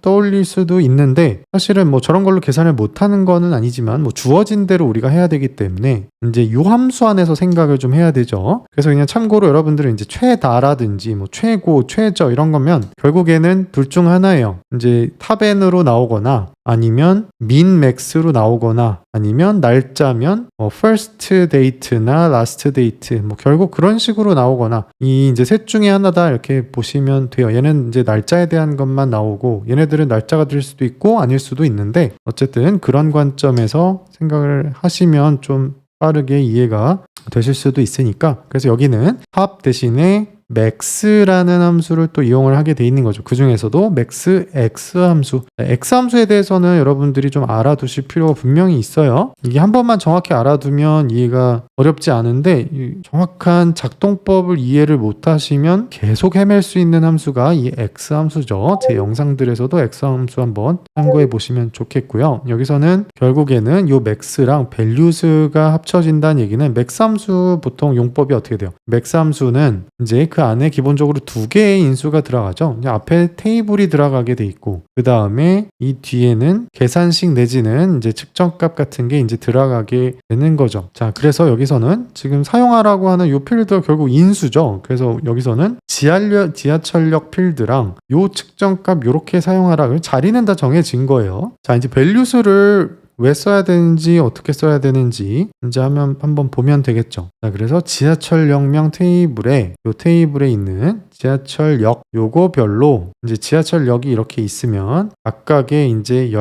떠올릴 수도 있는데 사실은 뭐 저런 걸로 계산을 못하는 거는 아니지만 뭐 주어진 대로 우리가 해야 되기 때문에 이제 요 함수 안에서 생각을 좀 해야 되죠. 그래서 그냥 참고로 여러분들은 이제 최다라든지 뭐 최고, 최저 이런 거면 결국에는 둘 중 하나예요. 이제 탑N으로 나오거나 아니면 민 맥스로 나오거나 아니면 날짜면 first date나 last date 뭐 결국 그런 식으로 나오거나 이 이제 셋 중에 하나다 이렇게 보시면 돼요. 얘는 이제 날짜에 대한 것만 나오고 얘네들은 날짜가 될 수도 있고 아닐 수도 있는데 어쨌든 그런 관점에서 생각을 하시면 좀 빠르게 이해가 되실 수도 있으니까 그래서 여기는 탑 대신에 max라는 함수를 또 이용을 하게 돼 있는 거죠. 그 중에서도 max x 함수. x 함수에 대해서는 여러분들이 좀 알아두실 필요가 분명히 있어요. 이게 한 번만 정확히 알아두면 이해가 어렵지 않은데 정확한 작동법을 이해를 못 하시면 계속 헤맬 수 있는 함수가 이 x 함수죠. 제 영상들에서도 x 함수 한번 참고해 보시면 좋겠고요. 여기서는 결국에는 이 max랑 values가 합쳐진다는 얘기는 max 함수 보통 용법이 어떻게 돼요? max 함수는 이제 그 그 안에 기본적으로 두 개의 인수가 들어가죠. 이제 앞에 테이블이 들어가게 돼 있고, 그 다음에 이 뒤에는 계산식 내지는 이제 측정값 같은 게 이제 들어가게 되는 거죠. 자, 그래서 여기서는 지금 사용하라고 하는 이 필드가 결국 인수죠. 그래서 여기서는 지하철역 필드랑 요 측정값 요렇게 사용하라. 자리는 다 정해진 거예요. 자, 이제 밸류수를 왜 써야 되는지 어떻게 써야 되는지 이제 한번 보면 되겠죠. 자, 그래서 지하철역명 테이블에 요 테이블에 있는 지하철역 요거별로 이제 지하철역이 이렇게 있으면 각각의 이제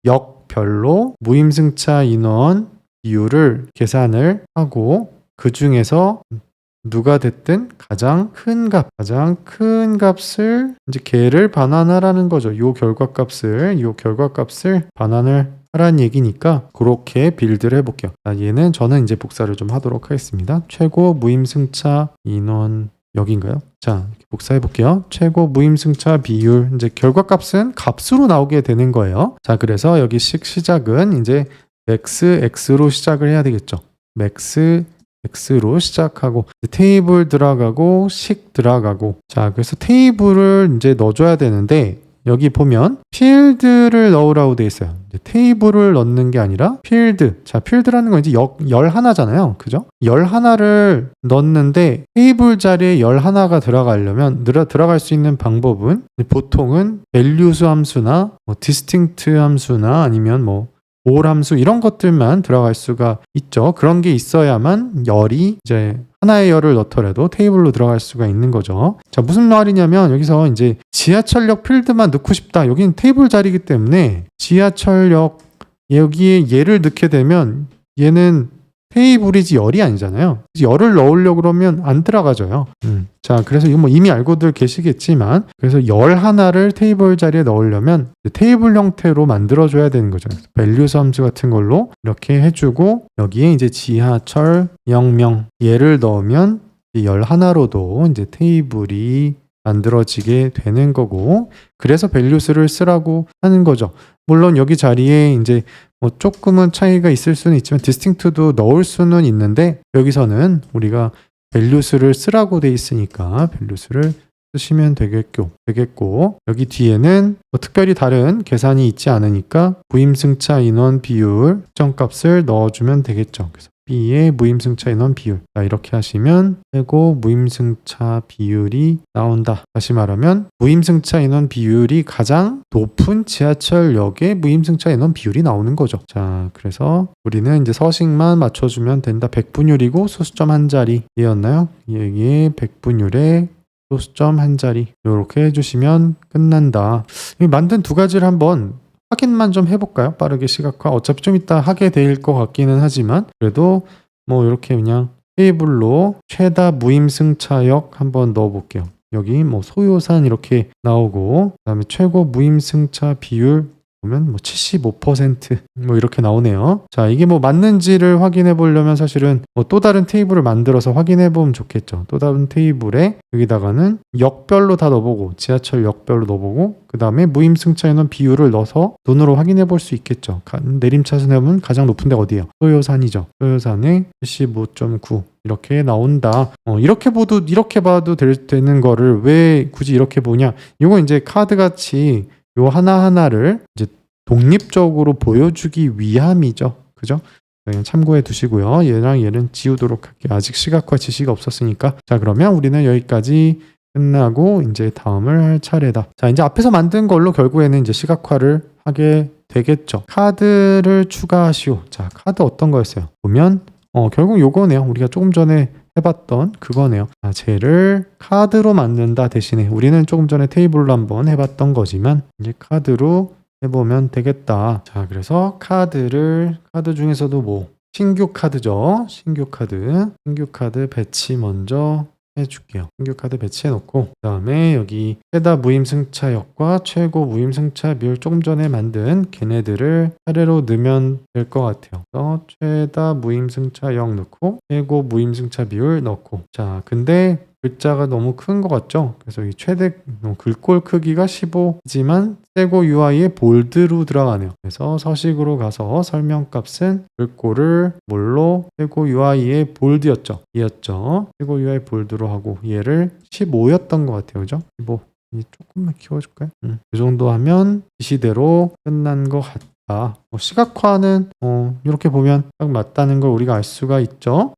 역별로 무임승차 인원 비율을 계산을 하고 그 중에서 누가 됐든 가장 큰 값을 이제 걔를 반환하라는 거죠. 요 결과값을 반환을 하라는 얘기니까 그렇게 빌드를 해볼게요. 자, 얘는 저는 이제 복사를 좀 하도록 하겠습니다. 최고 무임승차 인원 여기인가요? 자, 이렇게 복사해 볼게요. 최고 무임승차 비율 이제 결과값은 값으로 나오게 되는 거예요. 자, 그래서 여기 시작은 이제 맥스 x로 시작을 해야 되겠죠. 맥스 x로 시작하고 테이블 들어가고 식 들어가고 자 그래서 테이블을 이제 넣어줘야 되는데 여기 보면 필드를 넣으라고 돼 있어요. 테이블을 넣는 게 아니라 필드. 자, 필드라는 건 이제 열 하나잖아요. 그죠? 열 하나를 넣는데 테이블 자리에 열 하나가 들어가려면 들어갈 수 있는 방법은 보통은 values 함수나 distinct 함수나 아니면 올 함수 이런 것들만 들어갈 수가 있죠. 그런 게 있어야만 열이 이제 하나의 열을 넣더라도 테이블로 들어갈 수가 있는 거죠. 자, 무슨 말이냐면 여기서 이제 지하철역 필드만 넣고 싶다. 여기는 테이블 자리이기 때문에 지하철역 여기에 얘를 넣게 되면 얘는 테이블이지 열이 아니잖아요. 열을 넣으려고 그러면 안 들어가져요. 자, 그래서 이거 이미 알고들 계시겠지만 그래서 열 하나를 테이블 자리에 넣으려면 테이블 형태로 만들어줘야 되는 거죠. values 함수 같은 걸로 이렇게 해주고 여기에 이제 지하철역명 얘를 넣으면 열 하나로도 이제 테이블이 만들어지게 되는 거고 그래서 values를 쓰라고 하는 거죠. 물론 여기 자리에 이제 조금은 차이가 있을 수는 있지만 distinct도 넣을 수는 있는데 여기서는 우리가 values를 쓰라고 돼 있으니까 values를 쓰시면 되겠고 여기 뒤에는 특별히 다른 계산이 있지 않으니까 무임승차 인원 비율 측정값을 넣어주면 되겠죠. 그래서 B의 무임승차 인원 비율 이렇게 하시면 최고 무임승차 비율이 나온다. 다시 말하면 무임승차 인원 비율이 가장 높은 지하철역의 무임승차 인원 비율이 나오는 거죠. 자, 그래서 우리는 이제 서식만 맞춰주면 된다. 100분율이고 소수점 한 자리였나요? 여기에 100분율에 소수점 한 자리 이렇게 해주시면 끝난다. 만든 두 가지를 한번 확인만 좀 해볼까요? 빠르게 시각화. 어차피 좀 이따 하게 될 것 같기는 하지만 그래도 이렇게 그냥 테이블로 최다 무임승차역 한번 넣어볼게요. 여기 소요산 이렇게 나오고 그 다음에 최고 무임승차 비율 보면 75% 이렇게 나오네요. 자, 이게 맞는지를 확인해 보려면 사실은 또 다른 테이블을 만들어서 확인해 보면 좋겠죠. 또 다른 테이블에 여기다가는 역별로 다 넣어보고 지하철 역별로 넣어보고 그 다음에 무임승차 인원 비율을 넣어서 눈으로 확인해 볼 수 있겠죠. 내림차순위는 가장 높은 데가 어디예요? 소요산이죠. 소요산에 75.9 이렇게 나온다. 이렇게 봐도 되는 거를 왜 굳이 이렇게 보냐? 이건 이제 카드같이 요 하나하나를 이제 독립적으로 보여주기 위함이죠. 그죠? 그냥 참고해 두시고요. 얘랑 얘는 지우도록 할게요. 아직 시각화 지시가 없었으니까. 자, 그러면 우리는 여기까지 끝나고 이제 다음을 할 차례다. 자, 이제 앞에서 만든 걸로 결국에는 이제 시각화를 하게 되겠죠. 카드를 추가하시오. 자, 카드 어떤 거였어요? 보면 결국 요거네요. 우리가 조금 전에 해봤던 그거네요. 쟤를 카드로 만든다 대신에 우리는 조금 전에 테이블로 한번 해봤던 거지만 이제 카드로 해보면 되겠다. 자, 그래서 카드 중에서도 신규 카드죠. 신규 카드 배치 먼저 해줄게요. 신규 카드 배치해놓고 그 다음에 여기 최다 무임승차역과 최고 무임승차 비율 조금 전에 만든 걔네들을 차례로 넣으면 될 것 같아요. 그래서 최다 무임승차역 넣고 최고 무임승차 비율 넣고 자, 근데 글자가 너무 큰 것 같죠? 그래서 이 최대 글꼴 크기가 15이지만 세고 UI에 볼드로 들어가네요. 그래서 서식으로 가서 설명값은 글꼴을 뭘로 세고 UI에 볼드였죠. 이었죠. 세고 UI 볼드로 하고 얘를 15였던 것 같아요. 그죠? 15. 조금만 키워줄까요? 이 정도 하면 지시대로 끝난 것 같다. 시각화는 이렇게 보면 딱 맞다는 걸 우리가 알 수가 있죠.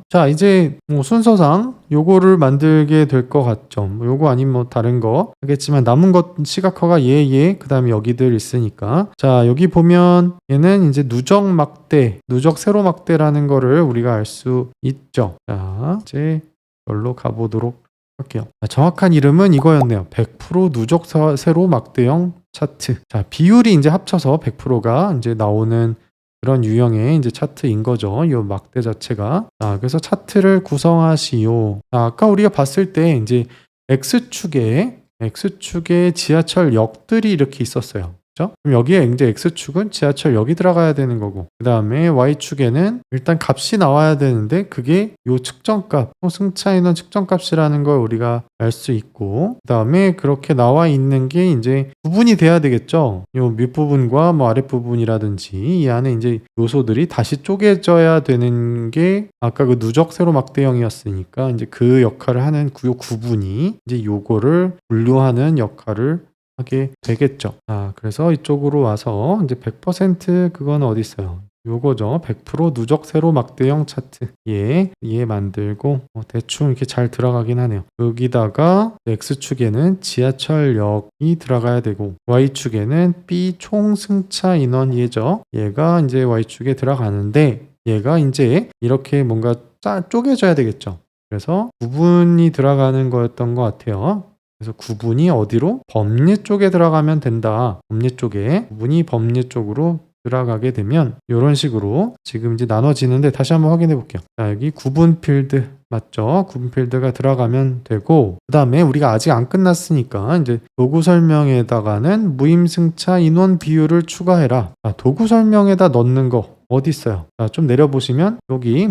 자 이제 순서상 요거를 만들게 될 것 같죠. 요거 아니면 다른 거 하겠지만 남은 것 시각화가 얘 그 다음에 여기들 있으니까 자 여기 보면 얘는 이제 누적 막대 누적 세로 막대라는 거를 우리가 알 수 있죠. 자 이제 이걸로 가보도록 할게요. 정확한 이름은 이거였네요. 100% 누적 세로 막대형 차트. 자, 비율이 이제 합쳐서 100%가 이제 나오는 그런 유형의 이제 차트인 거죠. 이 막대 자체가. 자, 그래서 차트를 구성하시오. 자, 아까 우리가 봤을 때 이제 X축에 지하철역들이 이렇게 있었어요. 그럼 여기에 이제 X축은 지하철역이 들어가야 되는 거고 그 다음에 Y축에는 일단 값이 나와야 되는데 그게 요 측정값 승차인원 측정값이라는 걸 우리가 알 수 있고 그 다음에 그렇게 나와 있는 게 이제 구분이 돼야 되겠죠. 요 밑부분과 뭐 아랫부분이라든지 이 안에 이제 요소들이 다시 쪼개져야 되는 게 아까 그 누적 세로 막대형이었으니까 이제 그 역할을 하는 요 구분이 이제 요거를 분류하는 역할을 하게 되겠죠. 그래서 이쪽으로 와서 이제 100% 그건 어디 있어요? 요거죠. 100% 누적 세로 막대형 차트. 얘 만들고 대충 이렇게 잘 들어가긴 하네요. 여기다가 X축에는 지하철역이 들어가야 되고 Y축에는 B 총 승차 인원 얘죠. 얘가 이제 Y축에 들어가는데 얘가 이제 이렇게 뭔가 쪼개져야 되겠죠. 그래서 구분이 들어가는 거였던 것 같아요. 그래서 구분이 어디로? 법례 쪽에 들어가면 된다. 법례 쪽에 구분이 법례 쪽으로 들어가게 되면 이런 식으로 지금 이제 나눠지는데 다시 한번 확인해 볼게요. 자, 여기 구분 필드 맞죠? 구분 필드가 들어가면 되고 그 다음에 우리가 아직 안 끝났으니까 이제 도구 설명에다가는 무임승차 인원 비율을 추가해라. 도구 설명에다 넣는 거 어디 있어요? 자, 좀 내려보시면 여기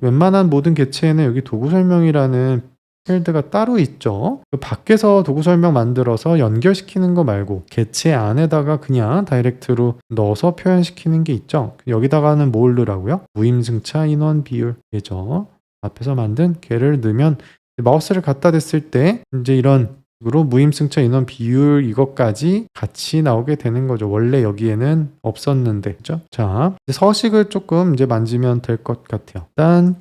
웬만한 모든 개체에는 여기 도구 설명이라는 필드가 따로 있죠. 그 밖에서 도구 설명 만들어서 연결시키는 거 말고 개체 안에다가 그냥 다이렉트로 넣어서 표현시키는 게 있죠. 여기다가는 뭘 넣으라고요? 무임승차 인원 비율 얘죠. 앞에서 만든 걔를 넣으면 마우스를 갖다 댔을 때 이제 이런 식으로 무임승차 인원 비율 이것까지 같이 나오게 되는 거죠. 원래 여기에는 없었는데, 그죠? 자, 서식을 조금 이제 만지면 될 것 같아요. 일단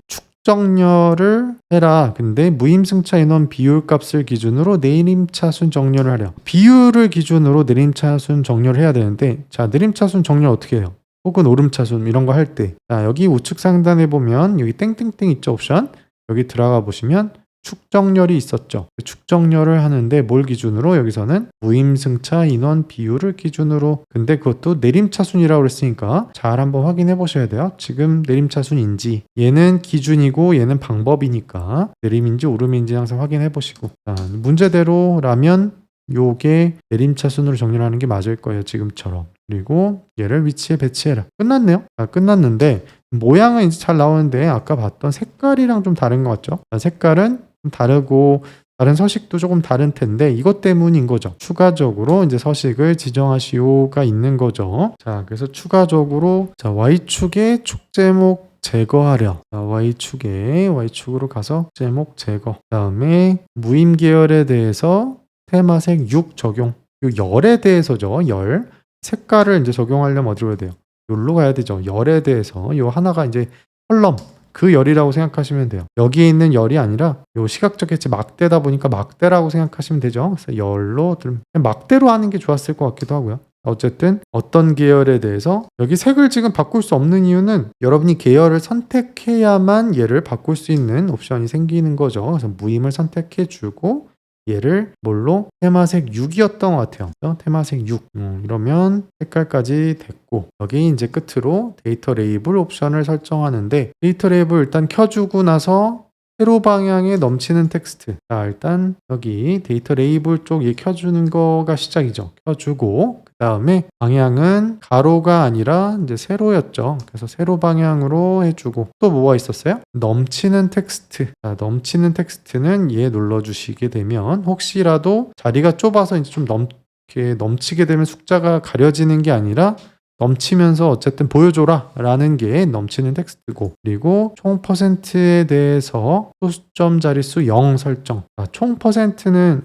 정렬을 해라. 근데 무임승차 인원 비율 값을 기준으로 내림차순 정렬을 하려. 비율을 기준으로 내림차순 정렬을 해야 되는데 자 내림차순 정렬 어떻게 해요? 혹은 오름차순 이런 거 할 때 자 여기 우측 상단에 보면 여기 땡땡땡 있죠 옵션 여기 들어가 보시면 축정렬이 있었죠. 축정렬을 하는데 뭘 기준으로 여기서는 무임승차 인원 비율을 기준으로 근데 그것도 내림차순이라고 그랬으니까 잘 한번 확인해 보셔야 돼요. 지금 내림차순인지 얘는 기준이고 얘는 방법이니까 내림인지 오름인지 항상 확인해 보시고 문제대로라면 요게 내림차순으로 정렬하는 게 맞을 거예요. 지금처럼. 그리고 얘를 위치에 배치해라. 끝났네요. 끝났는데 모양은 이제 잘 나오는데 아까 봤던 색깔이랑 좀 다른 것 같죠? 색깔은 좀 다르고 다른 서식도 조금 다른 텐데 이것 때문인 거죠. 추가적으로 이제 서식을 지정하시오가 있는 거죠. 자, 그래서 추가적으로 자, Y축의 축 제목 제거하려. 자, Y축으로 가서 제목 제거. 그다음에 무임 계열에 대해서 테마색 6 적용. 이 열에 대해서죠. 열. 색깔을 이제 적용하려면 어디로 가야 돼요? 여기로 가야 되죠. 열에 대해서 요 하나가 이제 컬럼 그 열이라고 생각하시면 돼요. 여기에 있는 열이 아니라 요 시각적 개체 막대다 보니까 막대라고 생각하시면 되죠. 그래서 열로 막대로 하는 게 좋았을 것 같기도 하고요. 어쨌든 어떤 계열에 대해서 여기 색을 지금 바꿀 수 없는 이유는 여러분이 계열을 선택해야만 얘를 바꿀 수 있는 옵션이 생기는 거죠. 그래서 무임을 선택해 주고 얘를 뭘로? 테마색 6이었던 것 같아요. 테마색 6. 이러면 색깔까지 됐고 여기 이제 끝으로 데이터 레이블 옵션을 설정하는데 데이터 레이블 일단 켜주고 나서 세로 방향에 넘치는 텍스트. 자, 일단 여기 데이터 레이블 쪽에 켜주는 거가 시작이죠. 켜주고 그 다음에 방향은 가로가 아니라 이제 세로였죠. 그래서 세로 방향으로 해주고 또 뭐가 있었어요? 넘치는 텍스트. 자, 넘치는 텍스트는 얘 눌러주시게 되면 혹시라도 자리가 좁아서 이제 좀 이렇게 넘치게 되면 숫자가 가려지는 게 아니라 넘치면서 어쨌든 보여줘라 라는 게 넘치는 텍스트고, 그리고 총 퍼센트에 대해서 소수점 자릿수 0 설정. 총 퍼센트는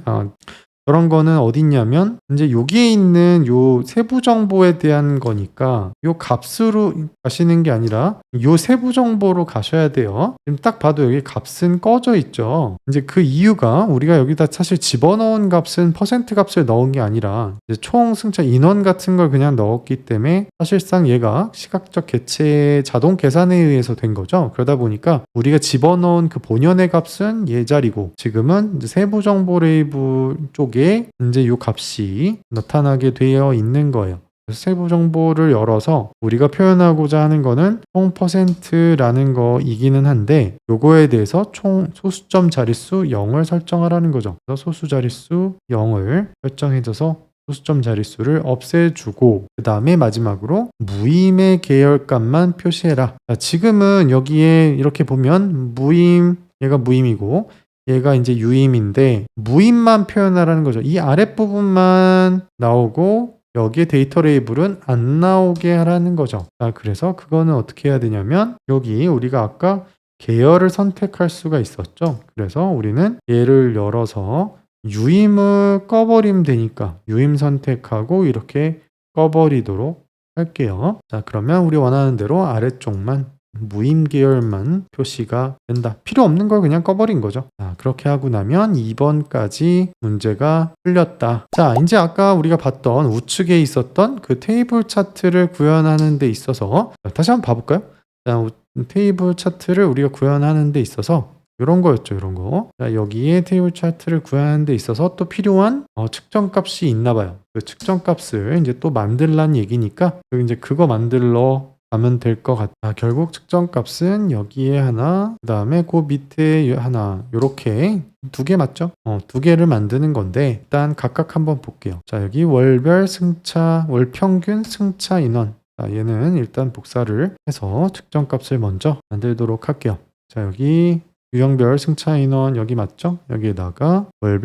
그런 거는 어디 있냐면 이제 여기에 있는 요 세부 정보에 대한 거니까 요 값으로 가시는 게 아니라 요 세부 정보로 가셔야 돼요. 지금 딱 봐도 여기 값은 꺼져 있죠. 이제 그 이유가 우리가 여기다 사실 집어넣은 값은 퍼센트 값을 넣은 게 아니라 이제 총 승차 인원 같은 걸 그냥 넣었기 때문에 사실상 얘가 시각적 개체의 자동 계산에 의해서 된 거죠. 그러다 보니까 우리가 집어넣은 그 본연의 값은 얘 자리고 지금은 이제 세부 정보 레이블 쪽 이제 이 값이 나타나게 되어 있는 거예요. 세부 정보를 열어서 우리가 표현하고자 하는 거는 총 퍼센트라는 거이기는 한데 요거에 대해서 총 소수점 자릿수 0을 설정하라는 거죠. 그래서 소수 자릿수 0을 설정해줘서 소수점 자릿수를 없애주고 그 다음에 마지막으로 무임의 계열값만 표시해라. 자, 지금은 여기에 이렇게 보면 무임, 얘가 무임이고 얘가 이제 유임인데 무임만 표현하라는 거죠. 이 아랫부분만 나오고 여기에 데이터 레이블은 안 나오게 하라는 거죠. 자, 그래서 그거는 어떻게 해야 되냐면 여기 우리가 아까 계열을 선택할 수가 있었죠. 그래서 우리는 얘를 열어서 유임을 꺼버리면 되니까 유임 선택하고 이렇게 꺼버리도록 할게요. 자, 그러면 우리 원하는 대로 아래쪽만 무임 계열만 표시가 된다. 필요 없는 걸 그냥 꺼버린 거죠. 자, 그렇게 하고 나면 2번까지 문제가 풀렸다. 자, 이제 아까 우리가 봤던 우측에 있었던 그 테이블 차트를 구현하는 데 있어서 다시 한번 봐볼까요? 자, 테이블 차트를 우리가 구현하는 데 있어서 이런 거였죠, 이런 거. 자, 여기에 테이블 차트를 구현하는 데 있어서 또 필요한 측정값이 있나 봐요. 그 측정값을 이제 또 만들란 얘기니까 이제 그거 만들러 가면 될 것 같아. 결국 측정값은 여기에 하나, 그 다음에 그 밑에 하나, 요렇게 두 개 맞죠? 두 개를 만드는 건데 일단 각각 한번 볼게요. 자, 여기 월별 승차, 월 평균 승차 인원. 자, 얘는 일단 복사를 해서 측정값을 먼저 만들도록 할게요. 자, 여기 유형별 승차 인원 여기 맞죠? 여기에다가 월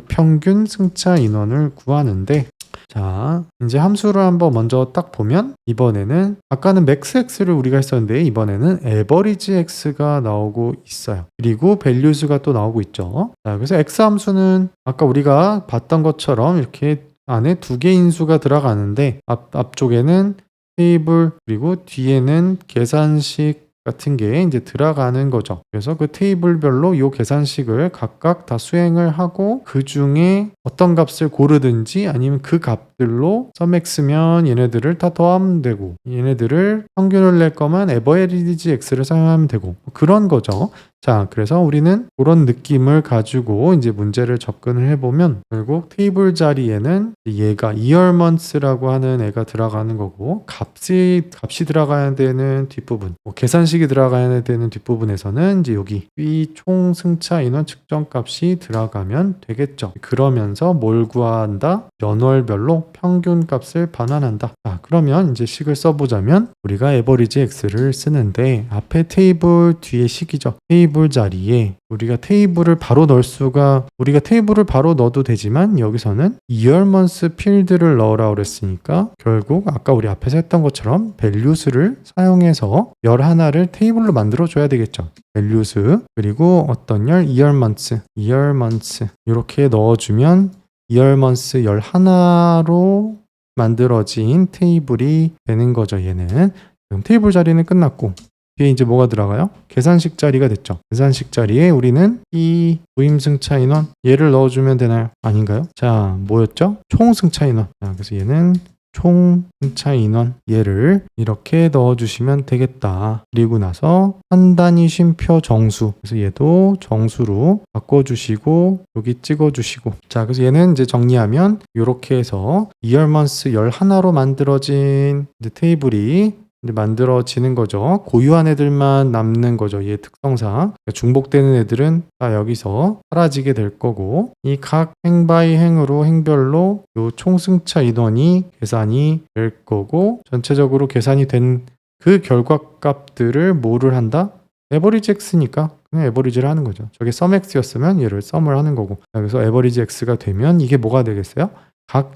평균 승차 인원을 구하는데 자, 이제 함수를 한번 먼저 딱 보면 이번에는 아까는 maxx를 우리가 했었는데 이번에는 averagex가 나오고 있어요. 그리고 values가 또 나오고 있죠. 자, 그래서 x 함수는 아까 우리가 봤던 것처럼 이렇게 안에 두 개 인수가 들어가는데 앞쪽에는 테이블 그리고 뒤에는 계산식 같은 게 이제 들어가는 거죠. 그래서 그 테이블별로 이 계산식을 각각 다 수행을 하고 그 중에 어떤 값을 고르든지 아니면 그 값들로 sumx면 얘네들을 다 더하면 되고 얘네들을 평균을 낼 거면 averagex를 사용하면 되고 그런 거죠. 자, 그래서 우리는 그런 느낌을 가지고 이제 문제를 접근을 해보면 결국 테이블 자리에는 얘가 year months라고 하는 애가 들어가는 거고 값이 들어가야 되는 뒷부분 계산식이 들어가야 되는 뒷부분에서는 이제 여기 이 총 승차 인원 측정 값이 들어가면 되겠죠. 그러면서 뭘 구한다? 연월별로 평균 값을 반환한다. 자, 그러면 이제 식을 써보자면 우리가 average x를 쓰는데 앞에 테이블 뒤에 식이죠. 테이블 자리에 우리가 테이블을 바로 넣어도 되지만 여기서는 year month 필드를 넣으라 그랬으니까 결국 아까 우리 앞에서 했던 것처럼 values를 사용해서 열 하나를 테이블로 만들어 줘야 되겠죠. values 그리고 어떤 열 year months 이렇게 넣어주면 year months 열 하나로 만들어진 테이블이 되는 거죠. 얘는 그럼 테이블 자리는 끝났고 뒤에 이제 뭐가 들어가요? 계산식 자리가 됐죠. 계산식 자리에 우리는 이 무임승차 인원 얘를 넣어주면 되나요? 아닌가요? 자, 뭐였죠? 총승차 인원. 자, 그래서 얘는 총승차 인원 얘를 이렇게 넣어주시면 되겠다. 그리고 나서 한 단위 쉼표 정수. 그래서 얘도 정수로 바꿔주시고 여기 찍어주시고. 자, 그래서 얘는 이제 정리하면 이렇게 해서 year months 열 하나로 만들어진 이제 테이블이 이제 만들어지는 거죠. 고유한 애들만 남는 거죠. 얘 특성상. 그러니까 중복되는 애들은 다 여기서 사라지게 될 거고, 이 각 행 바이 행으로 행별로 요 총승차 인원이 계산이 될 거고, 전체적으로 계산이 된 그 결과값들을 뭐를 한다? 에버리지 x니까 그냥 에버리지를 하는 거죠. 저게 sum x였으면 얘를 sum을 하는 거고, 그래서 에버리지 x가 되면 이게 뭐가 되겠어요? 각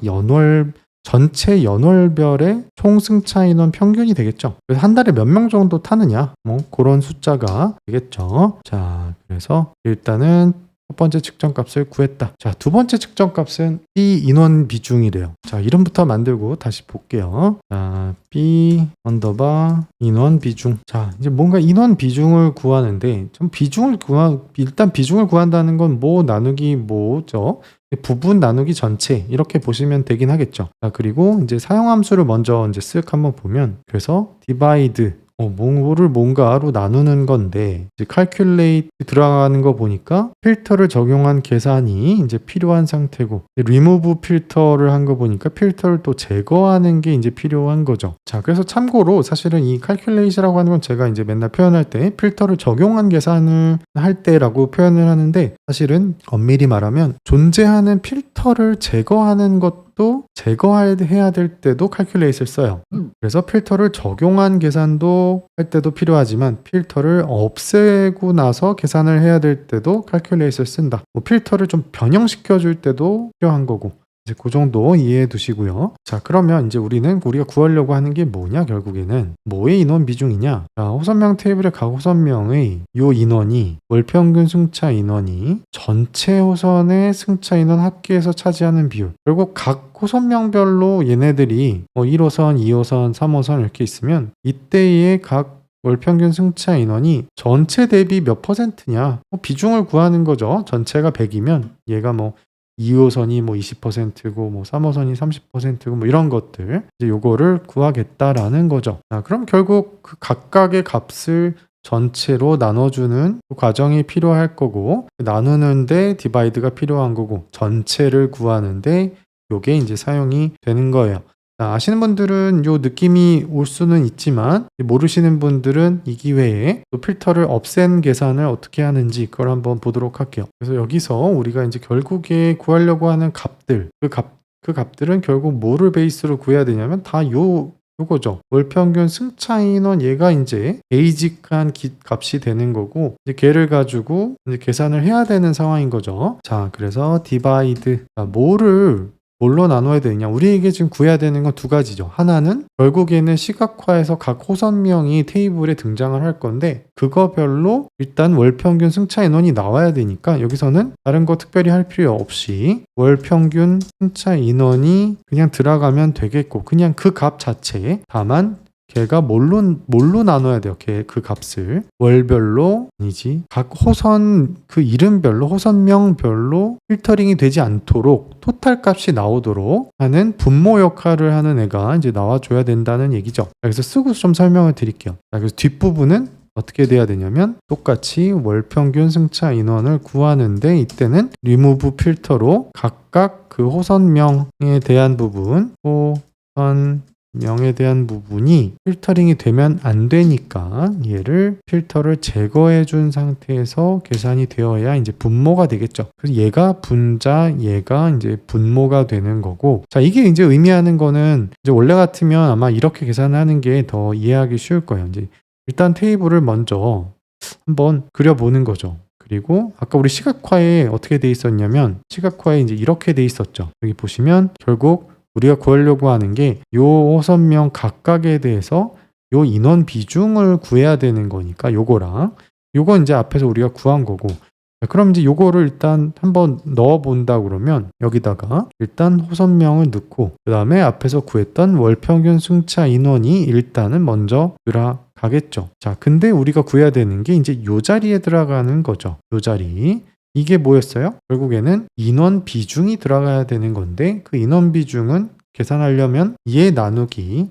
전체 연월별의 총 승차 인원 평균이 되겠죠. 그래서 한 달에 몇 명 정도 타느냐, 뭐 그런 숫자가 되겠죠. 자, 그래서 일단은 첫 번째 측정값을 구했다. 자, 두 번째 측정값은 B 인원 비중이래요. 자, 이름부터 만들고 다시 볼게요. 자, B 언더바 인원 비중. 자, 이제 뭔가 인원 비중을 구하는데, 일단 비중을 구한다는 건 뭐 나누기 뭐죠? 부분 나누기 전체 이렇게 보시면 되긴 하겠죠. 자, 그리고 이제 사용함수를 먼저 이제 쓱 한번 보면, 그래서 divide 뭐를 뭔가로 나누는 건데, 이제 calculate 들어가는 거 보니까 필터를 적용한 계산이 이제 필요한 상태고, remove 필터를 한 거 보니까 필터를 또 제거하는 게 이제 필요한 거죠. 자, 그래서 참고로 사실은 이 calculate이라고 하는 건 제가 이제 맨날 표현할 때 필터를 적용한 계산을 할 때라고 표현을 하는데, 사실은 엄밀히 말하면 존재하는 필터를 제거하는 것도 제거해야 될 때도 calculate을 써요. 그래서 필터를 적용한 계산도 할 때도 필요하지만 필터를 없애고 나서 계산을 해야 될 때도 calculate을 쓴다. 뭐 필터를 좀 변형시켜 줄 때도 필요한 거고, 이제 그 정도 이해해 두시고요. 자, 그러면 이제 우리가 구하려고 하는 게 뭐냐, 결국에는 뭐의 인원 비중이냐. 자, 호선명 테이블의 각 호선명의 요 인원이 월평균 승차 인원이 전체 호선의 승차 인원 합계에서 차지하는 비율. 결국 각 호선명별로 얘네들이 1호선, 2호선, 3호선 이렇게 있으면 이때의 각 월평균 승차 인원이 전체 대비 몇 %냐 비중을 구하는 거죠. 전체가 100이면 얘가 2호선이 20%고 3호선이 30%고 이런 것들, 이제 요거를 구하겠다라는 거죠. 자, 그럼 결국 그 각각의 값을 전체로 나눠주는 그 과정이 필요할 거고, 나누는데 디바이드가 필요한 거고, 전체를 구하는데 요게 이제 사용이 되는 거예요. 자, 아시는 분들은 요 느낌이 올 수는 있지만, 모르시는 분들은 이 기회에 또 필터를 없앤 계산을 어떻게 하는지 그걸 한번 보도록 할게요. 그래서 여기서 우리가 이제 결국에 구하려고 하는 값들, 그 값들은 결국 뭐를 베이스로 구해야 되냐면 다 요거죠. 월평균 승차 인원, 얘가 이제 베이직한 값이 되는 거고, 이제 걔를 가지고 이제 계산을 해야 되는 상황인 거죠. 자, 그래서 디바이드, 뭘로 나눠야 되느냐? 우리에게 지금 구해야 되는 건 두 가지죠. 하나는 결국에는 시각화해서 각 호선명이 테이블에 등장을 할 건데, 그거별로 일단 월평균 승차 인원이 나와야 되니까 여기서는 다른 거 특별히 할 필요 없이 월평균 승차 인원이 그냥 들어가면 되겠고, 그냥 그 값 자체에, 다만 걔가 뭘로 나눠야 돼요. 그 값을 월별로, 아니지, 각 호선 그 이름별로, 호선명별로 필터링이 되지 않도록 토탈 값이 나오도록 하는 분모 역할을 하는 애가 이제 나와줘야 된다는 얘기죠. 그래서 쓰고 좀 설명을 드릴게요. 자, 그래서 뒷부분은 어떻게 돼야 되냐면 똑같이 월평균 승차 인원을 구하는데, 이때는 remove 필터로 각각 그 호선명에 대한 부분, 명에 대한 부분이 필터링이 되면 안 되니까 얘를 필터를 제거해 준 상태에서 계산이 되어야 이제 분모가 되겠죠. 그래서 얘가 분자, 얘가 이제 분모가 되는 거고, 자, 이게 이제 의미하는 거는 이제 원래 같으면 아마 이렇게 계산하는 게 더 이해하기 쉬울 거예요. 이제 일단 테이블을 먼저 한번 그려보는 거죠. 그리고 아까 우리 시각화에 어떻게 돼 있었냐면, 시각화에 이제 이렇게 돼 있었죠. 여기 보시면 결국 우리가 구하려고 하는 게 요 호선명 각각에 대해서 요 인원 비중을 구해야 되는 거니까 요거랑 요거 이제 앞에서 우리가 구한 거고, 그럼 이제 요거를 일단 한번 넣어 본다 그러면 여기다가 일단 호선명을 넣고, 그 다음에 앞에서 구했던 월평균 승차 인원이 일단은 먼저 들어가겠죠. 자, 근데 우리가 구해야 되는 게 이제 요 자리에 들어가는 거죠. 요 자리. 이게 뭐였어요? 결국에는 인원 비중이 들어가야 되는 건데, 그 인원 비중은 계산하려면 얘 나누기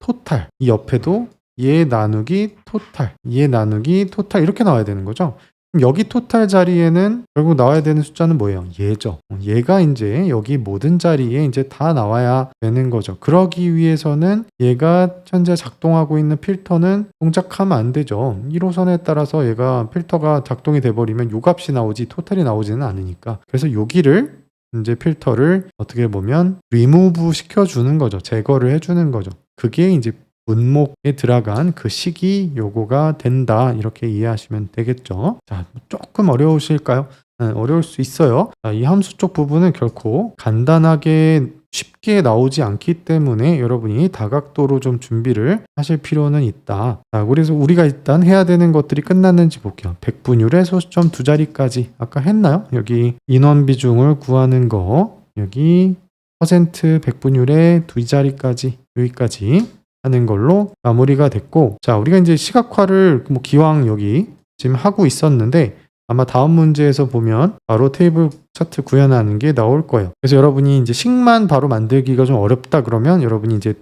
토탈, 이 옆에도 얘 나누기 토탈 이렇게 나와야 되는 거죠. 그럼 여기 토탈 자리에는 결국 나와야 되는 숫자는 뭐예요? 얘죠. 얘가 이제 여기 모든 자리에 이제 다 나와야 되는 거죠. 그러기 위해서는 얘가 현재 작동하고 있는 필터는 동작하면 안 되죠. 1호선에 따라서 얘가 필터가 작동이 돼버리면 요 값이 나오지 토탈이 나오지는 않으니까. 그래서 여기를 이제 필터를 어떻게 보면 리무브 시켜주는 거죠. 제거를 해주는 거죠. 그게 이제 문목에 들어간 그 식이 요거가 된다. 이렇게 이해하시면 되겠죠. 자, 조금 어려우실까요? 어려울 수 있어요. 자, 이 함수 쪽 부분은 결코 간단하게 쉽게 나오지 않기 때문에 여러분이 다각도로 좀 준비를 하실 필요는 있다. 자, 그래서 우리가 일단 해야 되는 것들이 끝났는지 볼게요. 백분율의 소수점 두 자리까지 아까 했나요? 여기 인원 비중을 구하는 거 여기 퍼센트 백분율의 두 자리까지 여기까지 하는 걸로 마무리가 됐고, 자, 우리가 이제 시각화를 뭐 기왕 여기 지금 하고 있었는데 아마 다음 문제에서 보면 바로 테이블 차트 구현하는 게 나올 거예요. 그래서 여러분이 이제 식만 바로 만들기가 좀 어렵다 그러면 여러분이 이제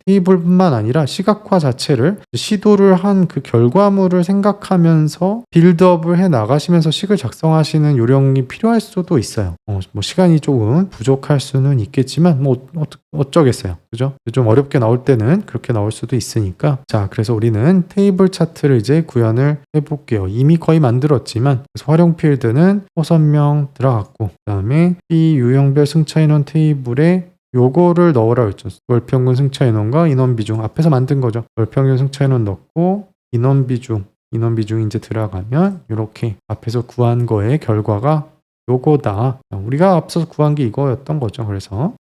테이블뿐만 아니라 시각화 자체를 시도를 한 그 결과물을 생각하면서 빌드업을 해 나가시면서 식을 작성하시는 요령이 필요할 수도 있어요. 뭐 시간이 조금 부족할 수는 있겠지만 뭐 어쩌겠어요. 그죠? 좀 어렵게 나올 때는 그렇게 나올 수도 있으니까. 자, 그래서 우리는 테이블 차트를 이제 구현을 해볼게요. 이미 거의 만들었지만 그래서 활용 필드는 호선명 들어갔고, 그다음에 이 유형별 승차 인원 테이블에 요거를 넣으라 했죠. 월평균 승차 인원과 인원 비중 앞에서 만든 거죠. 월평균 승차 인원 넣고 인원 비중이 이제 들어가면 이렇게 앞에서 구한 거의 결과가 요거다. 우리가 앞서서 구한 게 이거였던 거죠. 그래서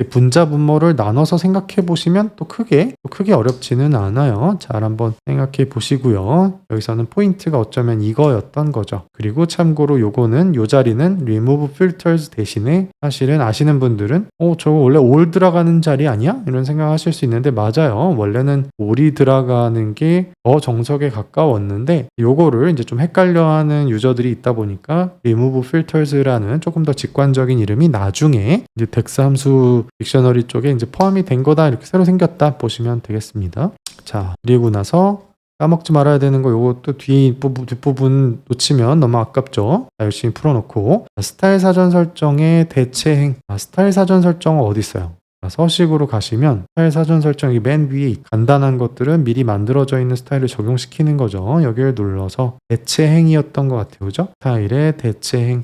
분자 분모를 나눠서 생각해 보시면 또 크게 어렵지는 않아요. 잘 한번 생각해 보시고요. 여기서는 포인트가 어쩌면 이거였던 거죠. 그리고 참고로 요거는 요 자리는 remove filters 대신에 사실은 아시는 분들은 저거 원래 all 들어가는 자리 아니야? 이런 생각하실 수 있는데 맞아요. 원래는 all이 들어가는 게 더 정석에 가까웠는데 요거를 이제 좀 헷갈려하는 유저들이 있다 보니까 remove filters라는 조금 더 직관적인 이름이 나중에 이제 덱스 함수 딕셔너리 쪽에 이제 포함이 된 거다. 이렇게 새로 생겼다 보시면 되겠습니다. 자, 그리고 나서 까먹지 말아야 되는 거 요것도 뒷부분 놓치면 너무 아깝죠. 자, 열심히 풀어놓고 스타일 사전 설정의 대체행. 스타일 사전 설정은 어디 있어요? 서식으로 가시면 스타일 사전 설정이 맨 위에 간단한 것들은 미리 만들어져 있는 스타일을 적용시키는 거죠. 여기를 눌러서 대체행이었던 것 같아요. 그죠? 스타일의 대체행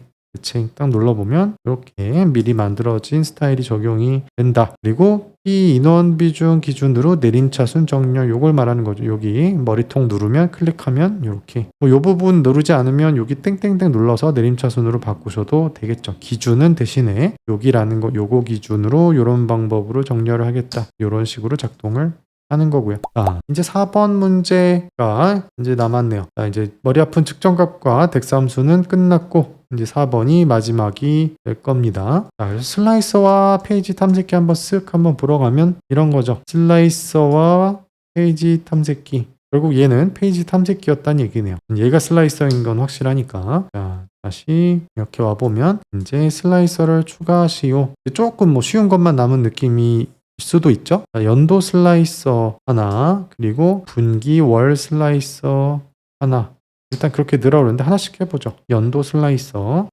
딱 눌러보면 이렇게 미리 만들어진 스타일이 적용이 된다. 그리고 이 인원 비중 기준으로 내림차순 정렬 요걸 말하는 거죠. 여기 머리통 누르면 클릭하면 이렇게 요 부분 누르지 않으면 여기 땡땡땡 눌러서 내림차순으로 바꾸셔도 되겠죠. 기준은 대신에 여기라는 거 요거 기준으로 요런 방법으로 정렬을 하겠다. 요런 식으로 작동을 하는 거고요. 이제 4번 문제가 이제 남았네요. 자, 이제 머리 아픈 측정값과 덱스함수는 끝났고 이제 4번이 마지막이 될 겁니다. 자, 그래서 슬라이서와 페이지 탐색기 한번 보러 가면 이런 거죠. 슬라이서와 페이지 탐색기. 결국 얘는 페이지 탐색기였다는 얘기네요. 얘가 슬라이서인 건 확실하니까. 자, 다시 이렇게 와보면 이제 슬라이서를 추가하시오. 조금 뭐 쉬운 것만 남은 느낌이 수도 있죠. 자, 연도 슬라이서 하나, 그리고 분기 월 슬라이서 하나. 일단 그렇게 늘어오는데 하나씩 해보죠. 연도 슬라이서는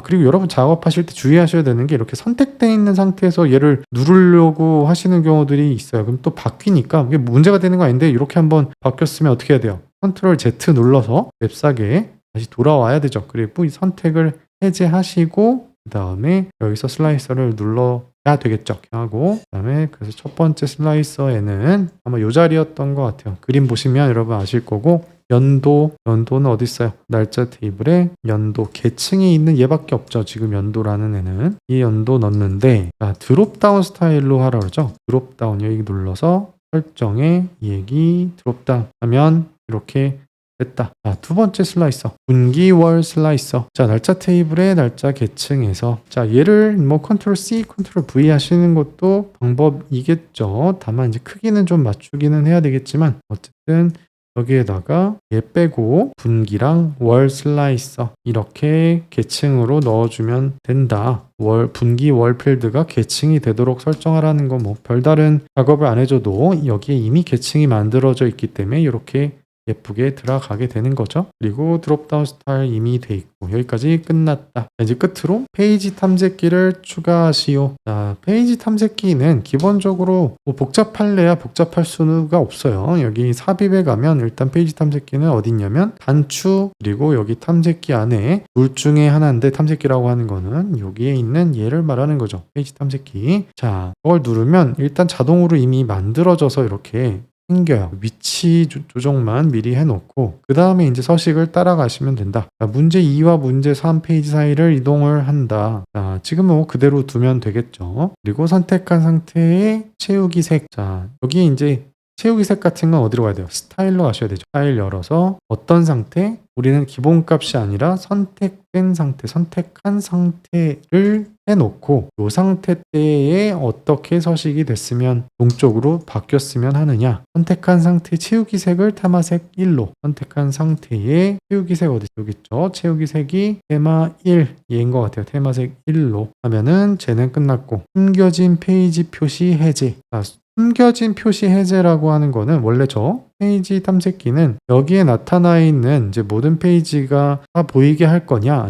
그리고 여러분 작업하실 때 주의하셔야 되는 게 이렇게 선택되어 있는 상태에서 얘를 누르려고 하시는 경우들이 있어요. 그럼 또 바뀌니까 이게 문제가 되는 거 아닌데 이렇게 한번 바뀌었으면 어떻게 해야 돼요? 컨트롤 Z 눌러서 맵사게 다시 돌아와야 되죠. 그리고 이 선택을 해제하시고 그 다음에 여기서 슬라이서를 눌러야 되겠죠. 하고 그다음에 그래서 첫 번째 슬라이서에는 아마 이 자리였던 것 같아요. 그림 보시면 여러분 아실 거고 연도는 어디 있어요? 날짜 테이블에 연도 계층이 있는 얘밖에 없죠. 지금 연도라는 애는 이 연도 넣는데 드롭다운 스타일로 하라 그러죠. 드롭다운 여기 눌러서 설정에 얘기 드롭다운 하면 이렇게 됐다. 자, 두 번째 슬라이서 분기월 슬라이서. 자, 날짜 테이블의 날짜 계층에서 자, 얘를 뭐 컨트롤 C, 컨트롤 V 하시는 것도 방법이겠죠. 다만 이제 크기는 좀 맞추기는 해야 되겠지만 어쨌든 여기에다가 얘 빼고 분기랑 월 슬라이서 이렇게 계층으로 넣어주면 된다. 분기 월 필드가 계층이 되도록 설정하라는 거 뭐 별다른 작업을 안 해줘도 여기에 이미 계층이 만들어져 있기 때문에 이렇게 예쁘게 들어가게 되는 거죠. 그리고 드롭다운 스타일 이미 돼 있고 여기까지 끝났다. 이제 끝으로 페이지 탐색기를 추가하시오. 자, 페이지 탐색기는 기본적으로 뭐 복잡할래야 복잡할 수가 없어요. 여기 삽입에 가면 일단 페이지 탐색기는 어디 있냐면 단추 그리고 여기 탐색기 안에 둘 중에 하나인데 탐색기라고 하는 거는 여기에 있는 얘를 말하는 거죠. 페이지 탐색기. 자, 그걸 누르면 일단 자동으로 이미 만들어져서 이렇게 생겨요. 위치 조정만 미리 해놓고 그 다음에 이제 서식을 따라가시면 된다. 자, 문제 2와 문제 3 페이지 사이를 이동을 한다. 자, 지금 뭐 그대로 두면 되겠죠. 그리고 선택한 상태의 채우기 색. 자, 여기 이제 채우기 색 같은 건 어디로 가야 돼요? 스타일로 가셔야 되죠. 스타일 열어서 어떤 상태? 우리는 기본값이 아니라 선택된 상태, 선택한 상태를 해놓고 이 상태 때에 어떻게 서식이 됐으면 동쪽으로 바뀌었으면 하느냐. 선택한 상태 채우기 색을 테마색 1로 선택한 상태의 채우기 색 어디 여기 있죠. 채우기 색이 테마 1 얘인 것 같아요. 테마색 1로 하면은 쟤는 끝났고 숨겨진 페이지 표시 해제. 자, 숨겨진 표시 해제라고 하는 거는 원래 저 페이지 탐색기는 여기에 나타나 있는 이제 모든 페이지가 다 보이게 할 거냐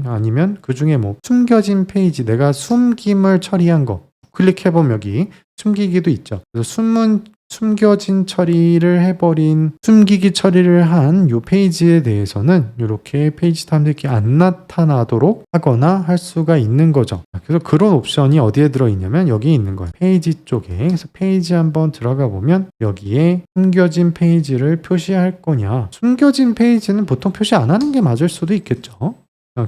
아니면 그 중에 뭐 숨겨진 페이지 내가 숨김을 처리한 거 클릭해보면 여기 숨기기도 있죠. 그래서 숨겨진 처리를 해버린 숨기기 처리를 한 이 페이지에 대해서는 이렇게 페이지 탐색기 안 나타나도록 하거나 할 수가 있는 거죠. 그래서 그런 옵션이 어디에 들어있냐면 여기 있는 거예요. 페이지 쪽에. 그래서 페이지 한번 들어가 보면 여기에 숨겨진 페이지를 표시할 거냐. 숨겨진 페이지는 보통 표시 안 하는 게 맞을 수도 있겠죠.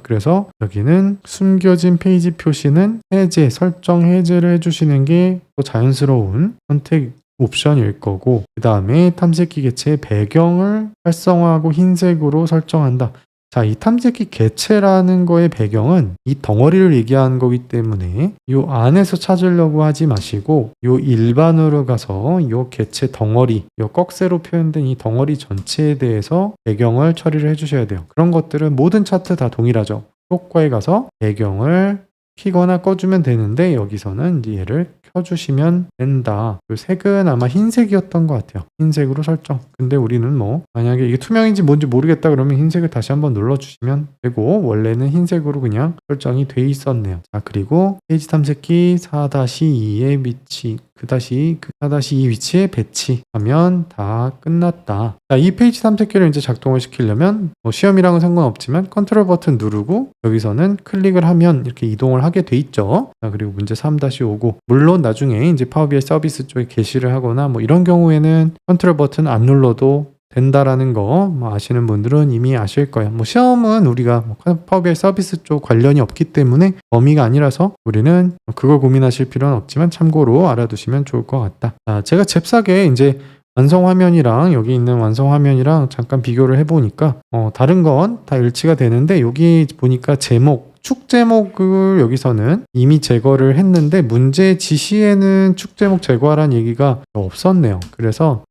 그래서 여기는 숨겨진 페이지 표시는 해제, 설정 해제를 해주시는 게 더 자연스러운 선택 옵션일 거고 그 다음에 탐색기 개체의 배경을 활성화하고 흰색으로 설정한다. 자, 이 탐색기 개체라는 거의 배경은 이 덩어리를 얘기하는 거기 때문에 이 안에서 찾으려고 하지 마시고 이 일반으로 가서 이 개체 덩어리, 이 꺽쇠로 표현된 이 덩어리 전체에 대해서 배경을 처리를 해주셔야 돼요. 그런 것들은 모든 차트 다 동일하죠. 효과에 가서 배경을 켜거나 꺼주면 되는데 여기서는 이제 얘를 켜주시면 된다. 그 색은 아마 흰색이었던 것 같아요. 흰색으로 설정. 근데 우리는 뭐 만약에 이게 투명인지 뭔지 모르겠다 그러면 흰색을 다시 한번 눌러주시면 되고 원래는 흰색으로 그냥 설정이 돼 있었네요. 자, 그리고 페이지 탐색기 4-2의 위치 그 4-2 위치에 배치하면 다 끝났다. 자, 이 페이지 탐색기를 이제 작동을 시키려면 뭐 시험이랑은 상관없지만 컨트롤 버튼 누르고 여기서는 클릭을 하면 이렇게 이동을 하게 돼 있죠. 자, 그리고 문제 3-5고 물론 나중에 이제 파워비아이 서비스 쪽에 게시를 하거나 뭐 이런 경우에는 컨트롤 버튼 안 눌러도 된다라는 거 뭐 아시는 분들은 이미 아실 거예요. 뭐 시험은 우리가 파워비아이 서비스 쪽 관련이 없기 때문에 범위가 아니라서 우리는 그걸 고민하실 필요는 없지만 참고로 알아두시면 좋을 것 같다. 자, 제가 잽싸게 이제 완성 화면이랑 여기 있는 완성 화면이랑 잠깐 비교를 해보니까 다른 건 다 일치가 되는데 여기 보니까 축 제목을 여기서는 이미 제거를 했는데 문제 지시에는 축 제목 제거하라는 얘기가 없었네요. 그래서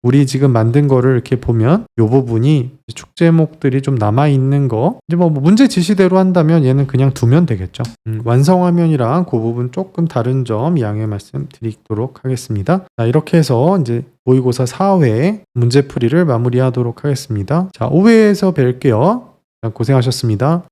우리 지금 만든 거를 이렇게 보면 이 부분이 축 제목들이 좀 남아있는 거 이제 뭐 문제 지시대로 한다면 얘는 그냥 두면 되겠죠. 완성 화면이랑 그 부분 조금 다른 점 양해 말씀드리도록 하겠습니다. 자, 이렇게 해서 이제 모의고사 4회 문제풀이를 마무리하도록 하겠습니다. 자, 5회에서 뵐게요. 고생하셨습니다.